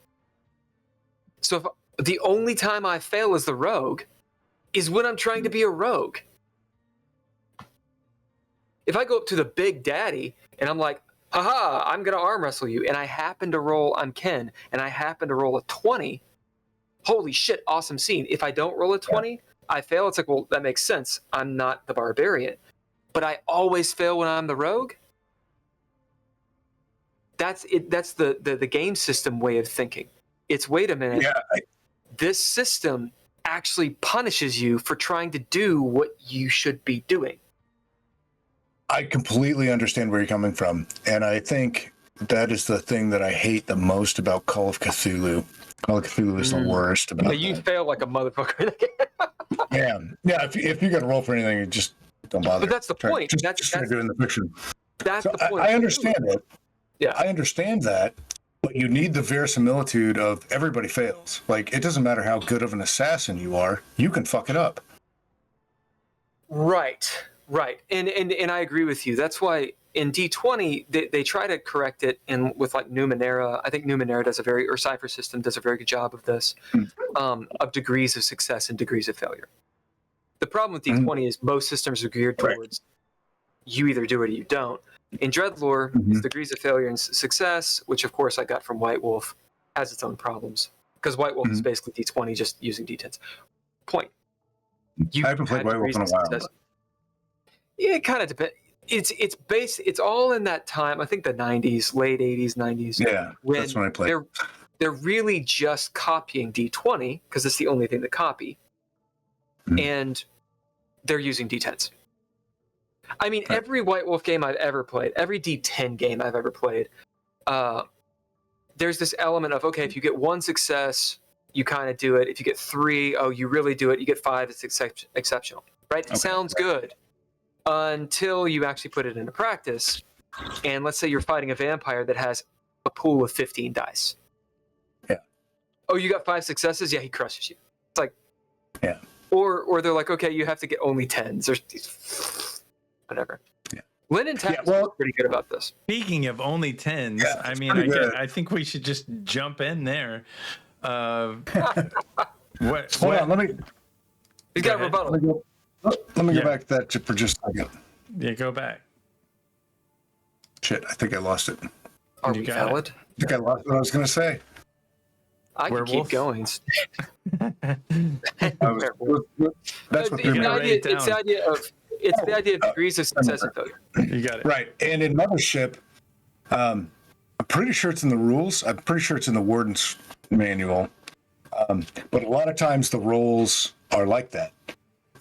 So if the only time I fail as the rogue is when I'm trying to be a rogue. If I go up to the big daddy and I'm like, haha, I'm going to arm wrestle you, and I happen to roll, I'm Ken, and I happen to roll a 20, holy shit, awesome scene. If I don't roll a 20, I fail. It's like, well, that makes sense. I'm not the barbarian. But I always fail when I'm the rogue? That's it. That's the game system way of thinking. It's, wait a minute, this system actually punishes you for trying to do what you should be doing. I completely understand where you're coming from, and I think that is the thing that I hate the most about Call of Cthulhu. Call of Cthulhu is the worst about But you fail like a motherfucker. Yeah. If you got to roll for anything, you just don't bother. But that's the point. Just try doing the fiction. That's So the point. I understand it. Yeah, I understand that, but you need the verisimilitude of everybody fails. Like, it doesn't matter how good of an assassin you are, you can fuck it up. Right. And I agree with you. That's why in D20 they try to correct it, and with like Numenera, I think Numenera does or Cypher System does a very good job of this, of degrees of success and degrees of failure. The problem with D20 is most systems are geared towards you either do it or you don't. In Dreadlore, it's degrees of failure and success, which of course I got from White Wolf, has its own problems, because White Wolf is basically D20 just using D10s. Point. I haven't played White Wolf in a while. Yeah, it kind of depends. It's all in that time. I think the 90s, late 80s, 90s. Yeah, that's when I played. They're really just copying D20 because it's the only thing to copy, and they're using D10s. I mean, every White Wolf game I've ever played, every D10 game I've ever played, there's this element of, okay, if you get 1 success, you kind of do it. If you get 3, oh, you really do it. You get 5, it's exceptional, right? It sounds good until you actually put it into practice. And let's say you're fighting a vampire that has a pool of 15 dice. Yeah. Oh, you got 5 successes? Yeah, he crushes you. It's like, yeah. Or they're like, okay, you have to get only 10s. Whatever. Yeah. Lynn and Tapestry is pretty good about this. Speaking of only 10s, I mean, I think we should just jump in there. Hold on, let me. He's got a rebuttal. Let me go back to that for just a second. Yeah, go back. Shit, I think I lost it. Are we valid? I think I lost what I was going to say. I can keep going. That's what it's the idea of degrees of success and failure. You got it. Right. And in Mothership, I'm pretty sure it's in the rules. I'm pretty sure it's in the Warden's manual. But a lot of times the roles are like that.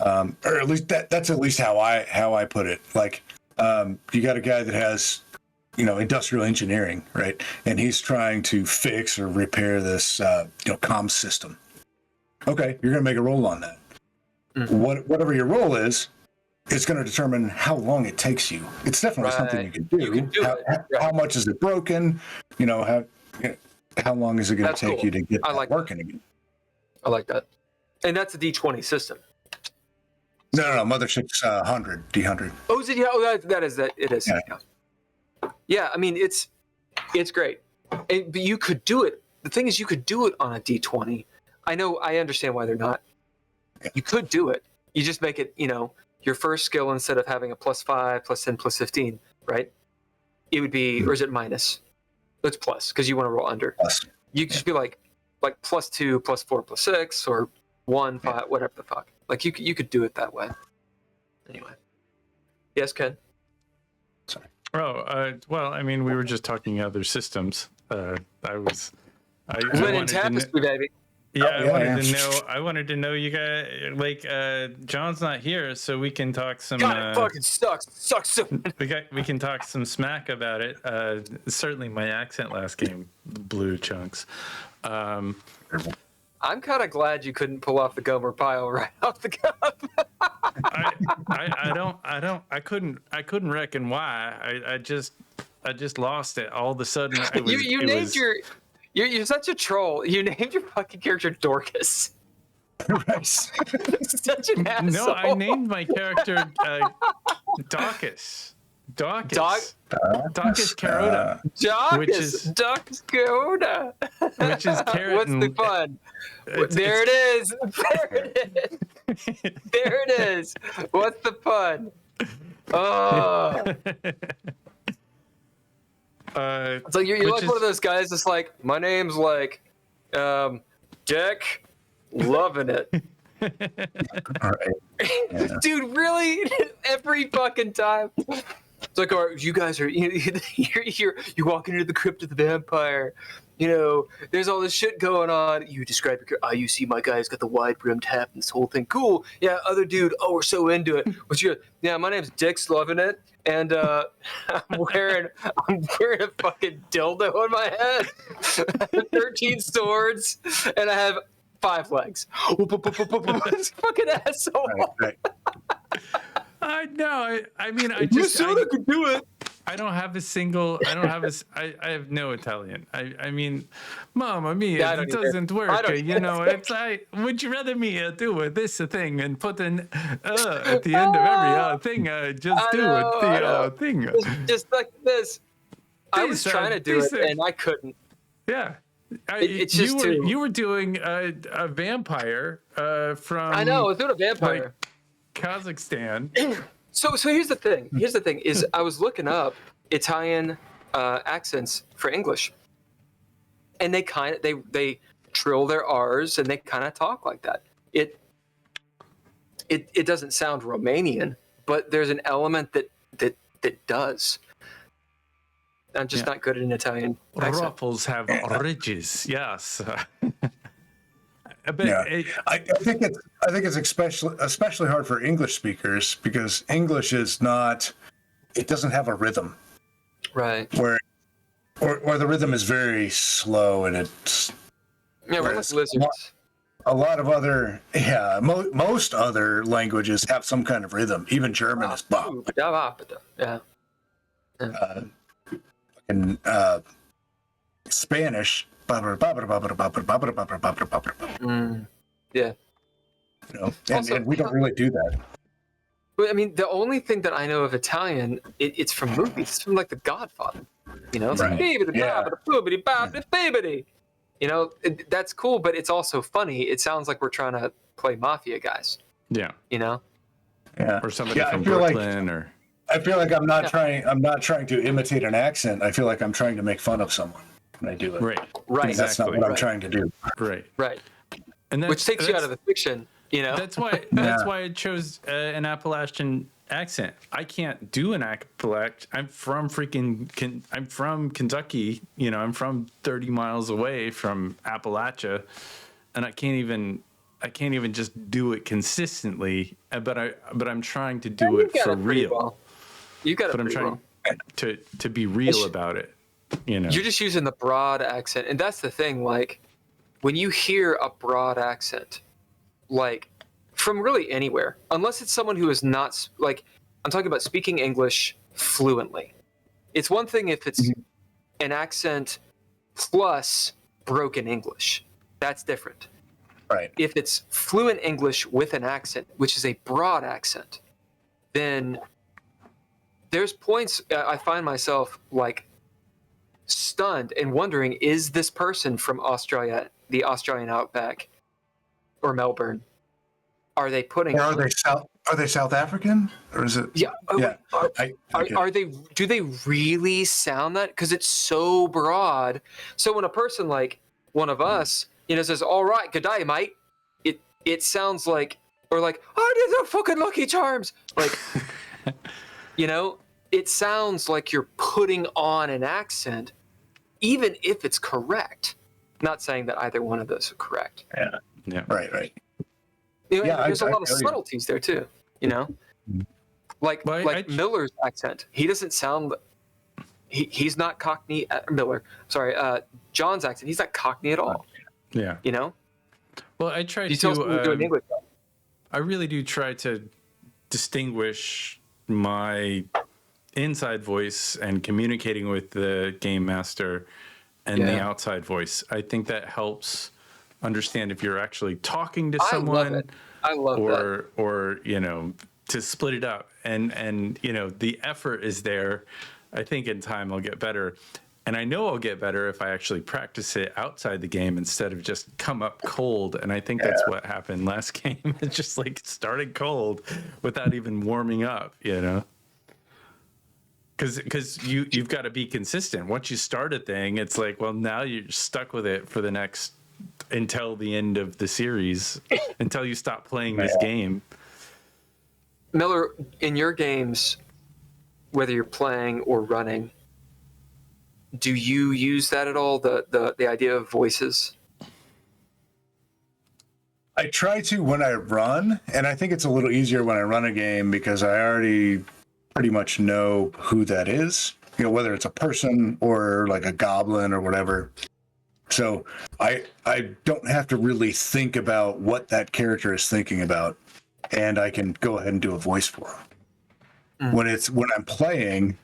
Or at least that's at least how I put it. Like, you got a guy that has, industrial engineering, right? And he's trying to fix or repair this, comms system. Okay, you're going to make a roll on that. Whatever your role is, it's going to determine how long it takes you. It's definitely something you can do. You can do how much is it broken? How long is it going to take you to get that working again? I like that. And that's a D20 system. No, Mothership's 100, D100. Oh, is it? Yeah, that is that. It is. Yeah, I mean, it's great. But you could do it. The thing is, you could do it on a D20. I understand why they're not. Yeah. You could do it. You just make it, your first skill, instead of having a +5, +10, +15, right? It would be, or is it minus? It's plus, because you want to roll under. Plus. You could just be like +2, +4, +6, or 1, 5, whatever the fuck. Like you could do it that way. Anyway. Yes, Ken? Sorry. Well, I mean, we were just talking other systems. Lynn and Tapestry, baby. Yeah, Oh, I wanted to know you guys, like, John's not here, so we can talk some. God, it fucking sucks. It sucks so we can talk some smack about it. Certainly, my accent last game blew chunks. I'm kind of glad you couldn't pull off the Gomer pile right off the cuff. I couldn't reckon why. I just lost it all of a sudden. You're such a troll. You named your fucking character Dorcas. Right. Such an asshole. No, I named my character Daucus. Daucus Carota. Daucus Carota. Which is carrot. What's the fun? There it is. There it is. What's the fun? Oh. It's like you're like one of those guys that's like, my name's like Dick, loving it. All right. Yeah. Dude, really? Every fucking time. It's like, all right, you guys are you're walking into the crypt of the vampire. You know, there's all this shit going on. You describe your you see my guy's got the wide brimmed hat and this whole thing. Cool. Yeah, other dude, oh, we're so into it. What's your yeah, my name's Dick's loving it. And I'm wearing a fucking dildo on my head. 13 swords, and I have 5 legs. This fucking asshole. Right. I know. I mean, I You just said I could do it. I have no Italian. I mean, Mamma mia, Yeah, I don't it either. doesn't work. I don't You know, it's would you rather me do this thing and put an at the end of every thing? Just do the thing. Just like this. I was This, trying to do this, it, and I couldn't. Yeah. It's just you were doing a vampire from I know, I was doing a vampire. like, Kazakhstan. So here's the thing. Here's the thing is I was looking up Italian accents for English, and they trill their R's and they kind of talk like that. It doesn't sound Romanian, but there's an element that does. I'm just not good at an Italian accent. Ruffles have ridges. Yes. But Yeah, I think it's especially hard for English speakers because English is not. It doesn't have a rhythm. Right. Or the rhythm is very slow and it's. Yeah, we're like lizards. A lot of other most other languages have some kind of rhythm. Even German is bop. Yeah. And Spanish. Yeah. You know, and we don't really do that. But I mean, the only thing that I know of Italian, it's from movies. It's from like The Godfather. You know, it's like baby. You know, that's cool, but it's also funny. It sounds like we're trying to play mafia guys. Yeah. You know. Yeah. Or somebody from Brooklyn, I feel like I'm not trying to imitate an accent. I feel like I'm trying to make fun of someone when I do it. Right. That's not what I'm trying to do. Right. And which takes you out of the fiction. You know. That's why I chose an Appalachian accent. I can't do an Appalachian. I'm from Kentucky. You know, I'm from 30 miles away from Appalachia, and I can't even just do it consistently. But I'm trying to do it for real. Well. You got it. But I'm trying to be real about it. You know, you're just using the broad accent, and that's the thing. Like, when you hear a broad accent, like from really anywhere, unless it's someone who is not like, I'm talking about speaking English fluently. It's one thing if it's an accent plus broken English. That's different. Right. If it's fluent English with an accent, which is a broad accent, then there's points I find myself like stunned and wondering, is this person from Australia, the Australian outback, or Melbourne? Are they putting? Or are they South African? Or is it? Yeah. Yeah. Are they? Do they really sound that? Because it's so broad. So when a person like one of us, you know, says, "All right, good day, mate," it sounds like, or like, "I did the fucking Lucky Charms," like, you know, it sounds like you're putting on an accent, even if it's correct. Not saying that either one of those are correct. Yeah. Right. You know, Yeah, there's a lot of feel you. subtleties there too. You know, like Well, Miller's accent. He doesn't sound. He's not Cockney. Miller. Sorry, John's accent. He's not Cockney at all. Yeah. You know. Well, I try You tell us what we do in to. English. I really do try to distinguish my inside voice and communicating with the game master and the outside voice. I think that helps understand if you're actually talking to someone. I love that. Or you know, to split it up, and you know, the effort is there. I think in time I'll get better, and I know I'll get better if I actually practice it outside the game instead of just come up cold. And I think that's what happened last game. It just like started cold without even warming up, you know. Because you've got to be consistent. Once you start a thing, it's like, well, now you're stuck with it for the next until the end of the series, until you stop playing this game. Miller, in your games, whether you're playing or running, do you use that at all? The idea of voices? I try to when I run, and I think it's a little easier when I run a game because I already pretty much know who that is, you know, whether it's a person or like a goblin or whatever. So I don't have to really think about what that character is thinking about, and I can go ahead and do a voice for him. When I'm playing,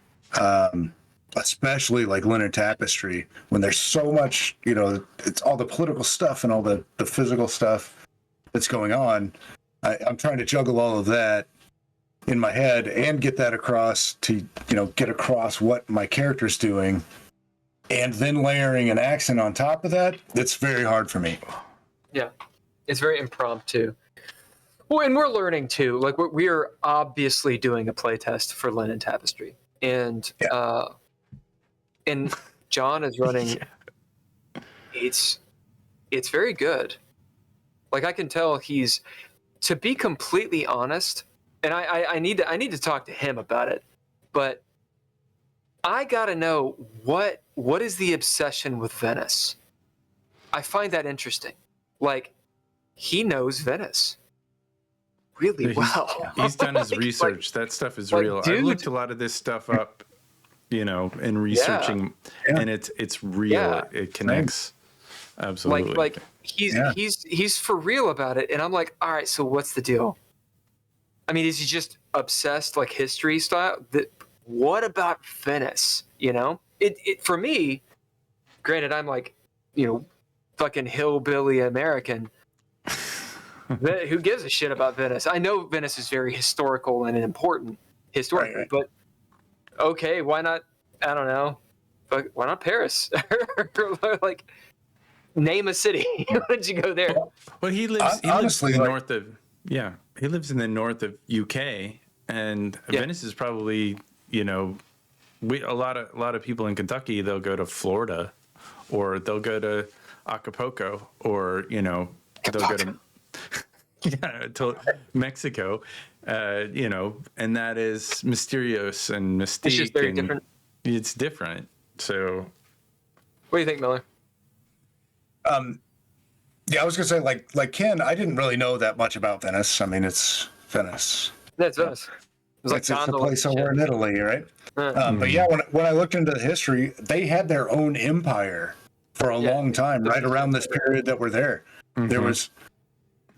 especially like Linen Tapestry, when there's so much, you know, it's all the political stuff and all the physical stuff that's going on. I'm trying to juggle all of that in my head and get that across to, you know, get across what my character's doing, and then layering an accent on top of that. That's very hard for me. Yeah, it's very impromptu. Well, and we're learning too. Like we are obviously doing a playtest for Linen Tapestry, and John is running. It's very good. Like I can tell he's, to be completely honest, and I need to talk to him about it, but I gotta know what is the obsession with Venice. I find that interesting. Like he knows Venice really well. He's done his research. That stuff is real. I looked a lot of this stuff up, you know, in researching, and it's real. Yeah. It connects. Absolutely. Like he's for real about it, and I'm like, all right, so what's the deal? I mean, is he just obsessed like history style? What about Venice? You know, it for me. Granted, I'm like, you know, fucking hillbilly American. Who gives a shit about Venice? I know Venice is very historical and important historically, but okay, why not? I don't know. Why not Paris? Like, name a city. Why don't you go there? Well, he lives in the north of he lives in the north of UK, and Venice is probably, you know, a lot of people in Kentucky, they'll go to Florida, or they'll go to Acapulco, or, you know, they'll go to to Mexico, you know, and that is mysterious and mystique. It's just very different. It's different. So, what do you think, Miller? Yeah, I was gonna say, like Ken, I didn't really know that much about Venice. I mean, it's Venice. That's Venice. It's a place somewhere in Italy, right? But yeah, when I looked into the history, they had their own empire for a long time, right around this period that we're there. Mm-hmm.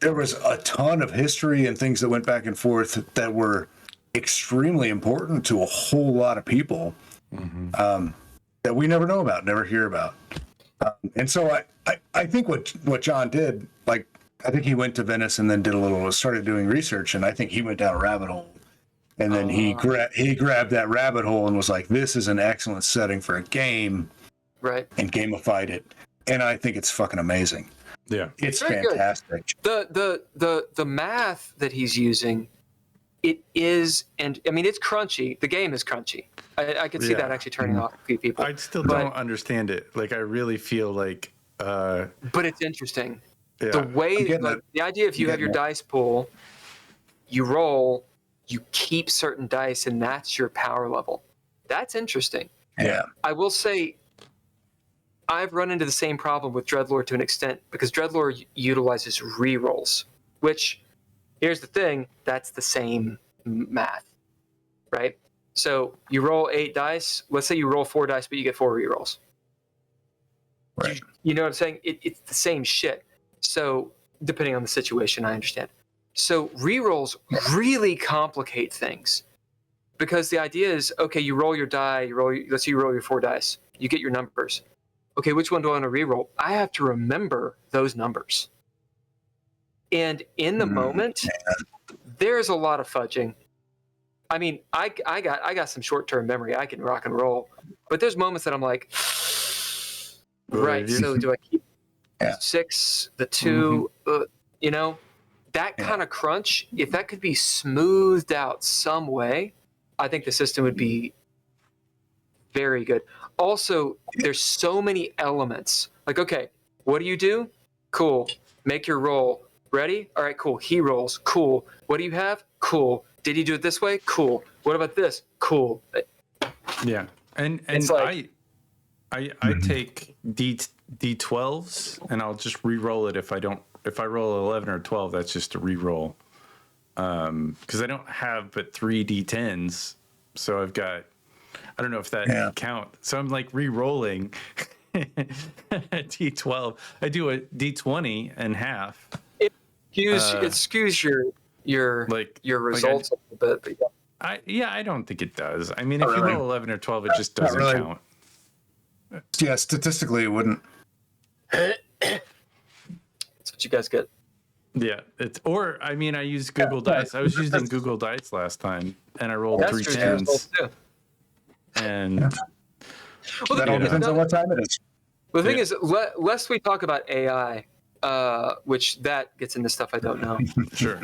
There was a ton of history and things that went back and forth that were extremely important to a whole lot of people, that we never know about, never hear about. And so I think what John did, like, I think he went to Venice and then started doing research, and I think he went down a rabbit hole. And then he grabbed that rabbit hole and was like, this is an excellent setting for a game. Right. And gamified it. And I think it's fucking amazing. Yeah. It's fantastic. Good. The math that he's using, it is, and I mean, it's crunchy. The game is crunchy. I could see that actually turning off a few people. I still don't understand it. Like, I really feel like... but it's interesting. Yeah. The way, the idea, if you have your dice pool, you roll, you keep certain dice, and that's your power level. That's interesting. Yeah. I will say, I've run into the same problem with Dreadlord to an extent because Dreadlord utilizes rerolls, which, here's the thing, that's the same math, right? So you roll 8 dice. Let's say you roll 4 dice, but you get 4 rerolls. Right. You know what I'm saying? It's the same shit. So depending on the situation, I understand. So rerolls really complicate things because the idea is, okay, you roll your die. Let's say you roll your 4 dice. You get your numbers. Okay, which one do I want to reroll? I have to remember those numbers. And in the moment, there's a lot of fudging. I mean, I got some short-term memory. I can rock and roll. But there's moments that I'm like, right, so do I keep 6, the 2, you know? That kind of crunch, if that could be smoothed out some way, I think the system would be very good. Also, there's so many elements. Like, okay, what do you do? Cool. Make your roll. Ready? All right, cool. He rolls. Cool. What do you have? Cool. Did he do it this way? Cool. What about this? Cool. Yeah. And It's like- I take D12s and I'll just re-roll it if I roll 11 or 12, that's just a re-roll. Because I don't have but 3 D10s. So I've got, I don't know if that can count. So I'm like re-rolling D12. I do a D20 and half. It skews your results a little bit. But I don't think it does. I mean, if you roll 11 or 12, it just doesn't count. Yeah, statistically, it wouldn't. That's what you guys get. Yeah, I used Google Dice. I was using Google Dice last time, and I rolled 3 10s. And well, that all depends on what time it is. The thing is, lest we talk about AI, which that gets into stuff I don't know. Sure.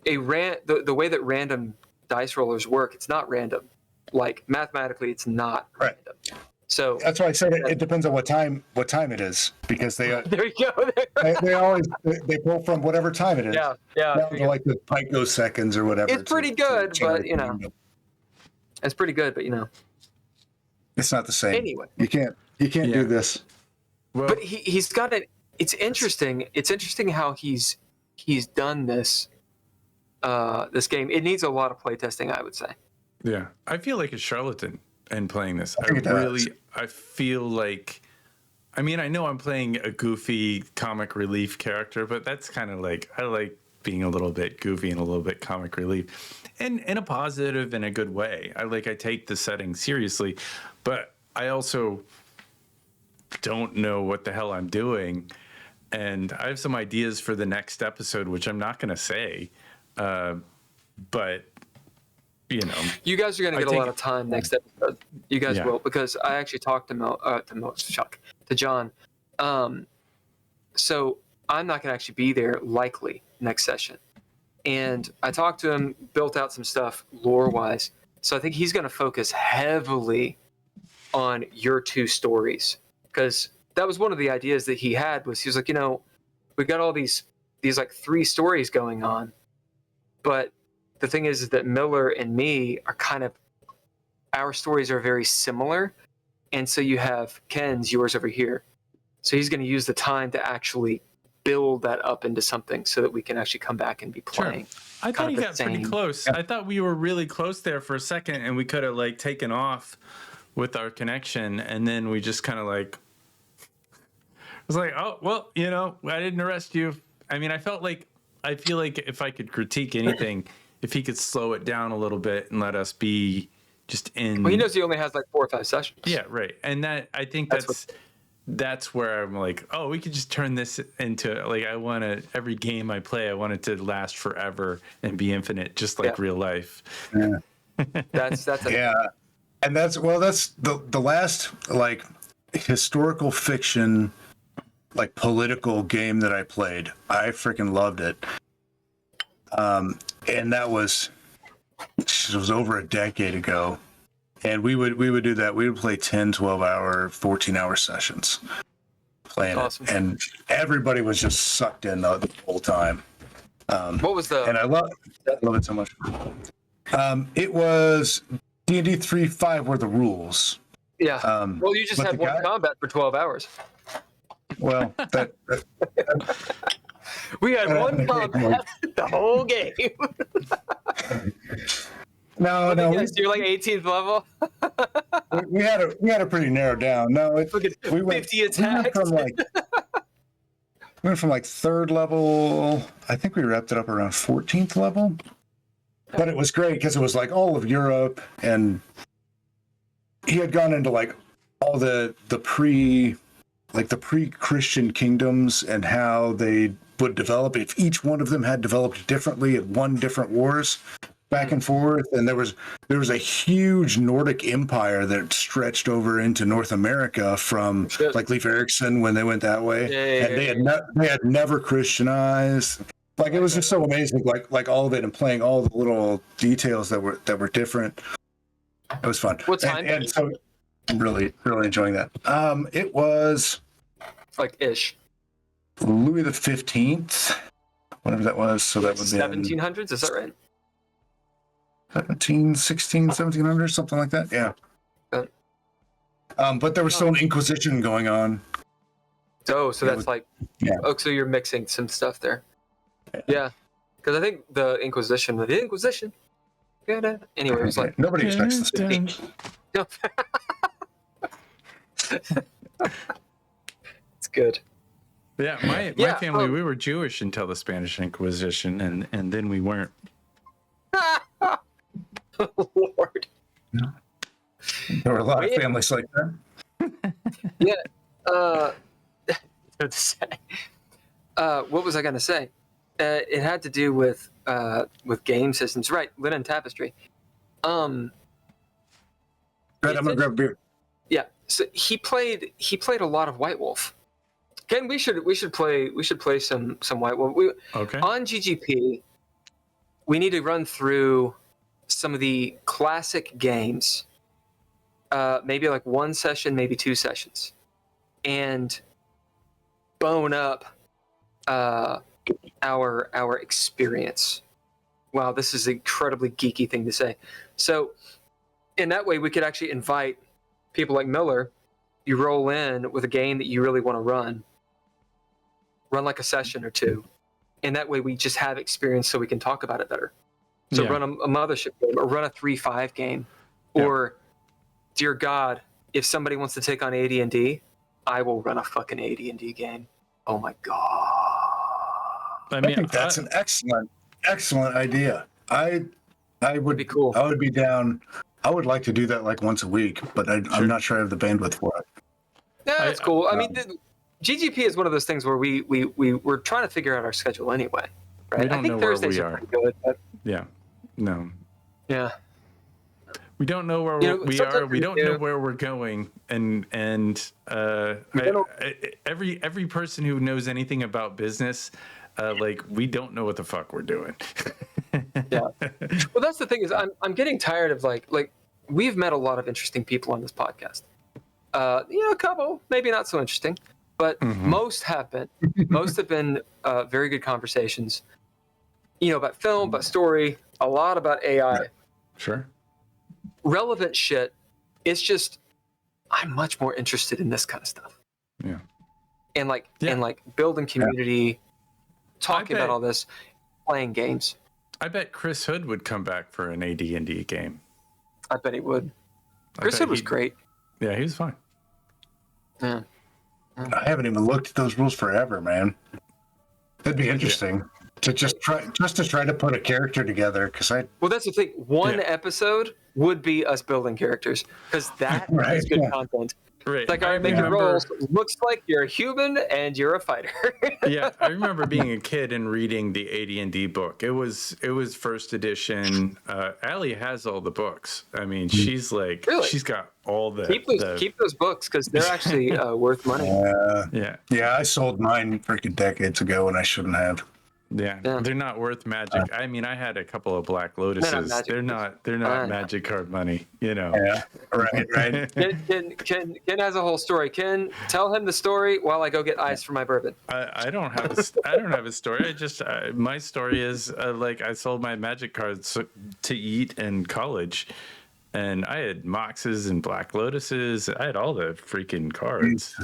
The way that random dice rollers work, it's not random. Like mathematically, it's not random. So that's why I said it depends on what time it is, because they there you go. they always pull from whatever time it is. Yeah. Like the picoseconds or whatever. It's pretty good, but it's pretty good, but it's not the same. Anyway, you can't do this. Well, but he's got it. It's interesting. It's interesting how he's done this game. It needs a lot of playtesting, I would say. Yeah, I feel like a charlatan in playing this. I feel like, I mean, I know I'm playing a goofy comic relief character, but that's kind of like, I like being a little bit goofy and a little bit comic relief, and in a positive and a good way. I take the setting seriously, but I also don't know what the hell I'm doing, and I have some ideas for the next episode, which I'm not going to say, but you guys are going to get a lot of time next episode. You guys will, because I actually talked to John. So I'm not going to actually be there likely next session. And I talked to him, built out some stuff lore-wise. So I think he's going to focus heavily on your 2 stories, because that was one of the ideas that he had. Was he was like, we got all these like 3 stories going on, but the thing is that Miller and me are our stories are very similar. And so you have Ken's, yours over here. So he's going to use the time to actually build that up into something so that we can actually come back and be playing. Sure. I thought he got pretty close. I thought we were really close there for a second, and we could have taken off with our connection. And then we just kind of I was like, oh, well, I didn't arrest you. I mean, I feel like if I could critique anything, if he could slow it down a little bit and let us be just in. Well, he knows he only has 4 or 5 sessions. Yeah, right. And I think that's where I'm like, oh, we could just turn this into every game I play, I want it to last forever and be infinite, just like real life. Yeah. that's and that's the last historical fiction political game that I played. I freaking loved it. And that was over a decade ago. And we would do that. We would play 10, 12-hour, 14-hour sessions playing it. And everybody was just sucked in the whole time. What was and I love it so much. It was D&D 3.5 were the rules. Yeah. Well, you just but had the one guy- combat for 12 hours. Well, that We had one combat the whole game. no, Yes, you're like 18th level. we had a pretty narrowed down. No, Look at we went 50 attacks. We went from like third level. I think we wrapped it up around 14th level. But it was great because it was like all of Europe, and he had gone into like all the pre-Christian kingdoms and how they would develop. If each one of them had developed differently, it won different wars back and forth, and there was a huge Nordic empire that stretched over into North America from like Leif Erikson when they went that way, and they had never Christianized. Like it was just so amazing, like all of it, and playing all the little details that were different. It was fun. What time? And so, really enjoying that. It was like ish Louis the 15th, whatever that was. So that would be 1700s. Is that right? 1700, something like that. Yeah. But there was still an Inquisition going on. Oh, so that's like, yeah. Oh, so you're mixing some stuff there. Yeah, because I think the Inquisition. Good. Anyway, it was like nobody expects this. No. It's good. Yeah, my family, we were Jewish until the Spanish Inquisition, and then we weren't. Lord. There were a lot of families like that. Yeah. What to say? What was I going to say? It had to do with game systems, right? Linen Tapestry. Right, I'm gonna grab a beer. Yeah. So he played a lot of White Wolf. Ken, we should play some White Wolf. Okay. On GGP, we need to run through some of the classic games. Maybe like one session, maybe two sessions, and bone up our experience. Wow, this is an incredibly geeky thing to say. So in that way, we could actually invite people like Miller. You roll in with a game that you really want to run like a session or two, and that way we just have experience so we can talk about it better. So run a Mothership game, or run a 3-5 game, or dear God, if somebody wants to take on AD&D, I will run a fucking AD&D game. Oh my God. I mean, I think that's an excellent idea. I would be cool. I would be down. I would like to do that like once a week, but I'm not sure I have the bandwidth for it. Yeah, that's cool. I mean, GGP is one of those things where we're trying to figure out our schedule anyway, right? We don't I think know where Thursdays we are are. pretty good. But Yeah. No. yeah. We don't know where we are. We don't know where we're going, and every person who knows anything about business, like we don't know what the fuck we're doing. Yeah. Well, that's the thing is I'm getting tired of like we've met a lot of interesting people on this podcast. A couple maybe not so interesting, but most have been very good conversations. About film, about story, a lot about AI. Sure. Relevant shit. It's just I'm much more interested in this kind of stuff. Yeah. And building community, talking about all this, playing games. I bet Chris Hood would come back for an AD&D game. I bet he would. Chris Hood was great. Yeah, he was fine. Yeah. I haven't even looked at those rules forever, man. That'd be interesting to just try to put a character together because Well, that's the thing. One episode would be us building characters because that is good content. Right. It's like, all right, make your rolls. Looks like you're a human and you're a fighter. Yeah, I remember being a kid and reading the AD&D book. It was first edition. Allie has all the books. I mean, she's like, she's got all the keep those books because they're actually worth money. Yeah. I sold mine freaking decades ago and I shouldn't have. Yeah, they're not worth magic. I mean, I had a couple of Black Lotuses. They're not magic card money, Yeah, right. Ken has a whole story. Ken, tell him the story while I go get ice for my bourbon. I don't have a story. I just my story is like I sold my magic cards to eat in college, And I had Moxes and Black Lotuses. I had all the freaking cards.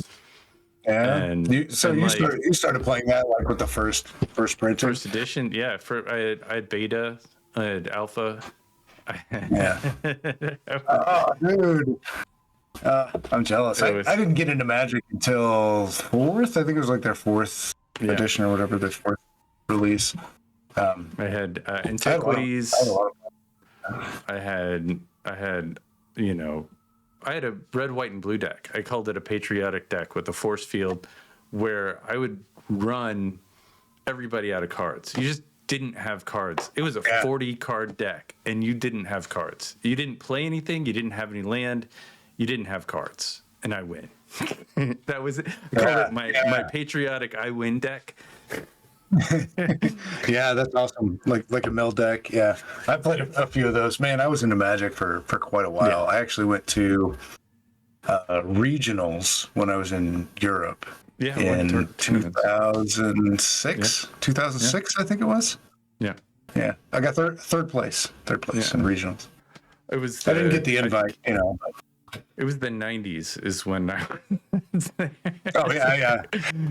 Yeah. And You started playing that like with the first printing? First edition, yeah. I had beta, I had alpha. Yeah. Oh, dude. I'm jealous. I didn't get into Magic until fourth. I think it was like their fourth edition or whatever, their fourth release. I had Antiquities. I had a red, white, and blue deck. I called it a patriotic deck with a force field where I would run everybody out of cards. You just didn't have cards. It was a 40 card deck and you didn't have cards. You didn't play anything. You didn't have any land. You didn't have cards. And I win. That was it. I called it my patriotic I win deck. Yeah, that's awesome. Like a mill deck. Yeah, I played a few of those. Man, I was into Magic for quite a while. Yeah. I actually went to regionals when I was in Europe. Yeah, in 2006. 2006, I think it was. Yeah. Yeah, I got third place in regionals. It was. I didn't get the invite, But... It was the 90s is when I was there. Oh, yeah.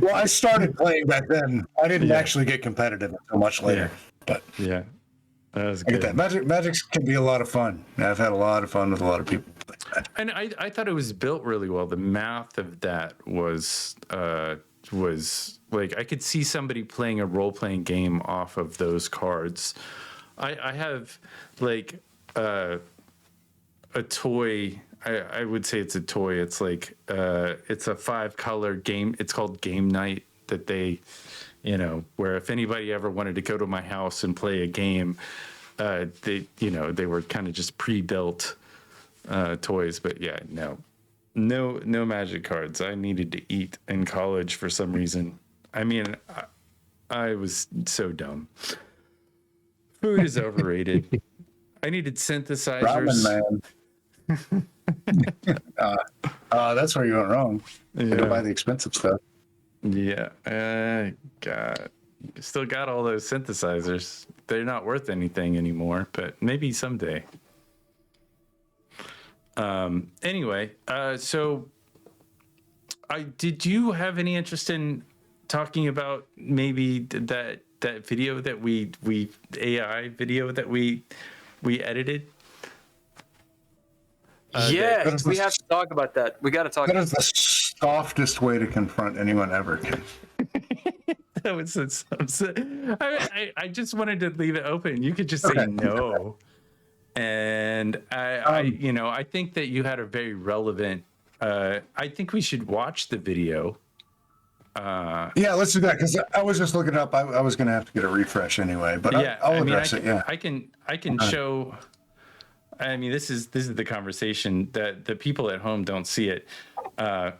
Well, I started playing back then. I didn't actually get competitive until much later. But yeah, that was good. I get that. Magic can be a lot of fun. I've had a lot of fun with a lot of people. And I thought it was built really well. The math of that was like I could see somebody playing a role-playing game off of those cards. I have like a toy. I would say it's a toy. It's like it's a 5-color game. It's called Game Night that they, where if anybody ever wanted to go to my house and play a game, they were kind of just pre-built toys. But yeah, no Magic cards. I needed to eat in college for some reason. I mean, I was so dumb. Food is overrated. I needed synthesizers. Ramen, man. That's where you went wrong. You don't buy the expensive stuff. Yeah, still got all those synthesizers. They're not worth anything anymore, but maybe someday. Anyway, so did you have any interest in talking about maybe that video that we AI video that we edited? Yes, we have to talk about that. We got to talk. That is the softest way to confront anyone ever. That was I just wanted to leave it open. You could just say no. And I think that you had a very relevant. I think we should watch the video. Yeah, let's do that because I was just looking it up. I was going to have to get a refresh anyway, but I'll address it. Yeah, I can show. I mean, this is the conversation that the people at home don't see it, but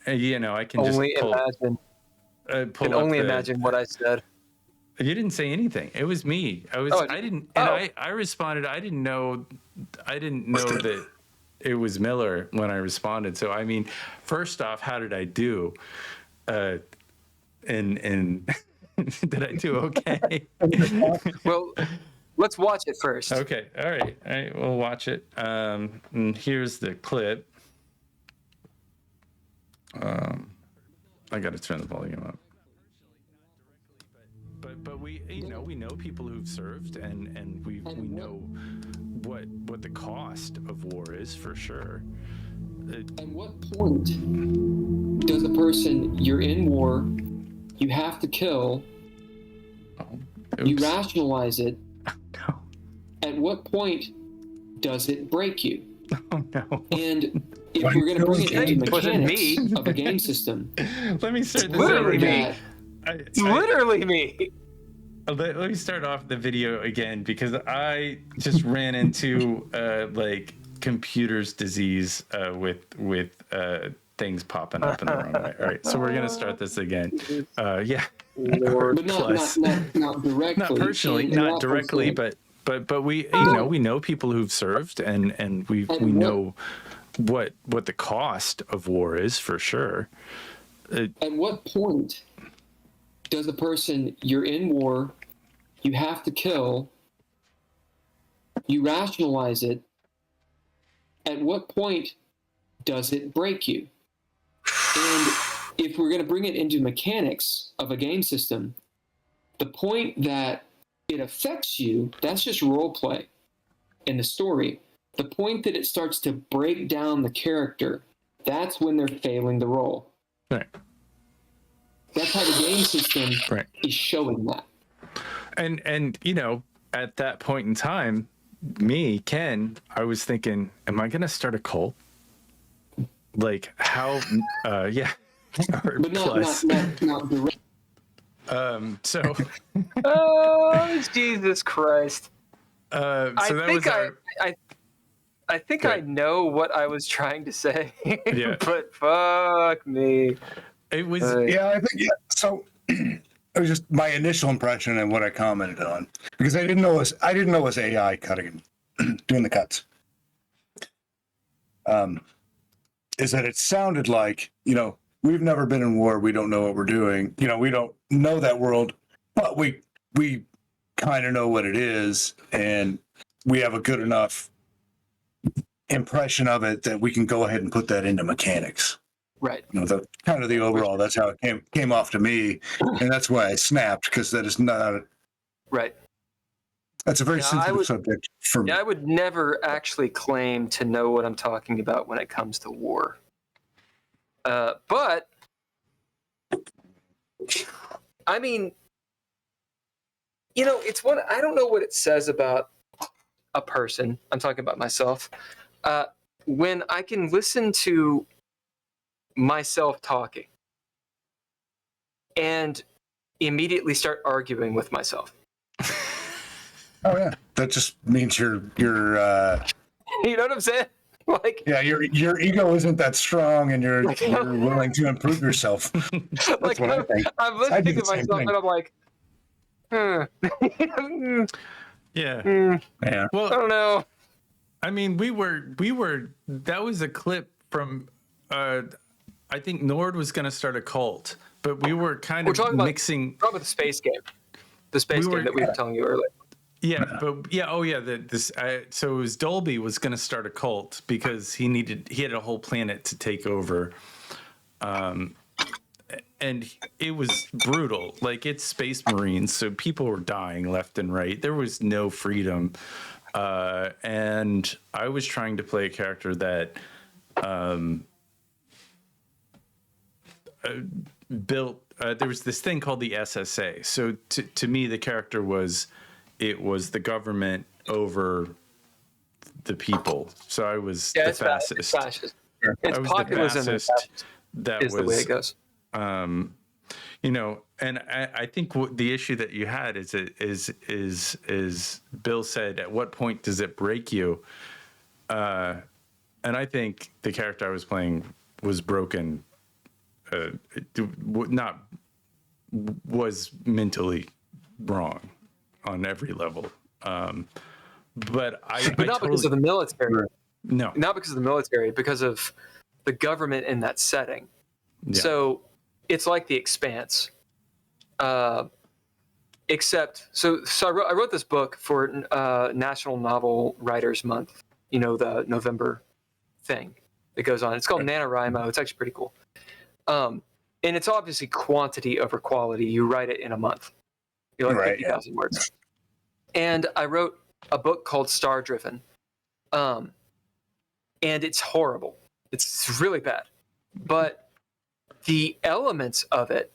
I can just imagine. Can only imagine what I said. You didn't say anything. It was me. I didn't. And I responded. I didn't know that it was Miller when I responded. So I mean, first off, how did I do? And did I do okay? Well. Let's watch it first. Okay. All right. We'll watch it. And here's the clip. I got to turn the volume up. But we know people who've served, and we know what the cost of war is for sure. At what point does a person you're in war, you have to kill, you rationalize it? No. At what point does it break you? Oh no. And if we're going to bring it into mechanics of a game system, let me start this literally over. It's literally me. Let me start off the video again because I just ran into like computer's disease with things popping up in the wrong way. All right, so we're gonna start this again. Yeah. But not directly. Not personally, not directly, but we we know people who've served and we know what the cost of war is for sure. At what point does a person you're in war, you have to kill, you rationalize it, at what point does it break you? And if we're going to bring it into mechanics of a game system, the point that it affects you, that's just role play in the story. The point that it starts to break down the character, that's when they're failing the role. Right. That's how the game system is showing that. And you know, at that point in time, me, Ken, I was thinking, am I going to start a cult? Like how, yeah. But not direct. So. Oh, Jesus Christ. So I think I know what I was trying to say. Yeah. But fuck me. It was. Yeah, I think, yeah. So it was just my initial impression and what I commented on, because I didn't know it was AI cutting, doing the cuts. Is that it sounded like, you know, we've never been in war. We don't know what we're doing. You know, we don't know that world, but we kind of know what it is, and we have a good enough impression of it that we can go ahead and put that into mechanics. Right. You know, the kind of the overall. That's how it came off to me, and that's why I snapped, because that is not right. That's a very sensitive subject for me. Yeah, I would never actually claim to know what I'm talking about when it comes to war. But I mean, you know, it's one. I don't know what it says about a person. I'm talking about myself. When I can listen to myself talking and immediately start arguing with myself. Oh yeah, that just means you're You know what I'm saying? Like, yeah, your ego isn't that strong, and you're willing to improve yourself. That's like what I think. I'm listening to myself and I'm like, Yeah. Yeah. Well, I don't know. I mean, we were. That was a clip from. I think Nord was going to start a cult, but we were kind of mixing. Talking about the space game, game that we were telling you earlier. Yeah, but yeah, oh yeah, so it was Dolby was going to start a cult because he had a whole planet to take over, and it was brutal. Like, it's Space Marines, so people were dying left and right. There was no freedom, and I was trying to play a character that built. There was this thing called the SSA. So to me, the character was. It was the government over the people. So I was the fascist. It's fascist. I was populism the fascist. That is the way it goes. You know, and I think the issue that you had is Bill said, at what point does it break you? And I think the character I was playing was broken. Was mentally wrong on every level, but not because of the military. No, not because of the military, because of the government in that setting. Yeah. So it's like The Expanse, except I wrote this book for National Novel Writers Month. You know, the November thing that goes on. It's called NaNoWriMo. It's actually pretty cool. And it's obviously quantity over quality. You write it in a month. You're like 50,000 words. And I wrote a book called Star Driven. And it's horrible. It's really bad. But the elements of it,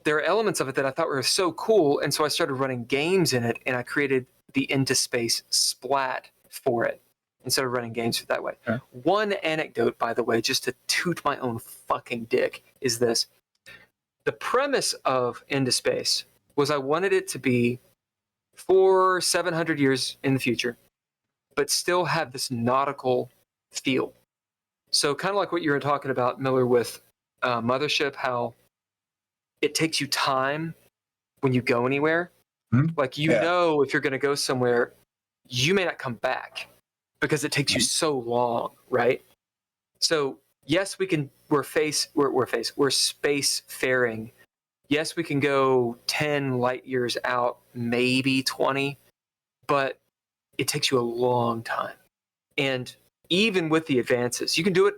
there are elements of it that I thought were so cool. And so I started running games in it, and I created the Into Space splat for it instead of running games that way. Yeah. One anecdote, by the way, just to toot my own fucking dick, is this. The premise of Into Space was I wanted it to be for 700 years in the future, but still have this nautical feel. So kind of like what you were talking about, Miller, with Mothership, how it takes you time when you go anywhere. Mm-hmm. Like, know, if you're going to go somewhere, you may not come back because it takes you so long, right? So yes, we're space faring. Yes, we can go 10 light years out, maybe 20, but it takes you a long time. And even with the advances, you can do it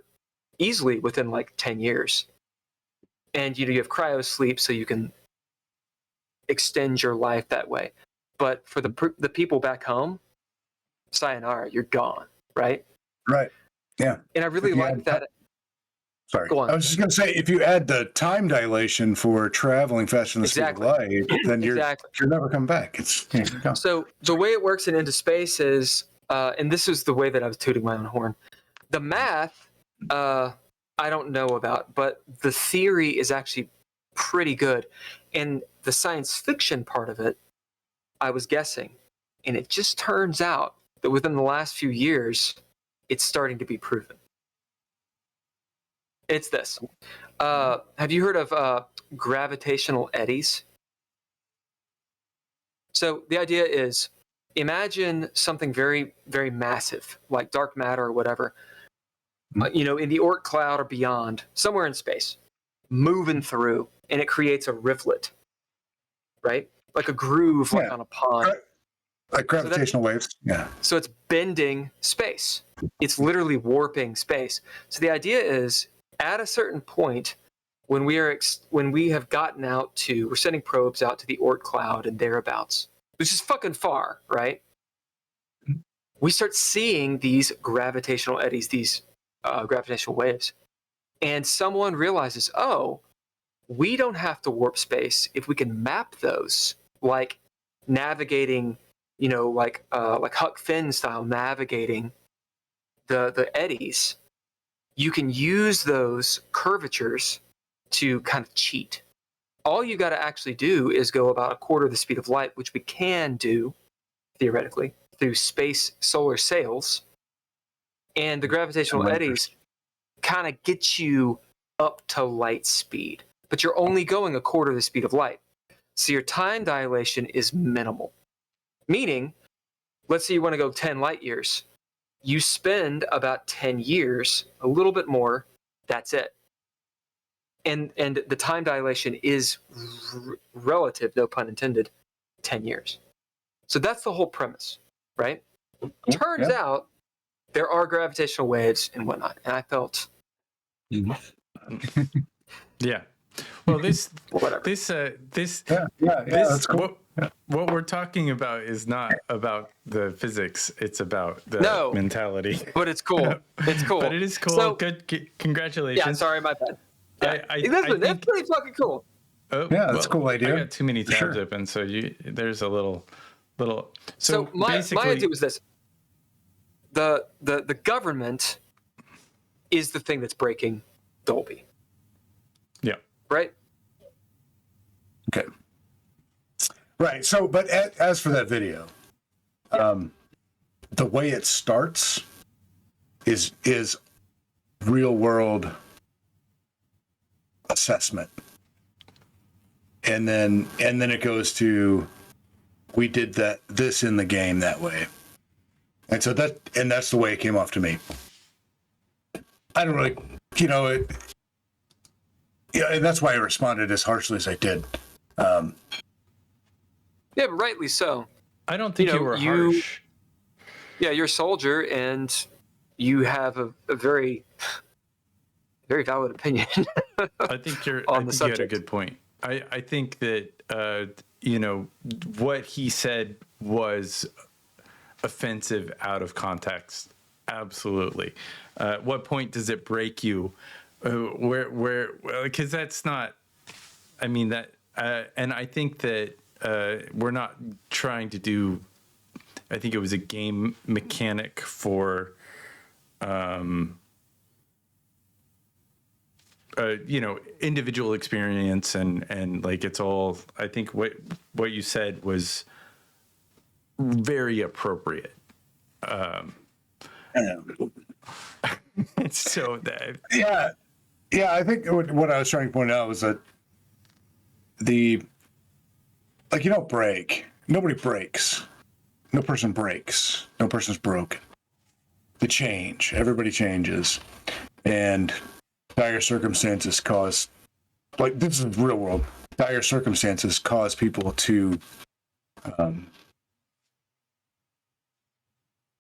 easily within like 10 years. And you have cryo sleep, so you can extend your life that way. But for the people back home, sayonara, you're gone, right? Right. Yeah. And I really like that. Sorry. Go on. I was just going to say, if you add the time dilation for traveling faster than the speed of light, then you're never coming back. So the way it works in Into Space is, and this is the way that I was tooting my own horn. The math, I don't know about, but the theory is actually pretty good. And the science fiction part of it, I was guessing. And it just turns out that within the last few years, it's starting to be proven. It's this. Have you heard of gravitational eddies? So the idea is, imagine something very, very massive, like dark matter or whatever, in the Oort cloud or beyond, somewhere in space, moving through, and it creates a rivulet, right? Like a groove, like on a pond. Like gravitational waves. Yeah. So it's bending space. It's literally warping space. So the idea is, at a certain point, when we have gotten out to, we're sending probes out to the Oort cloud and thereabouts, which is fucking far, right? We start seeing these gravitational eddies, these gravitational waves, and someone realizes, oh, we don't have to warp space if we can map those, like navigating, like Huck Finn style, navigating the eddies. You can use those curvatures to kind of cheat. All you got to actually do is go about a quarter of the speed of light, which we can do, theoretically, through space solar sails. And the gravitational eddies kind of get you up to light speed. But you're only going a quarter of the speed of light. So your time dilation is minimal. Meaning, let's say you want to go 10 light years. You spend about 10 years, a little bit more, that's it. And the time dilation is relative, no pun intended, 10 years. So that's the whole premise, right? Turns out there are gravitational waves and whatnot. And I felt... Yeah. Well, that's cool. What we're talking about is not about the physics; it's about the mentality. But it's cool. It's cool. But it is cool. So, Good. Congratulations. Yeah. Sorry, my bad. Yeah. I that's pretty fucking cool. Oh, that's a cool idea. I got too many tabs open, so there's a little. So my idea was this: the government is the thing that's breaking Dolby. Yeah. Right. Okay. Right. So, but as for that video, the way it starts is real world assessment, and then it goes to, we did this in the game that way, and so that's the way it came off to me. I don't really, and that's why I responded as harshly as I did. Yeah, but rightly so. I don't think you were harsh. Yeah, you're a soldier, and you have a very, very valid opinion. I think you on the had a subject. good point. I think that what he said was offensive out of context. Absolutely. What point does it break you? Because that's not. I mean that, and I think that we're not trying to do. I think it was a game mechanic for, individual experience and like it's all. I think what you said was very appropriate. So that. Yeah, I think what I was trying to point out was that you don't break. Nobody breaks. No person breaks. No person's broken. They change. Everybody changes. And dire circumstances cause, this is real world, dire circumstances cause people to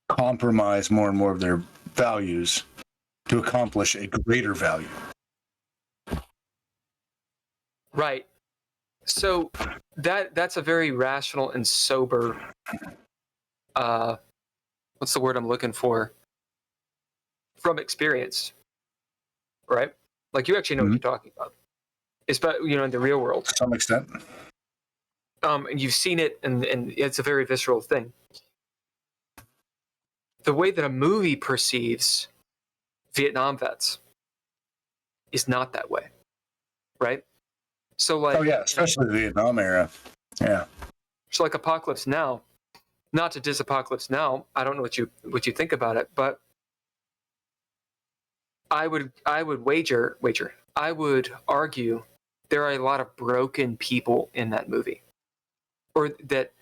compromise more and more of values to accomplish a greater value. Right. So that's a very rational and sober. What's the word I'm looking for? From experience, right? Like you actually know what you're talking about. It's about, in the real world. To some extent. And you've seen it, and it's a very visceral thing. The way that a movie perceives Vietnam vets is not that way, right? So like, oh yeah, especially the Vietnam era. Yeah. So like Apocalypse Now, not to diss Apocalypse Now, I don't know what you think about it, but I would argue there are a lot of broken people in that movie, or that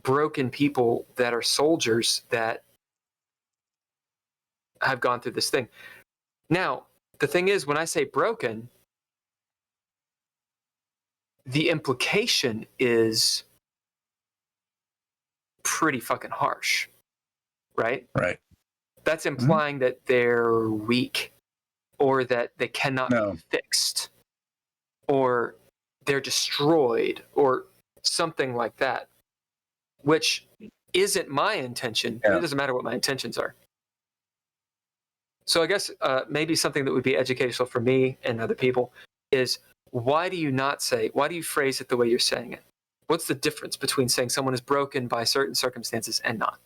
broken people that are soldiers that have gone through this thing. Now, the thing is, when I say broken, the implication is pretty fucking harsh, right? Right. That's implying that they're weak, or that they cannot be fixed, or they're destroyed, or something like that, which isn't my intention. Yeah. It doesn't matter what my intentions are. So I guess maybe something that would be educational for me and other people is, why do you phrase it the way you're saying it? What's the difference between saying someone is broken by certain circumstances and not?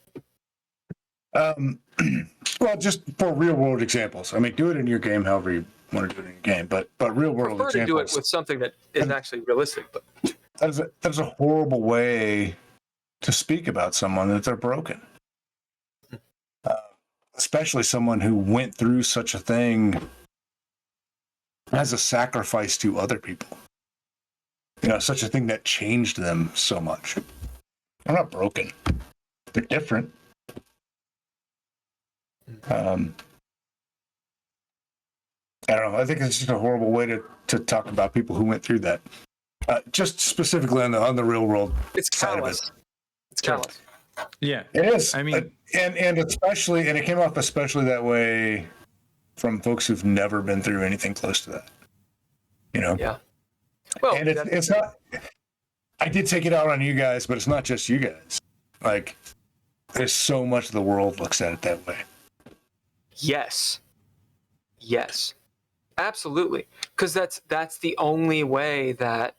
Well, just for real world examples. I mean, do it in your game however you want to do it in your game, but real world examples. To do it with something that is actually realistic. But that's a horrible way to speak about someone, that they're broken. Especially someone who went through such a thing as a sacrifice to other people. Such a thing that changed them so much. They're not broken. They're different. I don't know. I think it's just a horrible way to talk about people who went through that. Just specifically on the real world. It's callous. It's callous. Yeah, it is. I mean, and especially, and it came off especially that way from folks who've never been through anything close to that. Yeah. Well, and it's not. I did take it out on you guys, but it's not just you guys. Like, there's so much of the world looks at it that way. Yes, absolutely. Because that's the only way that.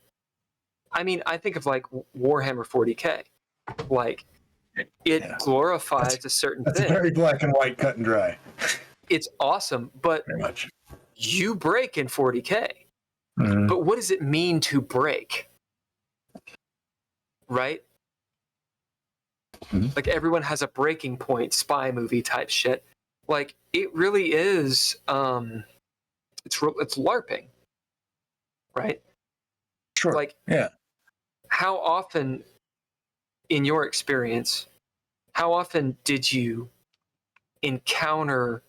I mean, I think of like Warhammer 40K, like it glorifies a certain thing. That's very black and white, cut and dry. It's awesome, but very much. You break in 40K. Mm-hmm. But what does it mean to break? Right? Mm-hmm. Like everyone has a breaking point, spy movie type shit. Like it really is. It's LARPing, right? Sure. Like, yeah. How often, in your experience, how often did you encounter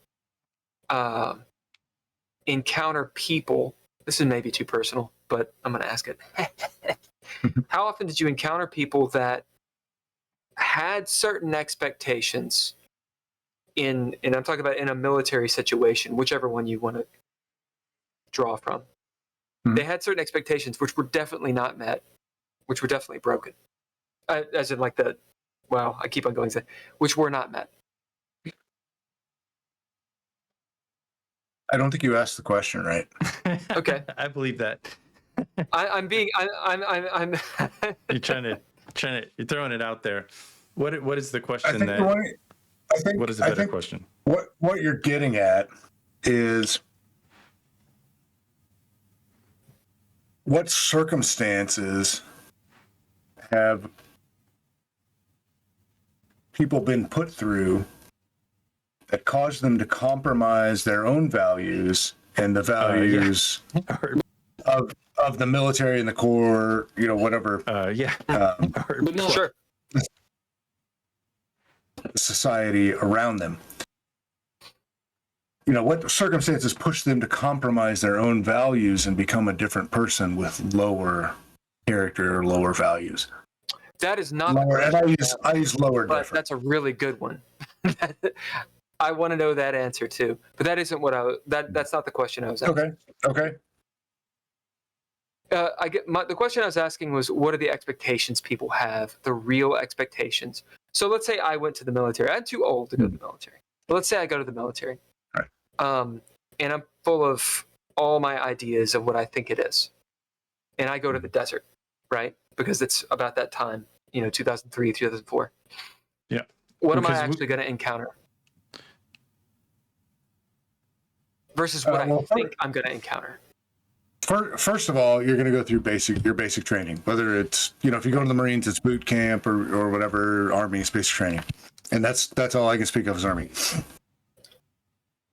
people? This is maybe too personal, but I'm going to ask it. How often did you encounter people that had certain expectations and I'm talking about in a military situation, whichever one you want to draw from. Mm-hmm. They had certain expectations which were definitely not met, which were definitely broken. As in like I keep on going, which were not met. I don't think you asked the question right. Okay. I believe that. I'm You're you're throwing it out there. What is the question what is the better question? What you're getting at is what circumstances have people been put through that cause them to compromise their own values and the values of the military and the Corps, whatever. But no, sure. Society around them. What circumstances push them to compromise their own values and become a different person with lower character or lower values? That is not lower, and I use lower, but different. That's a really good one. I want to know that answer too. But that isn't what that's not the question I was asking. Okay. The question I was asking was, what are the expectations people have, the real expectations? So let's say I went to the military. I'm too old to go to the military. But let's say I go to the military. Right. And I'm full of all my ideas of what I think it is. And I go to the desert, right? Because it's about that time, 2003, 2004. Yeah. What am I actually going to encounter? Versus what I think I'm going to encounter. First of all, you're going to go through your basic training. Whether it's, if you go to the Marines, it's boot camp or whatever, Army is basic training. And that's all I can speak of as Army.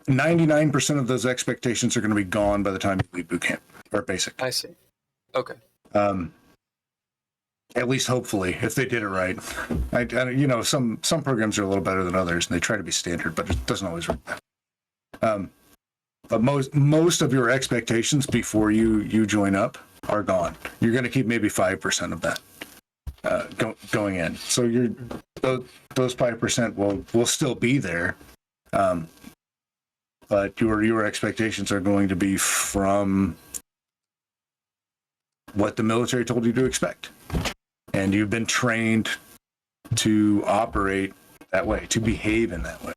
99% of those expectations are going to be gone by the time you leave boot camp or basic. I see. Okay. At least hopefully, if they did it right. Some programs are a little better than others, and they try to be standard, but it doesn't always work. But most of your expectations before you join up are gone. You're going to keep maybe 5% of that going in. So those 5% will still be there, but your expectations are going to be from what the military told you to expect. And you've been trained to operate that way, to behave in that way.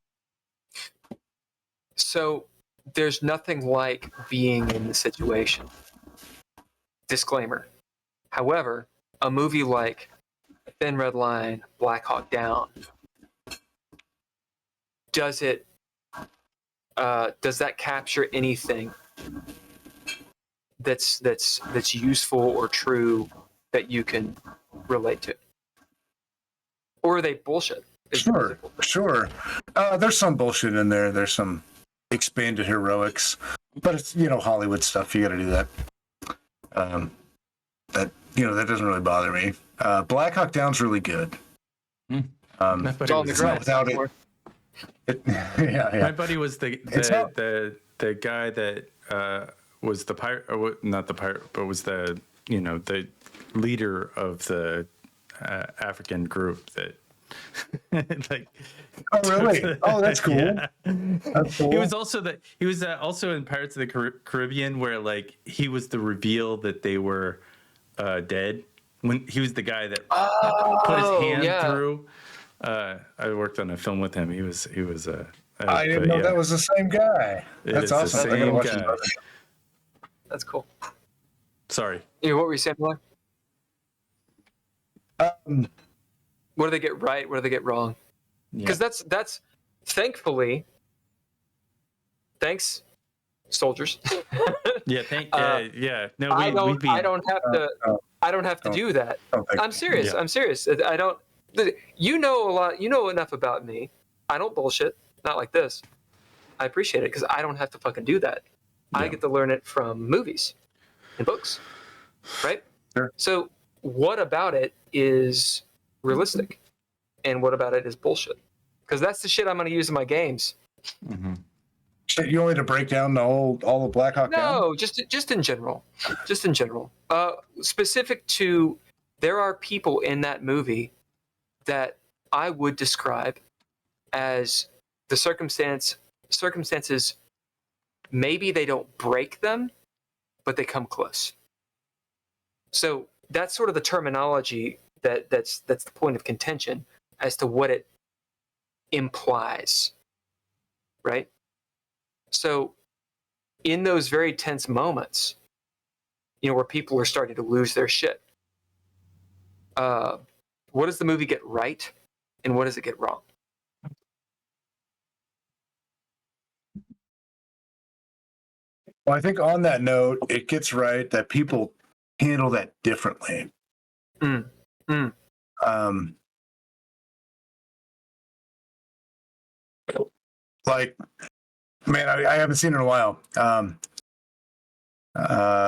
So there's nothing like being in the situation. Disclaimer. However, a movie like Thin Red Line, Black Hawk Down, does that capture anything that's useful or true that you can relate to? Or are they bullshit? Sure. There's some bullshit in there. There's some expanded heroics, but it's Hollywood stuff. You got to do that. That doesn't really bother me. Black Hawk Down's really good. It's all the ground. Without it, yeah. My buddy was the guy that was the pirate, or not the pirate, but was the the leader of the African group that like. Oh really? Oh, that's cool. Yeah. That's cool. He was also in Pirates of the Caribbean, where like he was the reveal that they were dead. When he was the guy that put his hand through. I worked on a film with him. He was I didn't know that was the same guy. That's awesome. The same guy. That's cool. Sorry. What were you saying, Miller? What do they get right? What do they get wrong? Because that's thankfully, thanks, soldiers. No, I don't have to do that. I'm serious. Yeah. I'm serious. I don't. You know a lot. You know enough about me. I don't bullshit. Not like this. I appreciate it because I don't have to fucking do that. Yeah. I get to learn it from movies and books, right? Sure. So what about it is realistic, and what about it is bullshit? Because that's the shit I'm going to use in my games. Mm-hmm. You want me to break down all of Black Hawk Down? No, just in general. Just in general. Specific to, there are people in that movie that I would describe as the circumstances, maybe they don't break them, but they come close. So that's sort of the terminology that's the point of contention as to what it implies, right? So in those very tense moments, where people are starting to lose their shit, what does the movie get right and what does it get wrong? Well, I think on that note, it gets right that people handle that differently. Like, man, I haven't seen it in a while.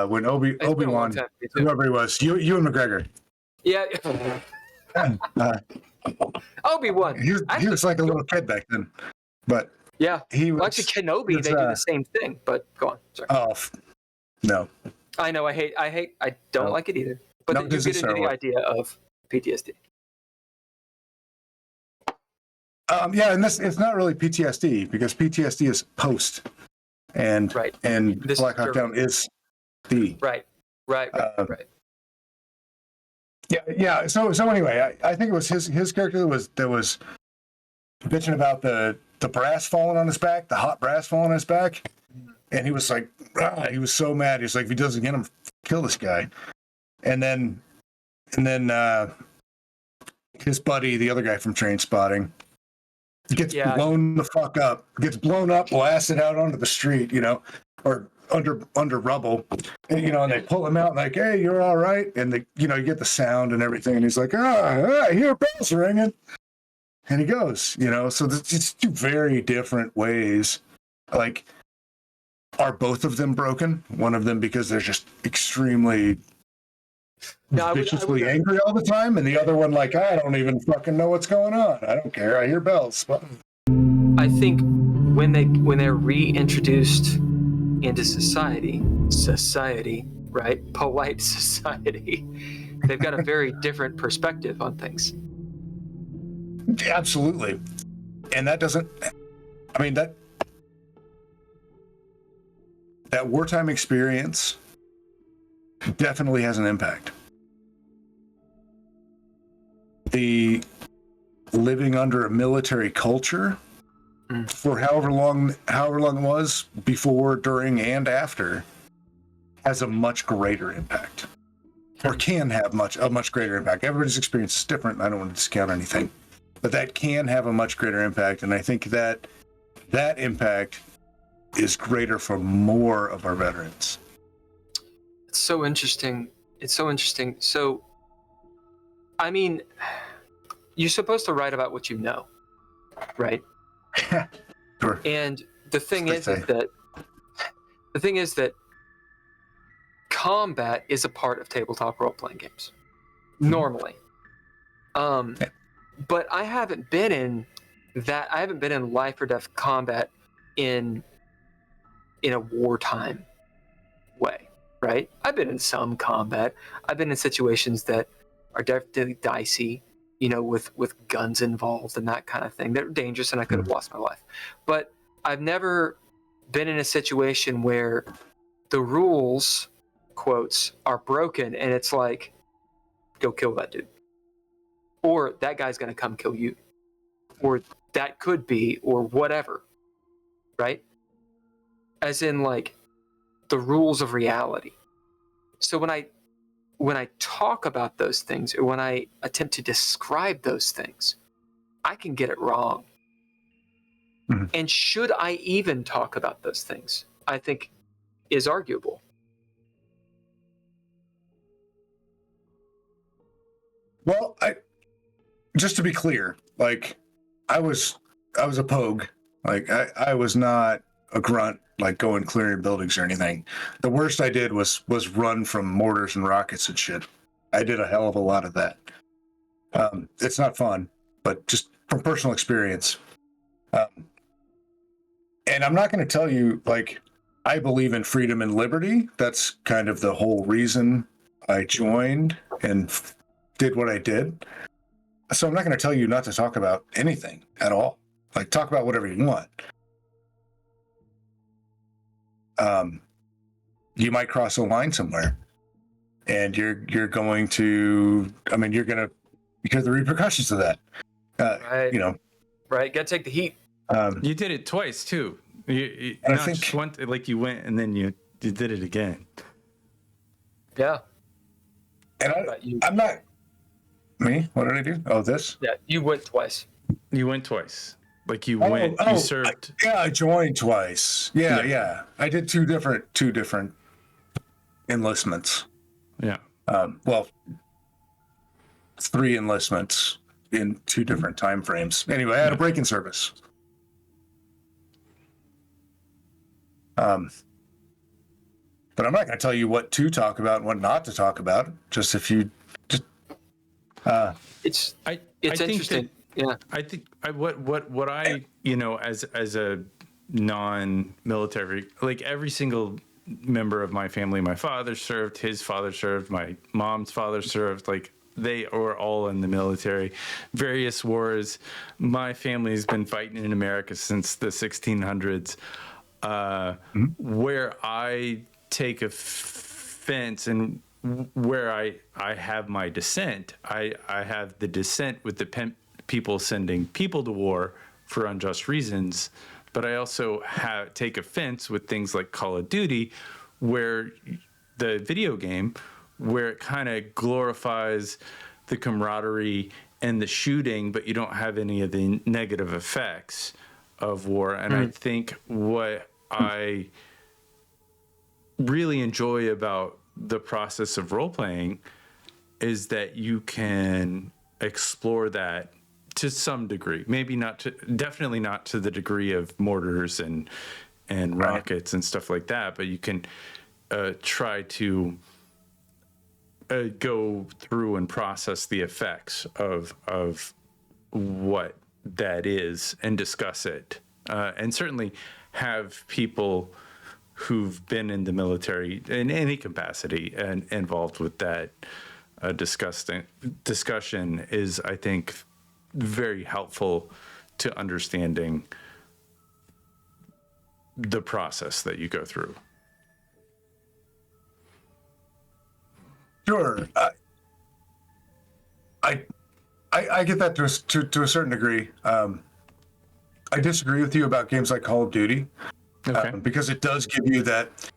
When Obi-Wan, whoever he was, Ewan McGregor. Yeah. Obi-Wan. He was like a little kid back then, but yeah, he was. Well, actually, Kenobi, they do the same thing. But go on. Sorry. Oh no. I know. I don't like it either. But then you get into the idea of PTSD. Yeah, and this it's not really PTSD because PTSD is post, and Right. and This Black Hawk Down is the Right. Right. Yeah. So anyway, I think it was his character that was bitching about the brass falling on his back, the hot brass falling on his back, and he was like, he was so mad. He's like, if he doesn't get him, kill this guy. And then his buddy, the other guy from Train Spotting, gets blown the fuck up, gets blown up, blasted out onto the street, or under rubble, and and they pull him out like, hey, you're all right, and you get the sound and everything, and he's like, I hear bells ringing, and he goes, so it's two very different ways. Like, are both of them broken? One of them because they're just extremely viciously angry all the time, and the other one like, I don't even fucking know what's going on. I don't care. I hear bells. I think when they're reintroduced into society, right? Polite society, they've got a very different perspective on things. Absolutely. And that doesn't, I mean, that wartime experience definitely has an impact. The living under a military culture for however long it was, before, during, and after, has a much greater impact, or can have a much greater impact. Everybody's experience is different. I don't want to discount anything, but that can have a much greater impact, and I think that impact is greater for more of our veterans. It's so interesting. So, I mean, you're supposed to write about what you know, right? Sure. And the thing is that combat is a part of tabletop role-playing games normally. But I haven't been in life or death combat in a wartime way, right? I've been in some combat. I've been in situations that are definitely dicey, with guns involved and that kind of thing. They're dangerous, and I could have lost my life. But I've never been in a situation where the rules, quotes, are broken, and it's like, go kill that dude, or that guy's going to come kill you, or that could be, or whatever, right? As in, like, the rules of reality. So when I talk about those things, or when I attempt to describe those things, I can get it wrong. Mm-hmm. And should I even talk about those things, I think is arguable. Well, just to be clear, like, I was a pogue. Like, I was not a grunt, like going clearing buildings or anything. The worst I did was run from mortars and rockets and shit. I did a hell of a lot of that. It's not fun, but just from personal experience. And I'm not going to tell you, like, I believe in freedom and liberty. That's kind of the whole reason I joined and did what I did. So I'm not going to tell you not to talk about anything at all. Like, talk about whatever you want. You might cross a line somewhere, and you're going to, because the repercussions of that, right. Right. Got to take the heat. You did it twice too. You I think just went, like, you went and then you did it again. Yeah. And I'm not me. What did I do? Oh, this. Yeah, you went twice. You went twice. Like, you went. You served. I joined twice. Yeah. I did two different enlistments. Yeah. Well, 3 enlistments in 2 different time frames. Anyway, I had a break in service. But I'm not going to tell you what to talk about and what not to talk about. Just if you just. It's interesting. Yeah. I think what I, as a non-military, like, every single member of my family, my father served, his father served, my mom's father served, like, they are all in the military, various wars. My family's been fighting in America since the 1600s. Where I take offense and where I have my dissent, I have the dissent with the people sending people to war for unjust reasons, but I also take offense with things like Call of Duty, where the video game, where it kind of glorifies the camaraderie and the shooting, but you don't have any of the negative effects of war. And I think what I really enjoy about the process of role-playing is that you can explore that to some degree, definitely not to the degree of mortars and rockets and stuff like that, but you can try to go through and process the effects of what that is and discuss it, and certainly have people who've been in the military in any capacity and involved with that discussion is, I think, very helpful to understanding the process that you go through. Sure. I get that to a certain degree. I disagree with you about games like Call of Duty, because it does give you that,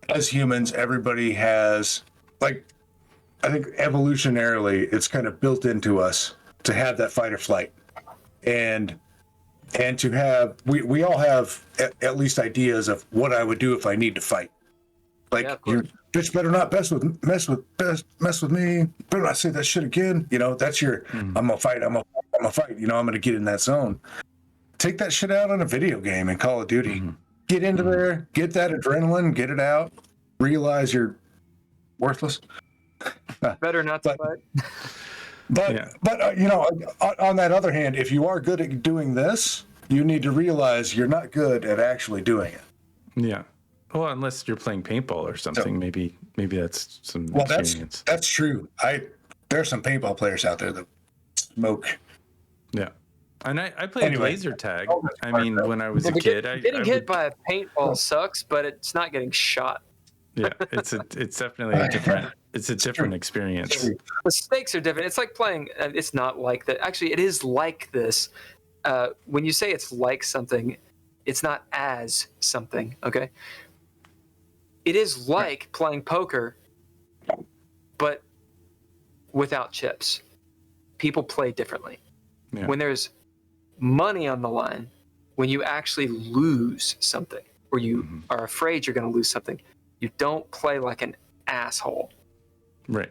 as humans, everybody has, like, I think evolutionarily, it's kind of built into us to have that fight or flight, and to have, we all have at least ideas of what I would do if I need to fight. Like, you bitch better not mess with me. Better not say that shit again. That's your, I'm gonna fight. I'm gonna fight. I'm gonna get in that zone. Take that shit out on a video game in Call of Duty. Get into there, get that adrenaline, get it out, realize you're worthless. Better not to fight. But on that other hand, if you are good at doing this, you need to realize you're not good at actually doing it. Yeah. Well, unless you're playing paintball or something, maybe that's some experience. That's true. There's some paintball players out there that smoke. Yeah. And I played laser tag. I mean, when I was a kid, getting hit by a paintball sucks, but it's not getting shot. Yeah, it's definitely a different. It's a different experience. The stakes are different. It's like playing. It's not like that. Actually, it is like this. When you say it's like something, it's not as something. Okay. It is like playing poker, but without chips. People play differently. Yeah. When there's money on the line, when you actually lose something, or you are afraid you're going to lose something, you don't play like an asshole. Right.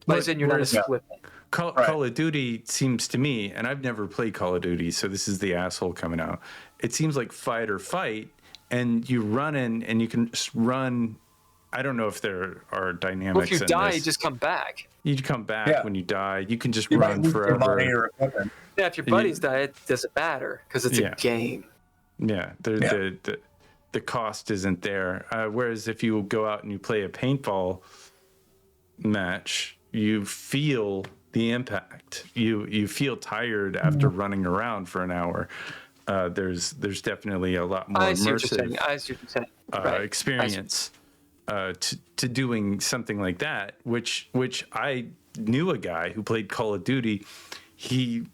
Like then you're not a split. Call of Duty seems to me, and I've never played Call of Duty, so this is the asshole coming out. It seems like fight or fight, and you run in, and you can just run. I don't know if there are dynamics. Well, if you die, this. You just come back. You come back when you die. You can just run forever. Yeah, if your buddies die, it doesn't matter because it's a game. Yeah, the cost isn't there. Whereas if you go out and you play a paintball match, you feel the impact. You feel tired after running around for an hour. There's definitely a lot more immersive experience to doing something like that. Which I knew a guy who played Call of Duty. He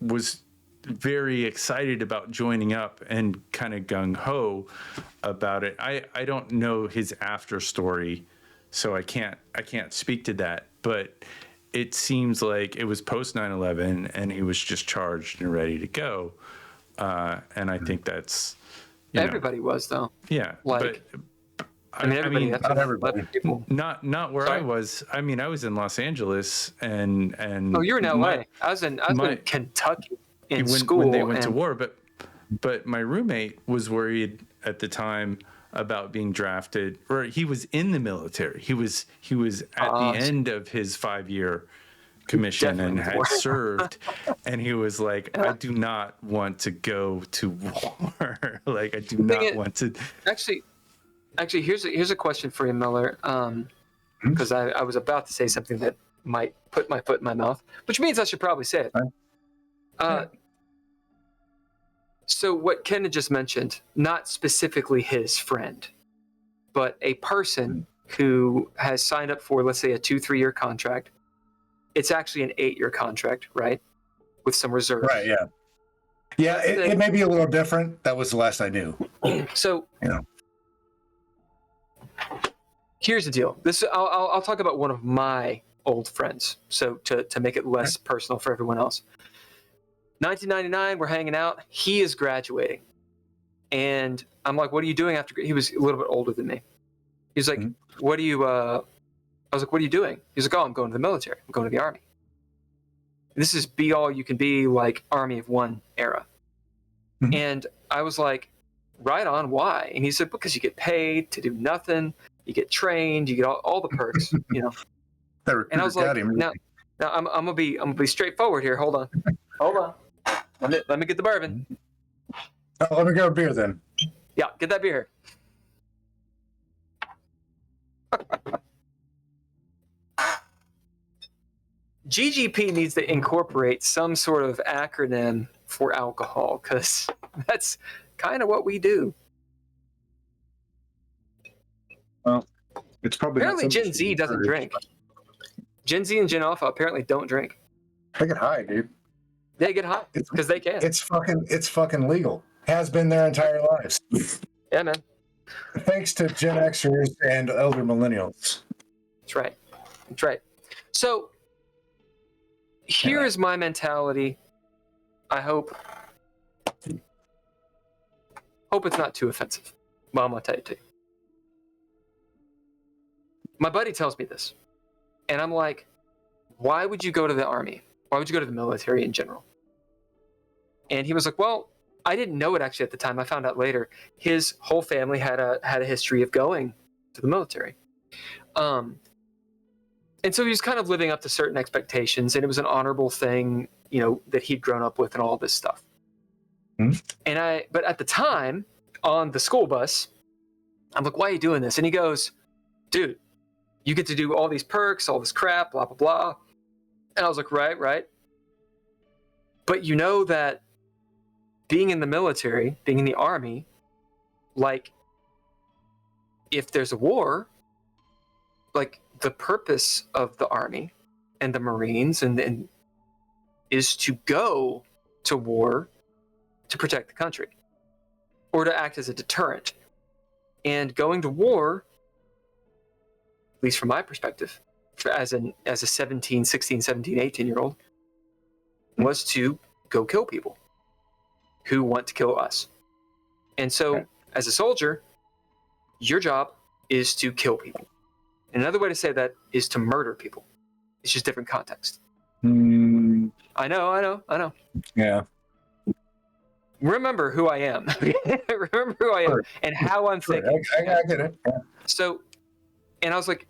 was very excited about joining up and kind of gung-ho about it. I don't know his after story, so I can't speak to that, but it seems like it was post 9/11 and he was just charged and ready to go. And I think that's everybody was though. Yeah. Like everybody, not everybody. Not where I was. I mean, I was in Los Angeles and oh, you're in LA. I was in Kentucky in school when they went to war, but my roommate was worried at the time about being drafted, or he was in the military. He was at the end of his 5-year commission and had served, and he was like, I do not want to go to war. Like, I do not want to. Actually, here's a question for you, Miller. because I was about to say something that might put my foot in my mouth, which means I should probably say it. So what Ken had just mentioned, not specifically his friend, but a person who has signed up for, let's say, a 2-3 year contract. It's actually an 8-year contract, right? With some reserves. Right, yeah. Yeah, it may be a little different. That was the last I knew. So, you know, here's the deal. I'll talk about one of my old friends. So to make it less personal for everyone else. 1999, we're hanging out. He is graduating. And I'm like, what are you doing after? He was a little bit older than me. He's like, what do you, I was like, what are you doing? He's like, oh, I'm going to the military. I'm going to the army. This is be all you can be, like Army of One era. And I was like, right on, why? And he said, because you get paid to do nothing. You get trained. You get all the perks, you know. And I was like, now I'm gonna be straightforward here. Hold on. Let me get the bourbon. Oh, let me grab a beer then. Yeah, get that beer. GGP needs to incorporate some sort of acronym for alcohol, because that's kind of what we do. Well, it's probably apparently Gen Z doesn't drink. Gen Z and Gen Alpha apparently don't drink. They get high, dude. They get high because they can. It's fucking legal. Has been their entire lives. Yeah, man. Thanks to Gen Xers and elder millennials. That's right. That's right. So here is my mentality. I hope it's not too offensive. Well, I'm gonna tell you too. My buddy tells me this, and I'm like, why would you go to the army? Why would you go to the military in general? And he was like, well, I didn't know it actually at the time. I found out later. His whole family had a history of going to the military. And so he was kind of living up to certain expectations, and it was an honorable thing, you know, that he'd grown up with and all this stuff. But at the time, on the school bus, I'm like, why are you doing this? And he goes, dude, you get to do all these perks, all this crap, blah, blah, blah. And I was like, right. But you know that being in the military, being in the army, like, if there's a war, like, the purpose of the army and the Marines and is to go to war to protect the country or to act as a deterrent. And going to war, at least from my perspective, as a 16, 17, 18-year-old, was to go kill people who want to kill us. And so, as a soldier, your job is to kill people. And another way to say that is to murder people. It's just different context. I know. Yeah. Remember who I am. Remember who I am and how I'm thinking. I get it. Yeah. So, and I was like,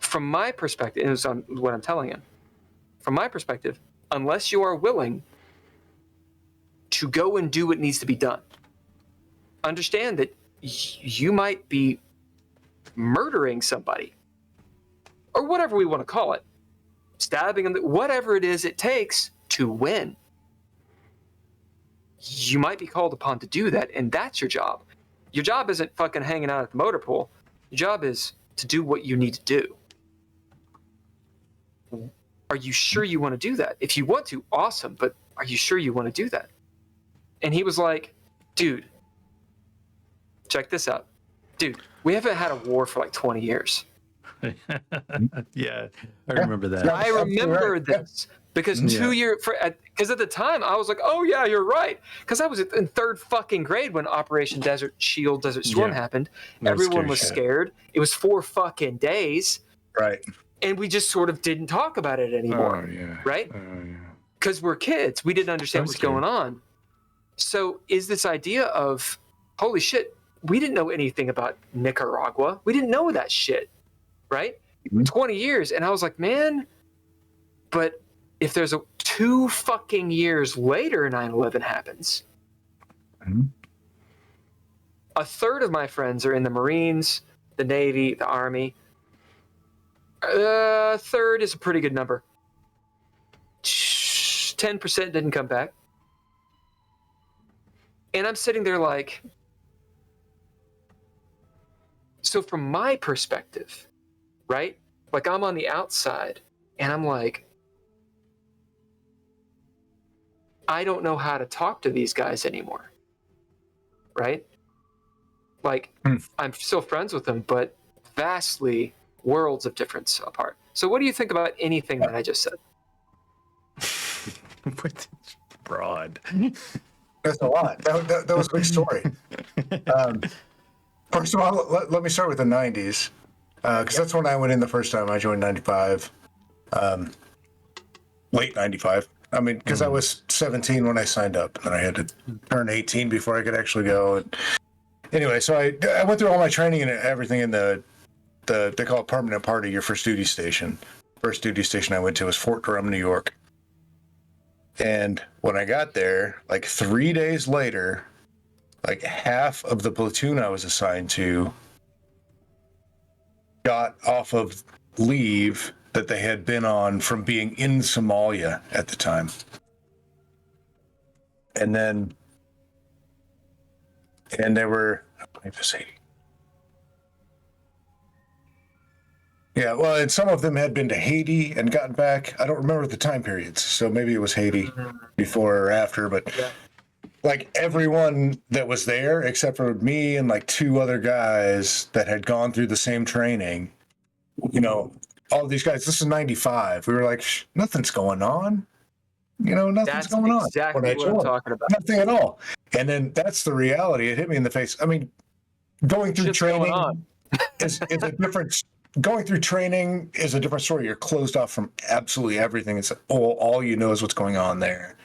from my perspective, and it was on what I'm telling him, from my perspective, unless you are willing to go and do what needs to be done, understand that you might be murdering somebody, or whatever we want to call it, stabbing them, whatever it is it takes to win. You might be called upon to do that, and that's your job. Your job isn't fucking hanging out at the motor pool. Your job is to do what you need to do. Are you sure you want to do that? If you want to, awesome, but are you sure you want to do that? And he was like, dude, check this out. Dude, we haven't had a war for like 20 years. Yeah, I remember that. I remember this because 2 years, because at the time I was like, oh yeah, you're right. Because I was in third fucking grade when Operation Desert Storm happened. Everyone was scared. It was 4 fucking days. Right. And we just sort of didn't talk about it anymore. Oh, yeah. Right? Because we're kids. We didn't understand what's going on. So is this idea of, holy shit, we didn't know anything about Nicaragua. We didn't know that shit, right? 20 years. And I was like, man, but if there's 2 fucking years later 9/11 happens, a third of my friends are in the Marines, the Navy, the Army. Third is a pretty good number. 10% didn't come back. And I'm sitting there like, so from my perspective, right? Like I'm on the outside and I'm like, I don't know how to talk to these guys anymore. Right? Like I'm still friends with them, but vastly worlds of difference apart. So what do you think about anything that I just said? Broad. That's a lot. That was a big story. First of all, let me start with the 90s, because that's when I went in the first time. I joined 95, late 95. I mean, because I was 17 when I signed up, and then I had to turn 18 before I could actually go. And anyway, so I went through all my training and everything in the they call it permanent party, your first duty station. First duty station I went to was Fort Drum, New York. And when I got there, like 3 days later, like half of the platoon I was assigned to got off of leave that they had been on from being in Somalia at the time. And they were, let me see. Yeah, well, and some of them had been to Haiti and gotten back. I don't remember the time periods, so maybe it was Haiti before or after, but like everyone that was there except for me and like two other guys that had gone through the same training, you know, all these guys, this is 95. We were like, nothing's going on. You know, nothing's going on. Exactly what I'm talking about. Nothing at all. And then that's the reality. It hit me in the face. I mean, going through training is a different. Going through training is a different story. You're closed off from absolutely everything. It's all you know is what's going on there.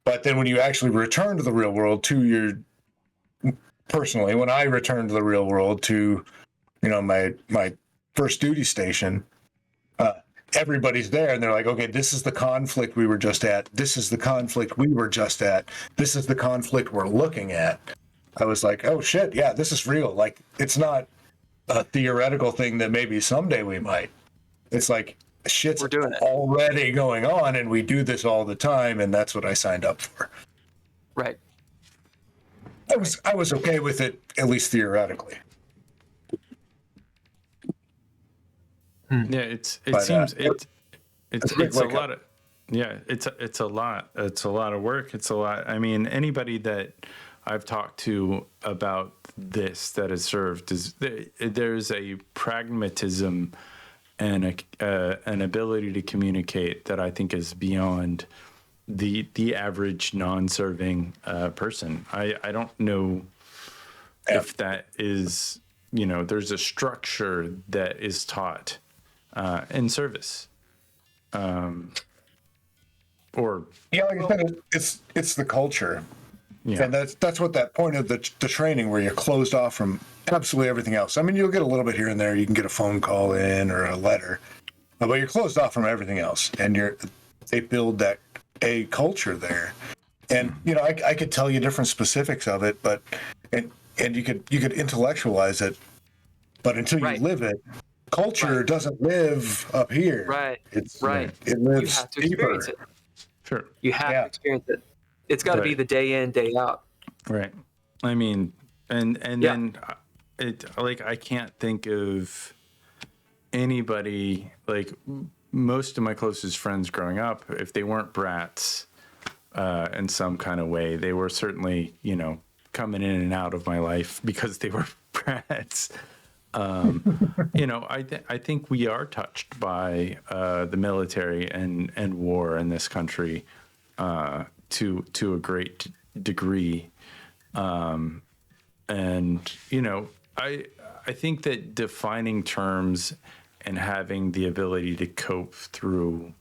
But then when you actually return to the real world, personally, when I returned to the real world to, you know, my first duty station, everybody's there and they're like, okay, this is the conflict we were just at. This is the conflict we were just at. This is the conflict we're looking at. I was like, oh shit, yeah, this is real. Like, it's not a theoretical thing that maybe someday we might. It's like shit's already going on and we do this all the time, and that's what I signed up for. Right. I was okay with it, at least theoretically. Yeah, it's a lot of it's a lot of work. It's a lot. I mean, anybody that I've talked to about this that has served is there's a pragmatism and an ability to communicate that I think is beyond the average non-serving person. I don't know if that is, you know, there's a structure that is taught in service. Or yeah, like I said, it's the culture. Yeah. And that's what that point of the training where you're closed off from absolutely everything else. I mean, you'll get a little bit here and there. You can get a phone call in or a letter, but you're closed off from everything else. And they build a culture there. And, you know, I could tell you different specifics of it, but, and you could intellectualize it, but until you live it, culture doesn't live up here. Right. It lives you have to deeper. experience it. Sure. You have to experience it. It's got to be the day in, day out. Right. I mean, and then like I can't think of anybody, like most of my closest friends growing up, if they weren't brats in some kind of way, they were certainly, you know, coming in and out of my life because they were brats. You know, I think we are touched by the military and war in this country to a great degree. And, you know, I think that defining terms and having the ability to cope through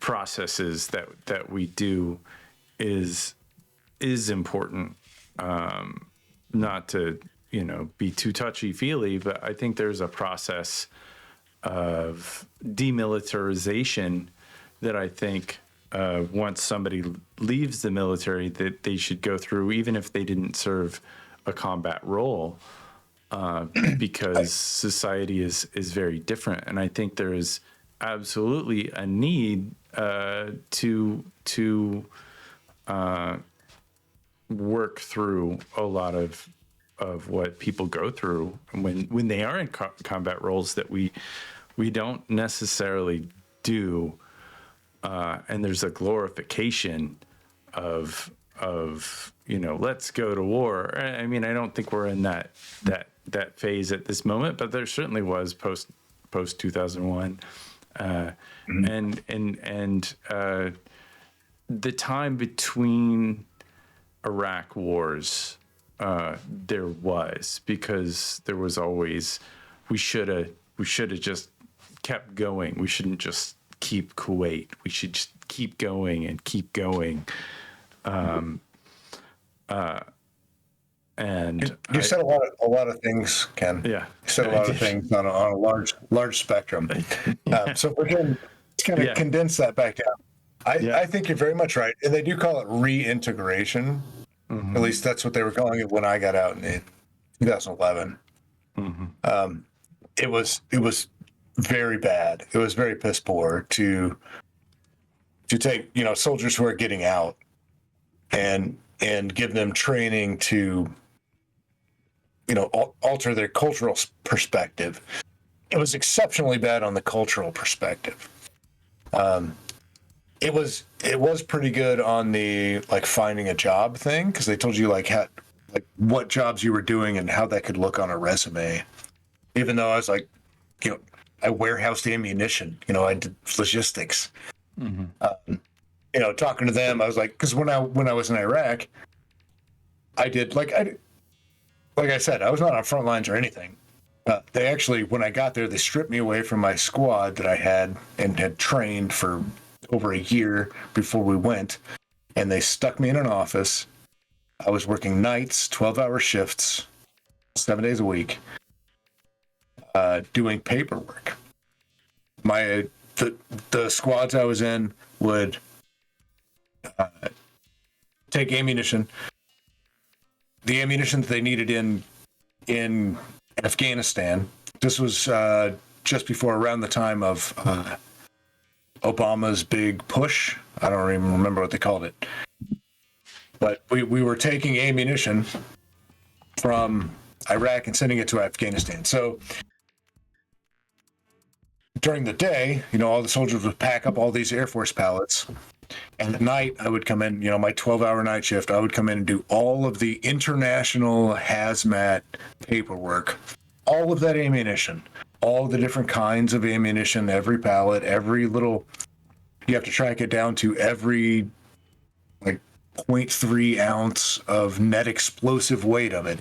processes that we do is important. Not to, you know, be too touchy-feely, but I think there's a process of demilitarization that I think once somebody leaves the military that they should go through, even if they didn't serve a combat role. because society is very different, and I think there is absolutely a need to work through a lot of what people go through when they are in combat roles that we don't necessarily do, and there's a glorification of let's go to war. I mean, I don't think we're in that phase at this moment, but there certainly was post 2001, and the time between Iraq wars, there was, because there was always, we should have just kept going. We shouldn't just keep Kuwait. We should just keep going and keep going. And you said a lot of things, Ken. Yeah, you said a lot of things on a large spectrum. So we're going to kind of condense that back down. I think you're very much right, and they do call it reintegration. Mm-hmm. At least that's what they were calling it when I got out in 2011. Mm-hmm. It was very bad. It was very piss poor to take soldiers who are getting out and give them training to alter their cultural perspective. It was exceptionally bad on the cultural perspective. It was pretty good on the finding a job thing, because they told you what jobs you were doing and how that could look on a resume. Even though I was I warehoused ammunition, I did logistics. Mm-hmm. Talking to them, I was because when I was in Iraq, I did like I said, I was not on front lines or anything. They actually, when I got there, they stripped me away from my squad that I had and had trained for over a year before we went, and they stuck me in an office. I was working nights, 12-hour shifts, 7 days a week, doing paperwork. The squads I was in would take ammunition, the ammunition that they needed in Afghanistan. This was just before, around the time of Obama's big push. I don't even remember what they called it. But we were taking ammunition from Iraq and sending it to Afghanistan. So during the day, all the soldiers would pack up all these Air Force pallets. And at night, I would come in, my 12-hour night shift, I would come in and do all of the international hazmat paperwork, all of that ammunition, all the different kinds of ammunition, every pallet, every little, you have to track it down to every 0.3 ounce of net explosive weight of it.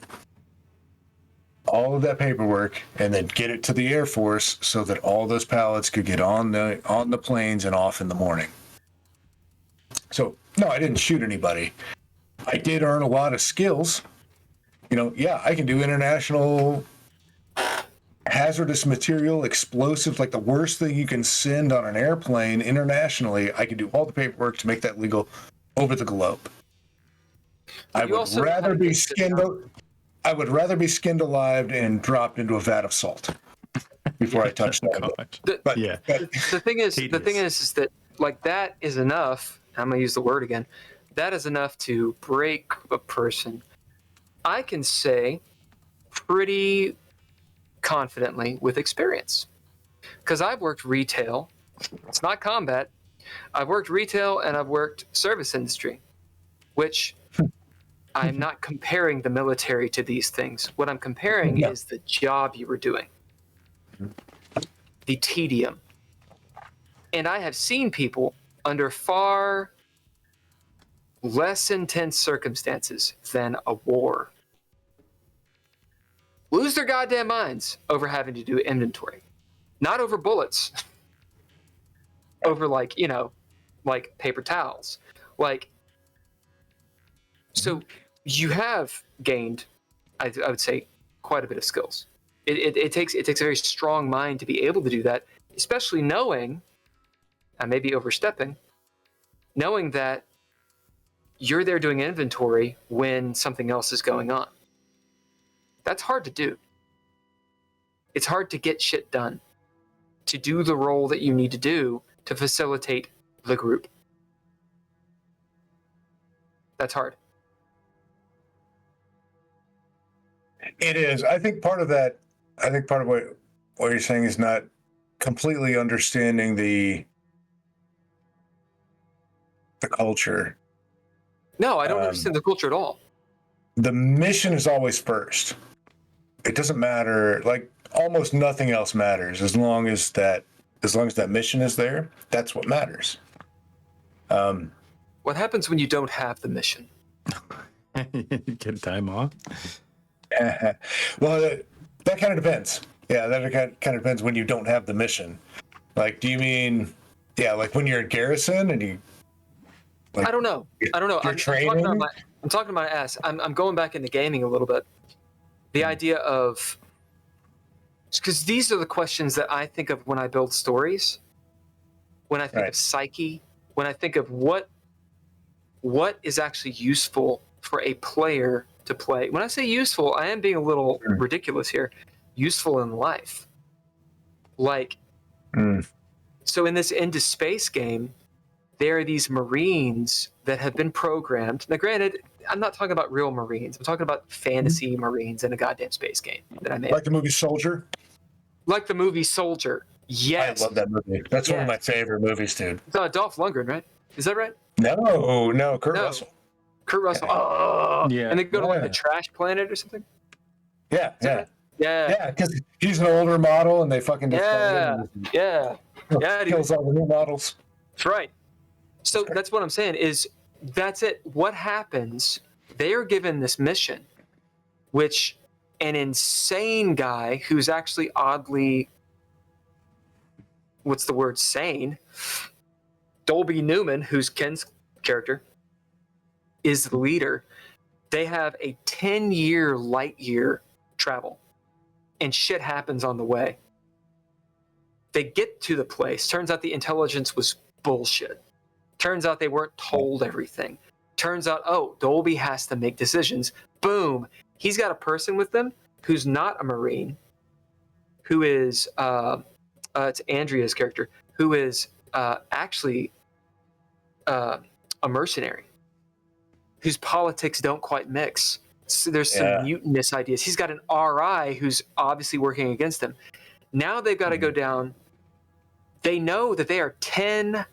All of that paperwork, and then get it to the Air Force so that all those pallets could get on the planes and off in the morning. So, no, I didn't shoot anybody. I did earn a lot of skills. I can do international hazardous material, explosives, the worst thing you can send on an airplane internationally. I can do all the paperwork to make that legal over the globe. I would rather be skinned alive and dropped into a vat of salt before I touch that. The thing is that that is enough. I'm going to use the word again. That is enough to break a person. I can say pretty confidently with experience, because I've worked retail. It's not combat. I've worked retail and I've worked service industry, which I'm not comparing the military to these things. What I'm comparing is the job you were doing, the tedium. And I have seen people under far less intense circumstances than a war lose their goddamn minds over having to do inventory. Not over bullets. Over paper towels. So you have gained, I would say, quite a bit of skills. It takes a very strong mind to be able to do that, especially knowing, I may be overstepping, knowing that you're there doing inventory when something else is going on. That's hard to do. It's hard to get shit done, to do the role that you need to do to facilitate the group. That's hard. It is. I think part of what you're saying is not completely understanding the culture. No, I don't understand the culture at all. The mission is always first. It doesn't matter. Like almost nothing else matters as long as that mission is there. That's what matters. What happens when you don't have the mission? Get time off. Well, that kind of depends. Yeah, that kind of depends when you don't have the mission. Like, do you mean, like when you're at garrison and you? Like, I don't know. You're training. I'm talking to my ass. I'm going back into gaming a little bit. The idea of, because these are the questions that I think of when I build stories, when I think of psyche, when I think of what is actually useful for a player to play. When I say useful, I am being a little ridiculous here. Useful in life. Like, so in this Into Space game, there are these Marines that have been programmed. Now, granted, I'm not talking about real Marines. I'm talking about fantasy Marines in a goddamn space game that I made. Like the movie Soldier? Like the movie Soldier. Yes. I love that movie. That's one of my favorite movies, dude. It's Dolph Lundgren, right? Is that right? No, Kurt Russell. Kurt Russell. Oh. Yeah. And they go to like the trash planet or something? Yeah. Yeah, because he's an older model and they fucking Yeah, kills all the new models. That's right. So that's what I'm saying is that's it. What happens? They are given this mission, which an insane guy who's actually oddly, what's the word, sane, Dolby Newman, who's Ken's character, is the leader. They have a 10-year light year travel, and shit happens on the way. They get to the place. Turns out the intelligence was bullshit. Turns out they weren't told everything. Turns out, Dolby has to make decisions. Boom. He's got a person with them who's not a Marine, who is, it's Andrea's character, who is actually a mercenary, whose politics don't quite mix. So there's some mutinous ideas. He's got an RI who's obviously working against him. Now they've got to go down. They know that they are 10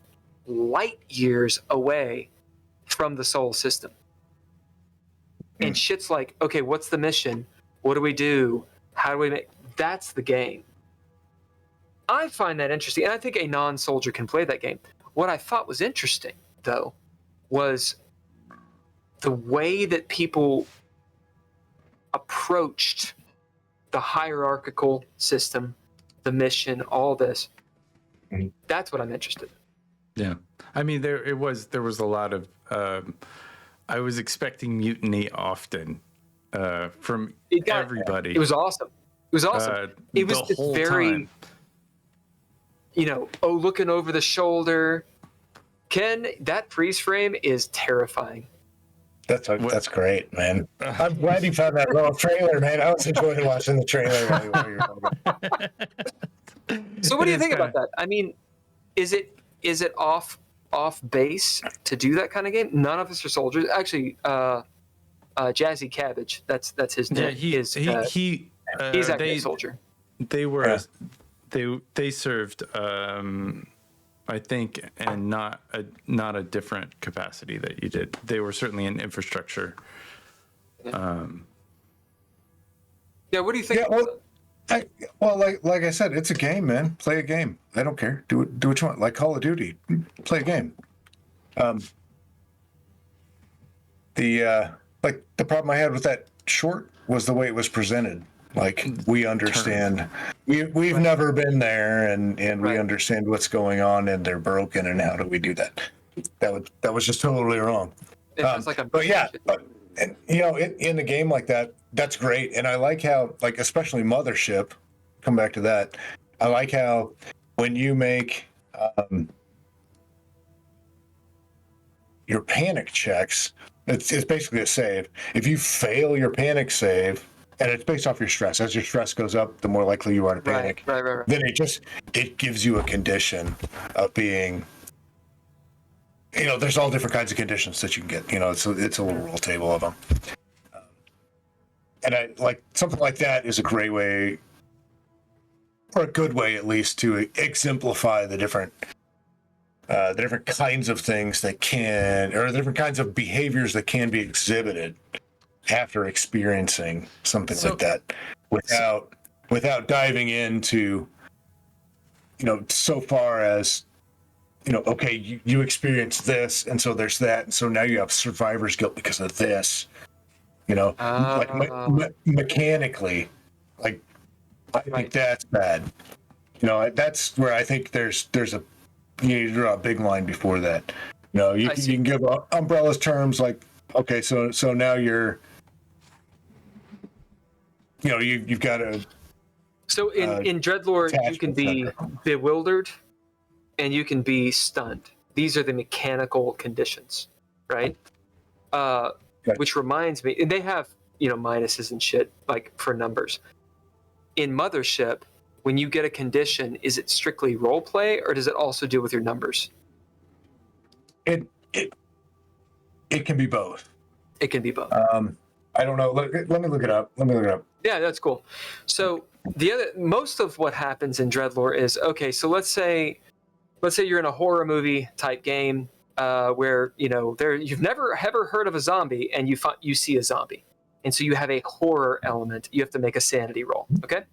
light years away from the Sol system. And shit's like, okay, what's the mission? What do we do? How do we make... That's the game. I find that interesting, and I think a non-soldier can play that game. What I thought was interesting, though, was the way that people approached the hierarchical system, the mission, all this. That's what I'm interested in. Yeah. I mean, there was a lot of, I was expecting mutiny often from everybody. It was awesome. It was awesome. It was this very, time. Looking over the shoulder. Ken, that freeze frame is terrifying. That's great, man. I'm glad you found that little trailer, man. I was enjoying watching the trailer while you were talking. So what do you think about that? I mean, is it off base to do that kind of game? None of us are soldiers. Actually, Jazzy Cabbage, that's his name. Yeah, he's actually a soldier. They were they served I think, and not a different capacity that you did. They were certainly in infrastructure. Yeah, what do you think? Like I said, it's a game, man. Play a game. I don't care. Do what you want. Like Call of Duty, play a game. The problem I had with that short was the way it was presented. Like, we understand, we've never been there, and we understand what's going on, and they're broken, and how do we do that? That was just totally wrong. It sounds like in a game like that, that's great, and I like how, like, especially Mothership, come back to that, I like how when you make your panic checks, it's basically a save. If you fail your panic save, and it's based off your stress. As your stress goes up, the more likely you are to panic. Right. Then it gives you a condition of being. There's all different kinds of conditions that you can get. It's a little roll table of them. And I like something like that is a great way, or a good way at least, to exemplify the different kinds of things that or the different kinds of behaviors that can be exhibited after experiencing something like that, without diving into, so far as, okay, you experienced this, and so there's that, and so now you have survivor's guilt because of this. Mechanically, like, I think that's bad. That's where I think there's you need to draw a big line before that. You can give umbrellas terms like, okay, so now you're, you've got a. So in Dreadlord, you can be bewildered, and you can be stunned. These are the mechanical conditions, right? Which reminds me, and they have, minuses and shit, like, for numbers. In Mothership, when you get a condition, is it strictly role play, or does it also deal with your numbers? It can be both. It can be both. I don't know. Let me look it up. Yeah, that's cool. So most of what happens in Dreadlore is, okay, so let's say you're in a horror movie type game, where you've never ever heard of a zombie, and you see a zombie, and so you have a horror element. You have to make a sanity roll. Okay,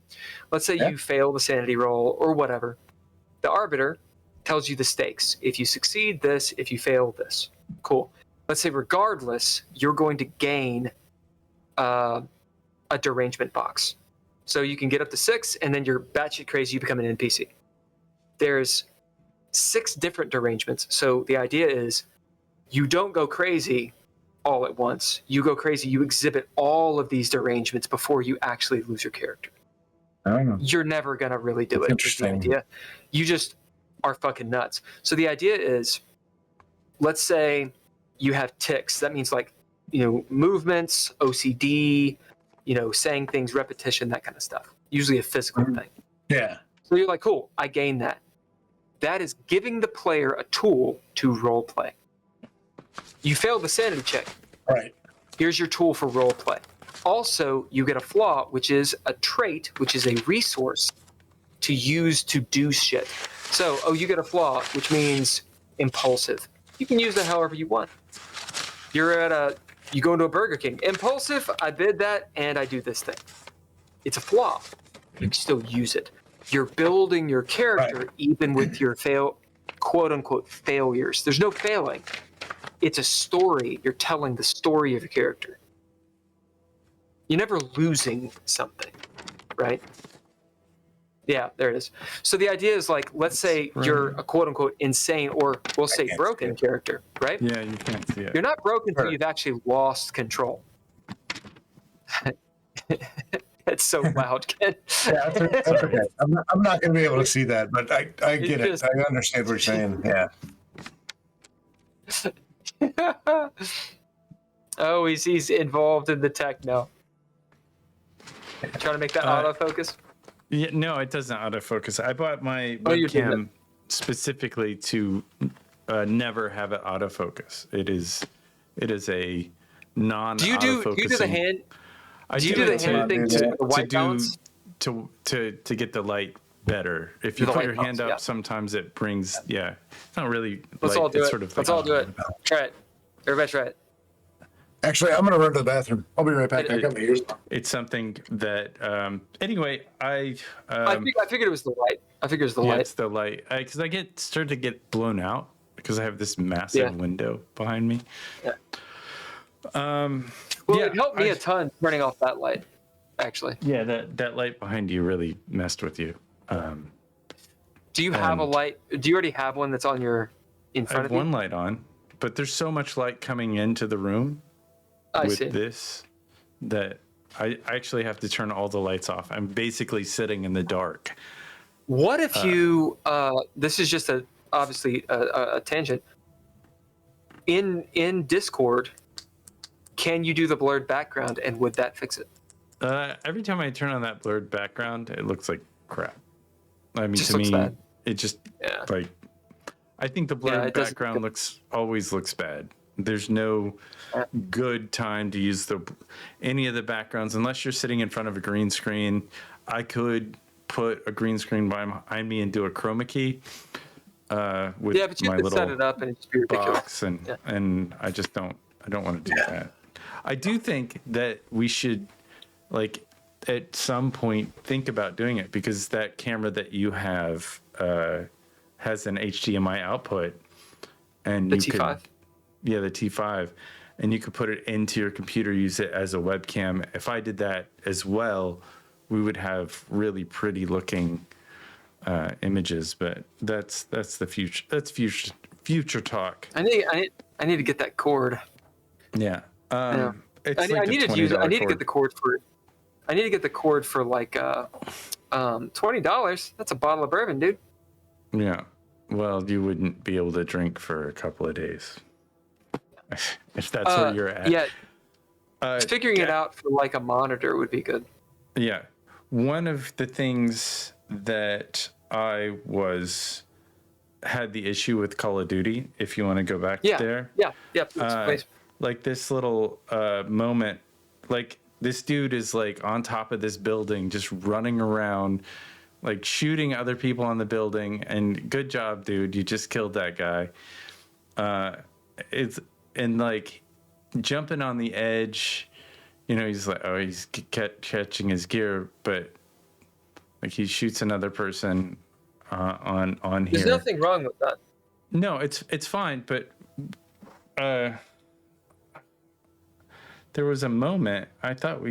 let's say you fail the sanity roll or whatever. The arbiter tells you the stakes. If you succeed, this. If you fail, this. Cool. Let's say regardless, you're going to gain a derangement box, so you can get up to 6, and then you're batshit crazy. You become an NPC. There's 6 different derangements. So the idea is you don't go crazy all at once. You go crazy, you exhibit all of these derangements before you actually lose your character. You're never going to really do it. Interesting. The idea. You just are fucking nuts. So the idea is, let's say you have tics. That means, like, movements, OCD, saying things, repetition, that kind of stuff. Usually a physical thing. Yeah. So you're like, cool, I gained that. That is giving the player a tool to role play. You failed the sanity check. Right. Here's your tool for role play. Also, you get a flaw, which is a trait, which is a resource to use to do shit. So, you get a flaw, which means impulsive. You can use that however you want. You go into a Burger King. Impulsive, I bid that, and I do this thing. It's a flaw. You can still use it. You're building your character even with your quote unquote failures. There's no failing. It's a story. You're telling the story of your character. You're never losing something, right? Yeah, there it is. So the idea is, like, let's say you're a quote unquote insane, or we'll say broken character, right? Yeah, you can't see it. You're not broken until you've actually lost control. It's so loud, Ken. Yeah, that's okay. I'm not going to be able to see that, but I get it. I understand what you're saying. Yeah. Oh, he's involved in the tech now. Trying to make that autofocus? Yeah, no, it doesn't autofocus. I bought my webcam specifically to never have it autofocus. It is a non-autofocusing. Do you do the hand? Do you do the hand thing to the white balance? To get the light better. If you put your hand up, sometimes it brings. Yeah, it's not really. Let's all do it. Let's all do it. Try it. Everybody try it. Actually, I'm going to run to the bathroom. I'll be right back. I got my ears on. It's something that. Anyway, I figured it was the light. It's the light because I start to get blown out because I have this massive window behind me. Yeah. It helped me a ton turning off that light, actually. Yeah, that light behind you really messed with you. Do you have a light? Do you already have one that's in front of you? I have one light on, but there's so much light coming into the room this that I actually have to turn all the lights off. I'm basically sitting in the dark. What if you? This is just obviously a tangent. In Discord, can you do the blurred background, and would that fix it? Every time I turn on that blurred background, it looks like crap. I mean, Just to looks me, bad. it just Yeah. like. I think the blurred it doesn't- background always looks bad. There's no good time to use any of the backgrounds unless you're sitting in front of a green screen. I could put a green screen behind me and do a chroma key with Yeah, but you my could little set it up and it's be ridiculous. box, and I just don't. I don't want to do that. I do think that we should, like, at some point think about doing it, because that camera that you have has an HDMI output, and The you T5? could, yeah, the T5, and you could put it into your computer, use it as a webcam. If I did that as well, we would have really pretty looking images. But that's the future. That's future talk. I need to get that cord. Yeah. Yeah. It's I like need a to use it. I $20 need to cord. get the cord for. I need to get the cord for like $20. That's a bottle of bourbon, dude. Yeah. Well, you wouldn't be able to drink for a couple of days if that's where you're at. Yeah, figuring it out for like a monitor would be good. Yeah. One of the things that I had the issue with Call of Duty, if you want to go back there. Yeah. Please. Like this little moment, like this dude is like on top of this building, just running around, like shooting other people on the building. And good job, dude. You just killed that guy. And like jumping on the edge, you know, he's like, oh, he's catching his gear, but like he shoots another person on here. There's nothing wrong with that. No, it's fine, but there was a moment. I thought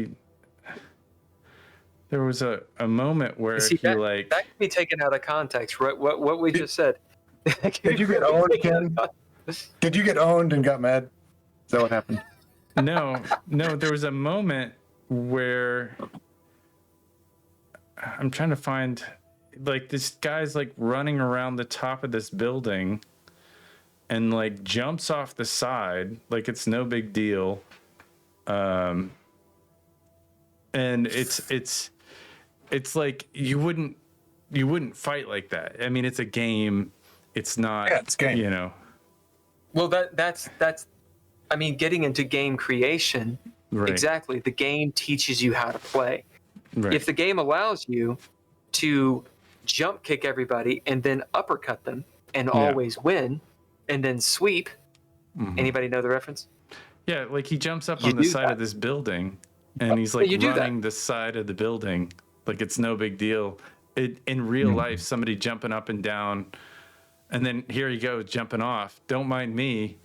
there was a moment where See, he that like can be taken out of context. Right? What we just said. Did you get owned, Ken? Did you get owned and got mad? Is that what happened? no, there was a moment where I'm trying to find, like, this guy's like running around the top of this building and like jumps off the side like it's no big deal. And it's like you wouldn't fight like that. I mean, it's a game. It's not, it's a game. You know. Well, that's. I mean, getting into game creation. Right. Exactly. The game teaches you how to play. Right. If the game allows you to jump kick everybody and then uppercut them and always win and then sweep. Mm-hmm. Anybody know the reference? Yeah, like he jumps up on the side of this building and he's like running the side of the building like it's no big deal. In real life, somebody jumping up and down, and then here he goes jumping off. Don't mind me.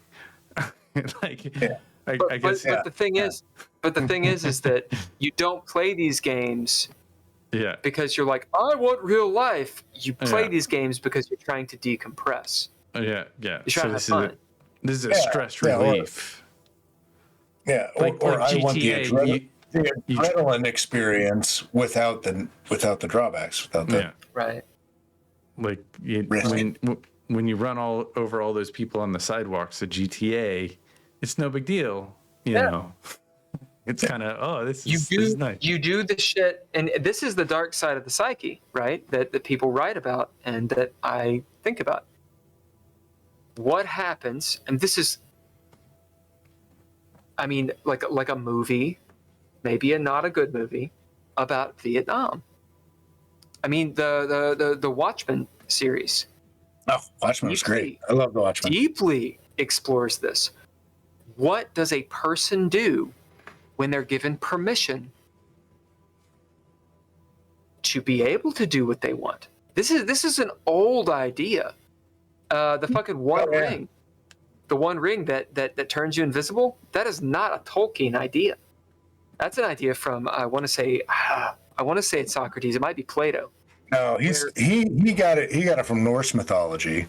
Like, I guess. But the thing is, is that you don't play these games. Yeah. Because you're like, I want real life. You play these games because you're trying to decompress. Yeah. You're trying to have fun. This is a stress relief. Or I want the adrenaline experience without the drawbacks, right. Like when you run all over all those people on the sidewalks of GTA, it's no big deal, you know. It's kind of this is nice. You do the shit, and this is the dark side of the psyche, right? That people write about and that I think about. What happens? And this is, I mean, like a movie, maybe not a good movie, about Vietnam. I mean, the Watchmen series. Oh, Watchmen was great. I love the Watchmen. Deeply explores this. What does a person do when they're given permission to be able to do what they want? This is an old idea. The fucking One Ring. The One Ring that turns you invisible, that is not a Tolkien idea. That's an idea from I want to say it's Socrates. It might be Plato. No, he got it from Norse mythology.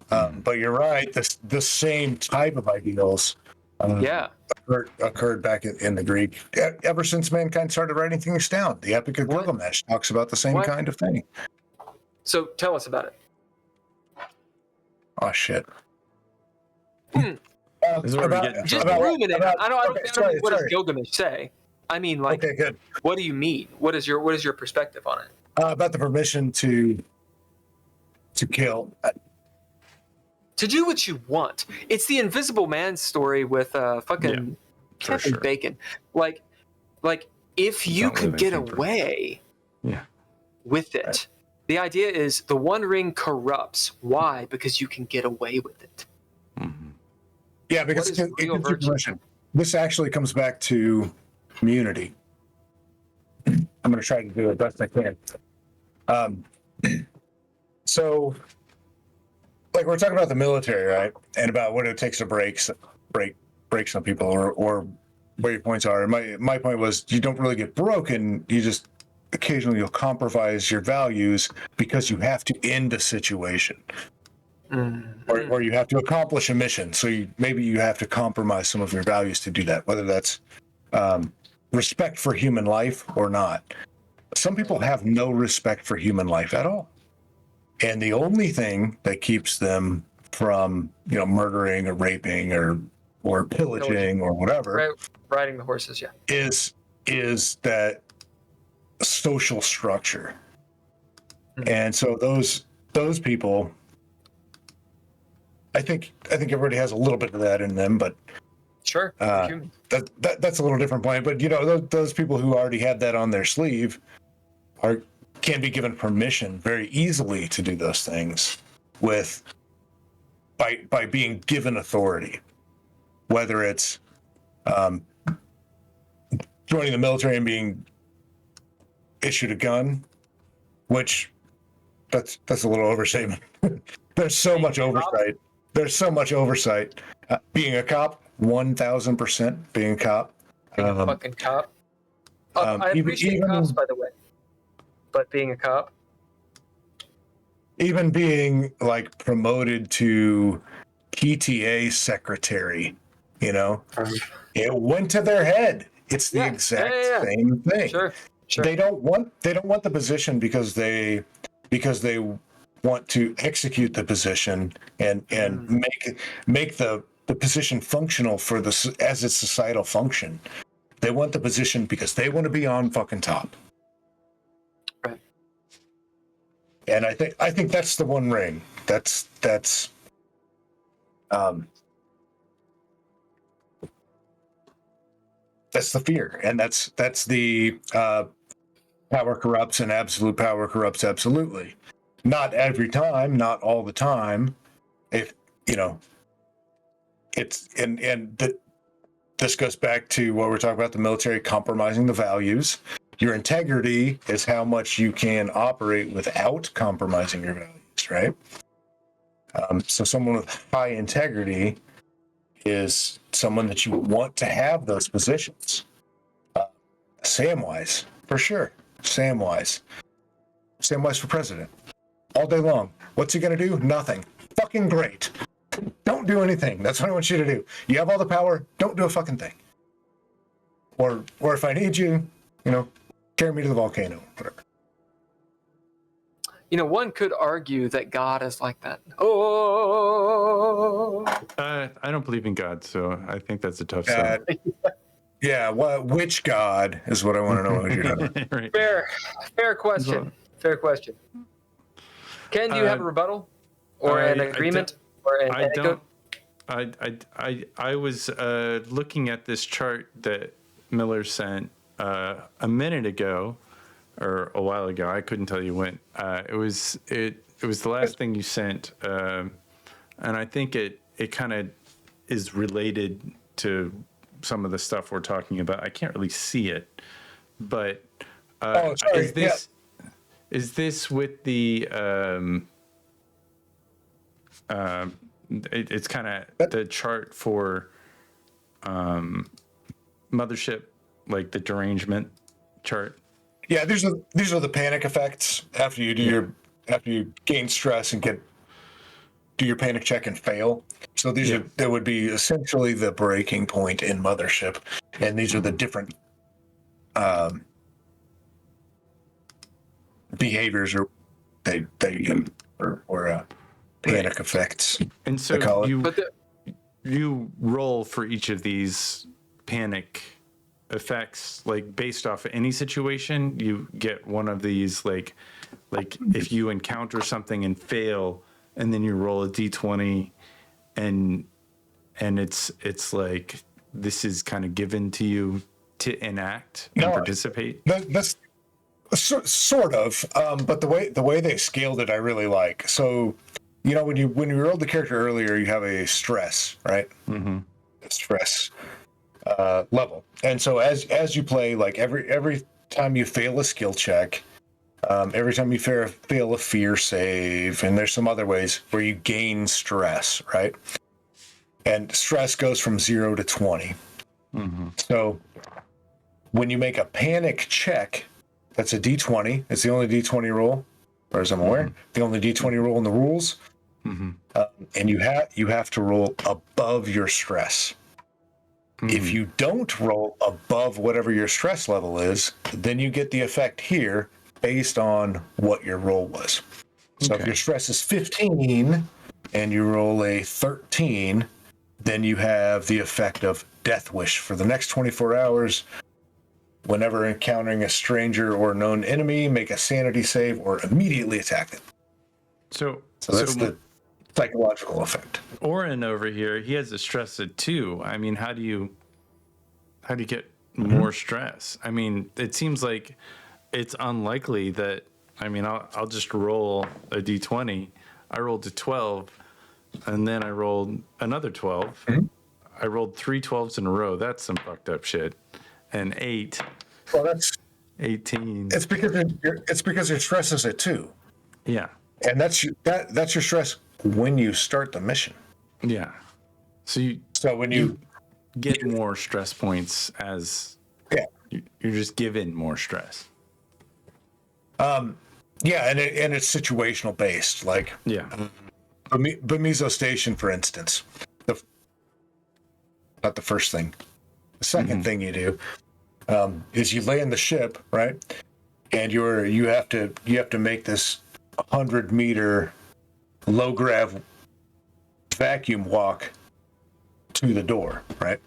But you're right. The same type of ideals occurred back in the Greek ever since mankind started writing things down. The Epic of Gilgamesh talks about the same kind of thing. So tell us about it. Oh shit. This is where we get in Just trouble. ruminate. I don't what does Gilgamesh say? I mean, like, Okay, good. what do you mean? What is your perspective on it? About the permission to kill. To do what you want. It's the Invisible Man story with fucking Kevin sure. Bacon. Like if you not could living get paper. away Yeah. with it. Right. The idea is the One Ring corrupts. Why? Because you can get away with it. Mm-hmm. Yeah, because What is it real gives you virtue? permission. This actually comes back to community. I'm going to try to do it best I can. So, like we're talking about the military, right? And about what it takes to break some people, or where your points are. My point was you don't really get broken. You just occasionally you'll compromise your values because you have to end a situation. Or you have to accomplish a mission. So maybe you have to compromise some of your values to do that, whether that's respect for human life or not. Some people have no respect for human life at all. And the only thing that keeps them from, murdering or raping or pillaging or whatever Riding the horses, yeah. is that social structure. And so those people, I think everybody has a little bit of that in them, but Sure. that's a little different point. But those people who already had that on their sleeve can be given permission very easily to do those things by being given authority, whether it's joining the military and being issued a gun, which that's a little overstatement. There's so much oversight. There's so much oversight. Being a cop, 1,000% being a cop. Being a fucking cop. I appreciate cops, by the way. But being a cop? Even being like promoted to PTA secretary, it went to their head. It's the exact same thing. Sure. They don't want the position because they want to execute the position and make the position functional as its societal function. They want the position because they want to be on fucking top. Right. And I think that's the One Ring. That's the fear, and that's the power corrupts, and absolute power corrupts absolutely. Not every time, not all the time. If it's this goes back to what we're talking about, the military compromising the values. Your integrity is how much you can operate without compromising your values, right? So someone with high integrity is someone that you want to have those positions. Samwise, for sure. Samwise for president. All day long. What's he going to do? Nothing. Fucking great. Don't do anything. That's what I want you to do. You have all the power. Don't do a fucking thing. Or if I need you, carry me to the volcano. Whatever. One could argue that God is like that. Oh. I don't believe in God, so I think that's a tough sell. Yeah, which God is what I want to know what you're talking about. Right. Fair question. Fair question. Ken, do you have a rebuttal or an agreement or an anecdote? I was looking at this chart that Miller sent a minute ago or a while ago. I couldn't tell you when. It was the last thing you sent, and I think it kind of is related to some of the stuff we're talking about. I can't really see it, but is this with the it's kind of the chart for Mothership, like the derangement chart? Yeah, these are the panic effects after you do after you gain stress and do your panic check and fail. So there would be essentially the breaking point in Mothership, and these are the different behaviors or panic effects. And so you roll for each of these panic effects like based off any situation. You get one of these like if you encounter something and fail, and then you roll a d20, and it's like this is kind of given to you to enact and participate. That's sort of, but the way they scaled it, I really like. So, you know, when you rolled the character earlier, you have a stress, right? Mm-hmm. Stress level, and so as you play, like every time you fail a skill check, every time you fail a fear save, and there's some other ways where you gain stress, right? And stress goes from 0 to 20. Mm-hmm. So when you make a panic check, that's a d20. It's the only d20 roll, as far as I'm aware. Mm-hmm. The only d20 roll in the rules. Mm-hmm. And you have to roll above your stress. Mm-hmm. If you don't roll above whatever your stress level is, then you get the effect here based on what your roll was. So if your stress is 15 and you roll a 13, then you have the effect of Death Wish for the next 24 hours. Whenever encountering a stranger or known enemy, make a sanity save or immediately attack them. So that's the psychological effect. Oren over here, he has a stress of 2. I mean, how do you get more stress? I mean, it seems like it's unlikely that. I mean, I'll just roll a d20. I rolled a 12, and then I rolled another 12. Mm-hmm. I rolled 3 12s in a row. That's some fucked up shit. And 8. Well, that's 18. It's because your stress is at 2. Yeah. And that's your stress when you start the mission. Yeah. So when you get more stress points as you're just given more stress. Yeah, and it's situational based. Like Bemizo Station, for instance. Not the first thing. The second thing you do is you land the ship, right? And you have to make this 100-meter low grav vacuum walk to the door, right?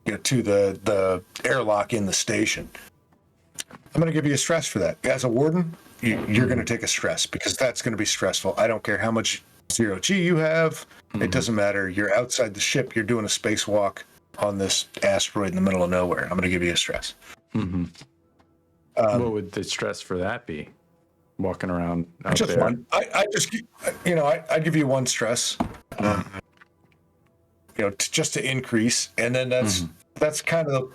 To the airlock in the station. I'm going to give you a stress for that. As a warden, you're going to take a stress because that's going to be stressful. I don't care how much 0G you have. It doesn't matter. You're outside the ship. You're doing a spacewalk on this asteroid in the middle of nowhere. I'm going to give you a stress. Mm-hmm. What would the stress for that be? Walking around out just there? One. I just, I give you one stress, just to increase, and then that's kind of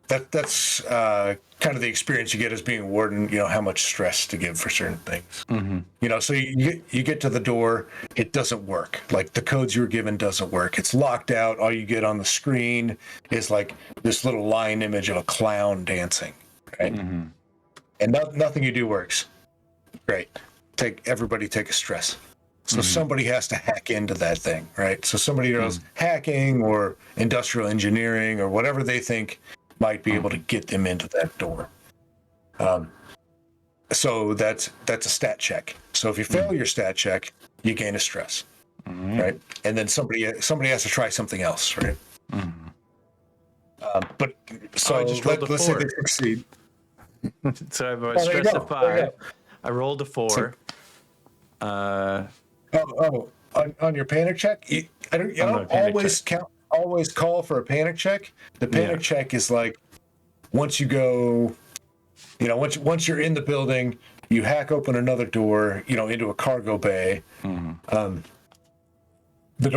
that's kind of the experience you get as being a warden. You know how much stress to give for certain things. Mm-hmm. So you get to the door, it doesn't work. Like the codes you were given doesn't work. It's locked out. All you get on the screen is like this little line image of a clown dancing, right? Mm-hmm. And nothing you do works. Great. Everybody take a stress. So somebody has to hack into that thing, right? So somebody knows hacking or industrial engineering or whatever they think might be able to get them into that door. So that's a stat check. So if you fail your stat check, you gain a stress, right? And then somebody has to try something else, right? But so let's say they succeed. So I have a stress of 5. I rolled a 4. On your panic check, you don't always call for a panic check. The panic check is like once you go, once you're in the building, you hack open another door, into a cargo bay. Mm-hmm. The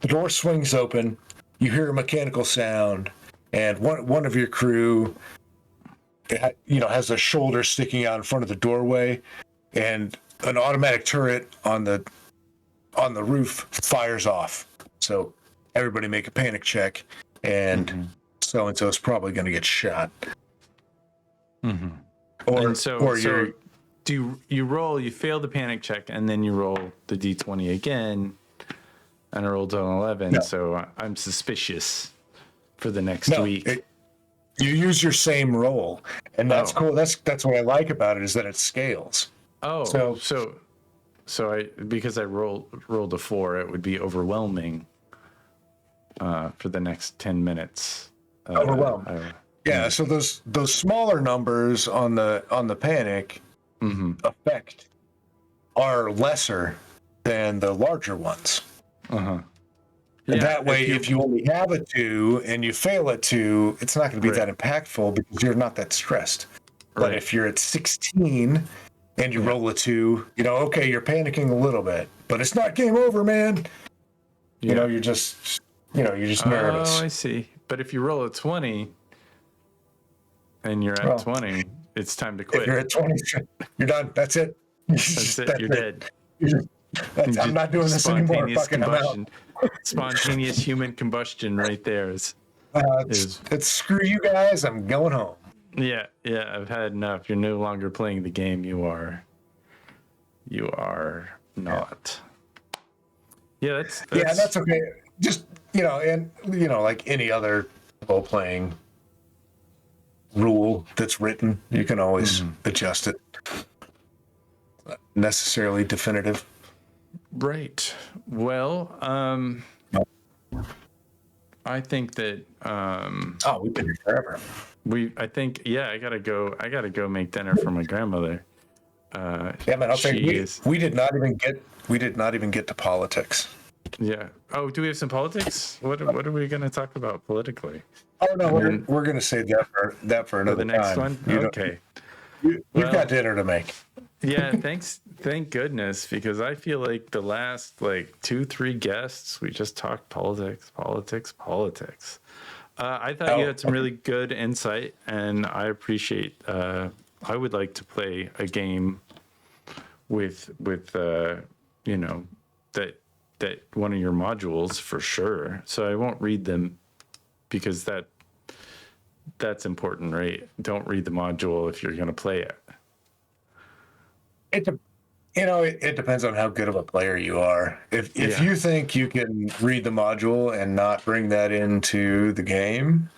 door swings open. You hear a mechanical sound, and one of your crew, has a shoulder sticking out in front of the doorway, and an automatic turret on the roof fires off. So everybody make a panic check, and so-and-so is probably going to get shot. Mm-hmm. You fail the panic check, and then you roll the d20 again, and I rolled an 11, so I'm suspicious for the next week. You use your same roll, and that's cool. That's what I like about it, is that it scales. Oh, so because I rolled a 4, it would be overwhelming for the next 10 minutes. Overwhelmed. Yeah, so those smaller numbers on the panic effect are lesser than the larger ones. And that way, if you only have a 2 and you fail at 2, it's not going to be that impactful because you're not that stressed. But if you're at 16 and you roll a 2, okay, you're panicking a little bit, but it's not game over, man. You're just nervous. Oh, I see. But if you roll a 20 and you're at 20, it's time to quit. If you're at 20, you're done. That's it. That's it. You're dead. I'm not doing this anymore. Fucking I'm out. Spontaneous human combustion right there is it's screw you guys. I'm going home. Yeah, I've had enough. You're no longer playing the game. You are not. Yeah, that's okay. Just like any other role-playing rule that's written, you can always adjust it. Not necessarily definitive. Right. Well, I think that we've been here forever. I gotta go make dinner for my grandmother. Man, I'll tell you, we did not even get to politics. Yeah. Oh, do we have some politics? What are we going to talk about politically? Oh no, we're going to save that for another the next time. one. Okay. You've got dinner to make. Yeah. Thank goodness, because I feel like the last 2-3 guests we just talked politics. I thought you had some really good insight, and I appreciate. I would like to play a game with that one of your modules for sure. So I won't read them because that's important, right? Don't read the module if you're going to play it. It depends on how good of a player you are. If you think you can read the module and not bring that into the game,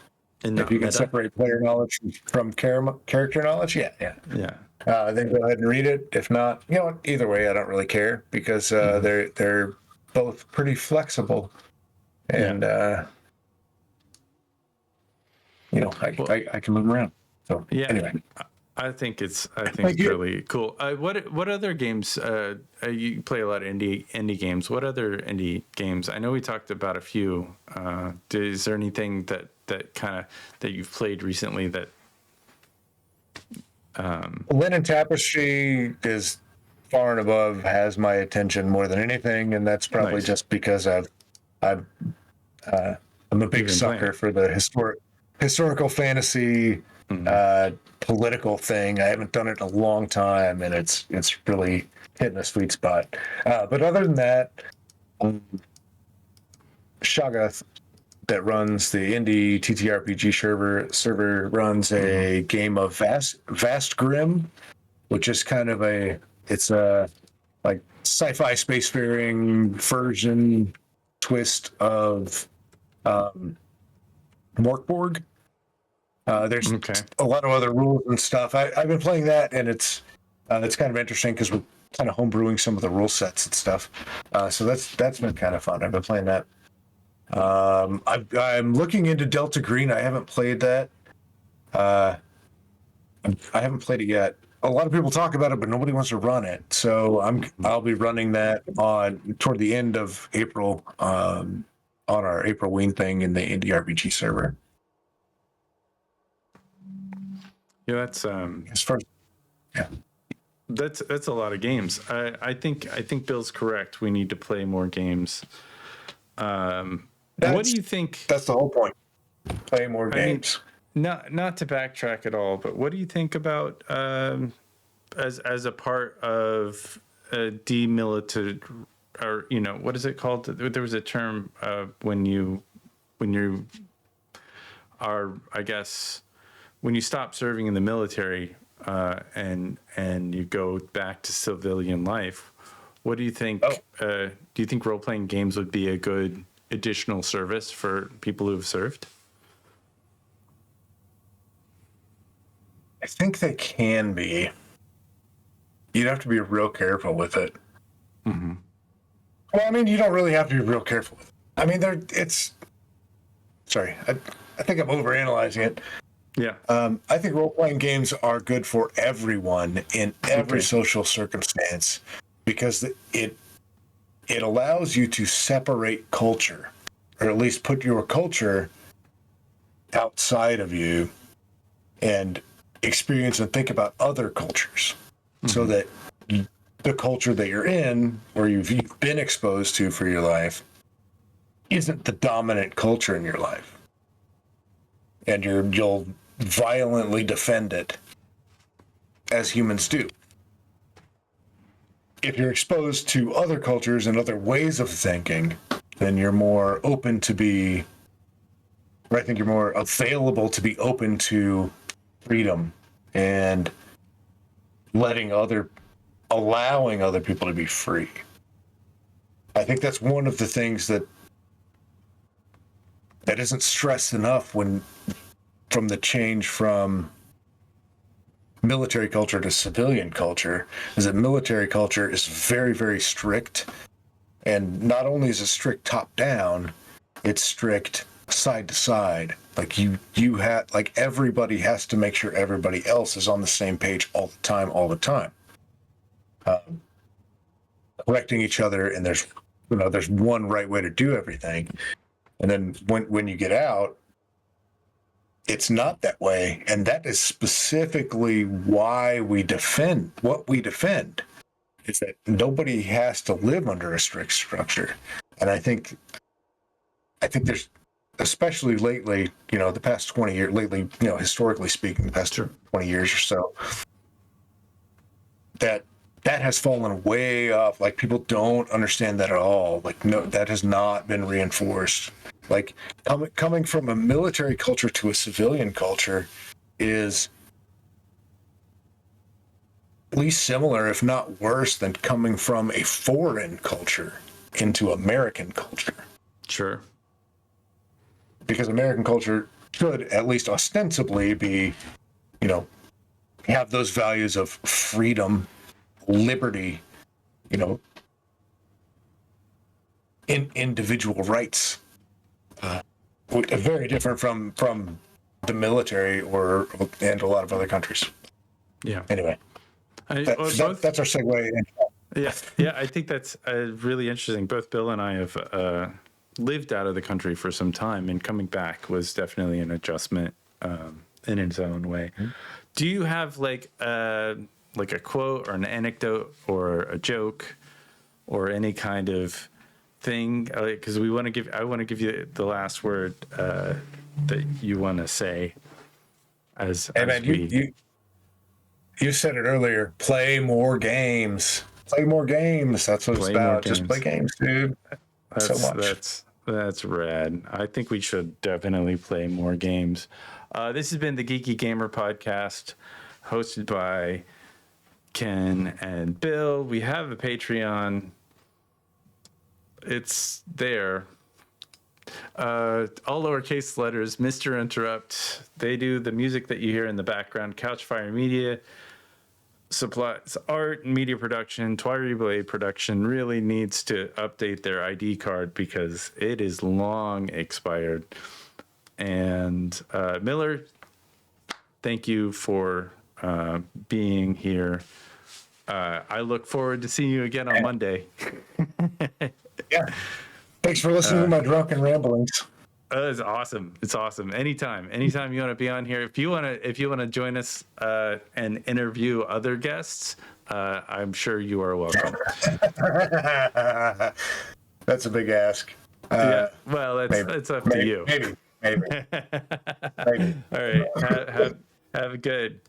and if you can separate player knowledge from character knowledge, yeah. Then go ahead and read it. If not, either way, I don't really care because they're both pretty flexible, and I can move around. So anyway. I think it's really cool. What other games? You play a lot of indie games. What other indie games? I know we talked about a few. Is there anything that you've played recently that? Linen Tapestry is far and above has my attention more than anything, and that's probably just because I'm a big sucker for the historical fantasy. Political thing. I haven't done it in a long time, and it's really hitting a sweet spot. But other than that, Shagath, that runs the indie TTRPG server runs a game of Vast Grim, which is kind of it's a like sci-fi spacefaring version twist of Morkborg. There's a lot of other rules and stuff. I've been playing that, and it's kind of interesting because we're kind of homebrewing some of the rule sets and stuff. So that's been kind of fun. I've been playing that. I'm looking into Delta Green. I haven't played that. I haven't played it yet. A lot of people talk about it, but nobody wants to run it. So I'll be running that toward the end of April on our April Ween thing in the indie RPG server. Yeah, that's as far as, that's a lot of games. I think Bill's correct. We need to play more games. What do you think? That's the whole point. Play more games. Not to backtrack at all, but what do you think about as a part of demilitarized, or what is it called? There was a term when you are, I guess, when you stop serving in the military and you go back to civilian life. What do you think? Do you think role-playing games would be a good additional service for people who've served? I think they can be. You'd have to be real careful with it. Mm-hmm. Well, I mean, you don't really have to be real careful with it. I mean, Sorry, I think I'm overanalyzing it. Yeah. I think role-playing games are good for everyone in every Okay. social circumstance because it allows you to separate culture, or at least put your culture outside of you and experience and think about other cultures, so that the culture that you're in, or you've been exposed to for your life, isn't the dominant culture in your life, and you'll violently defend it as humans do. If you're exposed to other cultures and other ways of thinking, then you're more open to be, or I think you're more available to be open to freedom and allowing other people to be free. I think that's one of the things that isn't stressed enough from the change from military culture to civilian culture, is that military culture is very, very strict. And not only is it strict top down, it's strict side to side. Like you have, like, everybody has to make sure everybody else is on the same page all the time. Correcting each other, and there's one right way to do everything. And then when you get out, it's not that way. And that is specifically why we defend what we defend, is that nobody has to live under a strict structure. And I think there's, especially lately, the past 20 years, historically speaking, the past 20 years or so, that has fallen way up. Like, people don't understand that at all. Like, no, that has not been reinforced. Like, coming from a military culture to a civilian culture is at least similar, if not worse, than coming from a foreign culture into American culture. Sure. Because American culture should at least ostensibly be, have those values of freedom, liberty, individual rights. Very different from the military and a lot of other countries. Yeah. Anyway, that's our segue. Yeah. I think that's really interesting. Both Bill and I have lived out of the country for some time, and coming back was definitely an adjustment in its own way. Mm-hmm. Do you have like a quote or an anecdote or a joke or any kind of thing? Because I want to give you the last word that you want to say. You said it earlier. Play more games. Play more games. That's what it's about. Just play games, dude. So much. That's rad. I think we should definitely play more games. This has been the Geeky Gamer Podcast, hosted by Ken and Bill. We have a Patreon. It's there. All lowercase letters, Mr. Interrupt. They do the music that you hear in the background. Couchfire Media supplies art and media production. Twiri Blade Production really needs to update their ID card because it is long expired. And Miller, thank you for being here. I look forward to seeing you again on Monday. Yeah. Thanks for listening to my drunken ramblings. It's awesome. It's awesome. Anytime you want to be on here, if you want to join us and interview other guests, I'm sure you are welcome. That's a big ask. Yeah. Well, it's up to you. Maybe. All right. Have a good.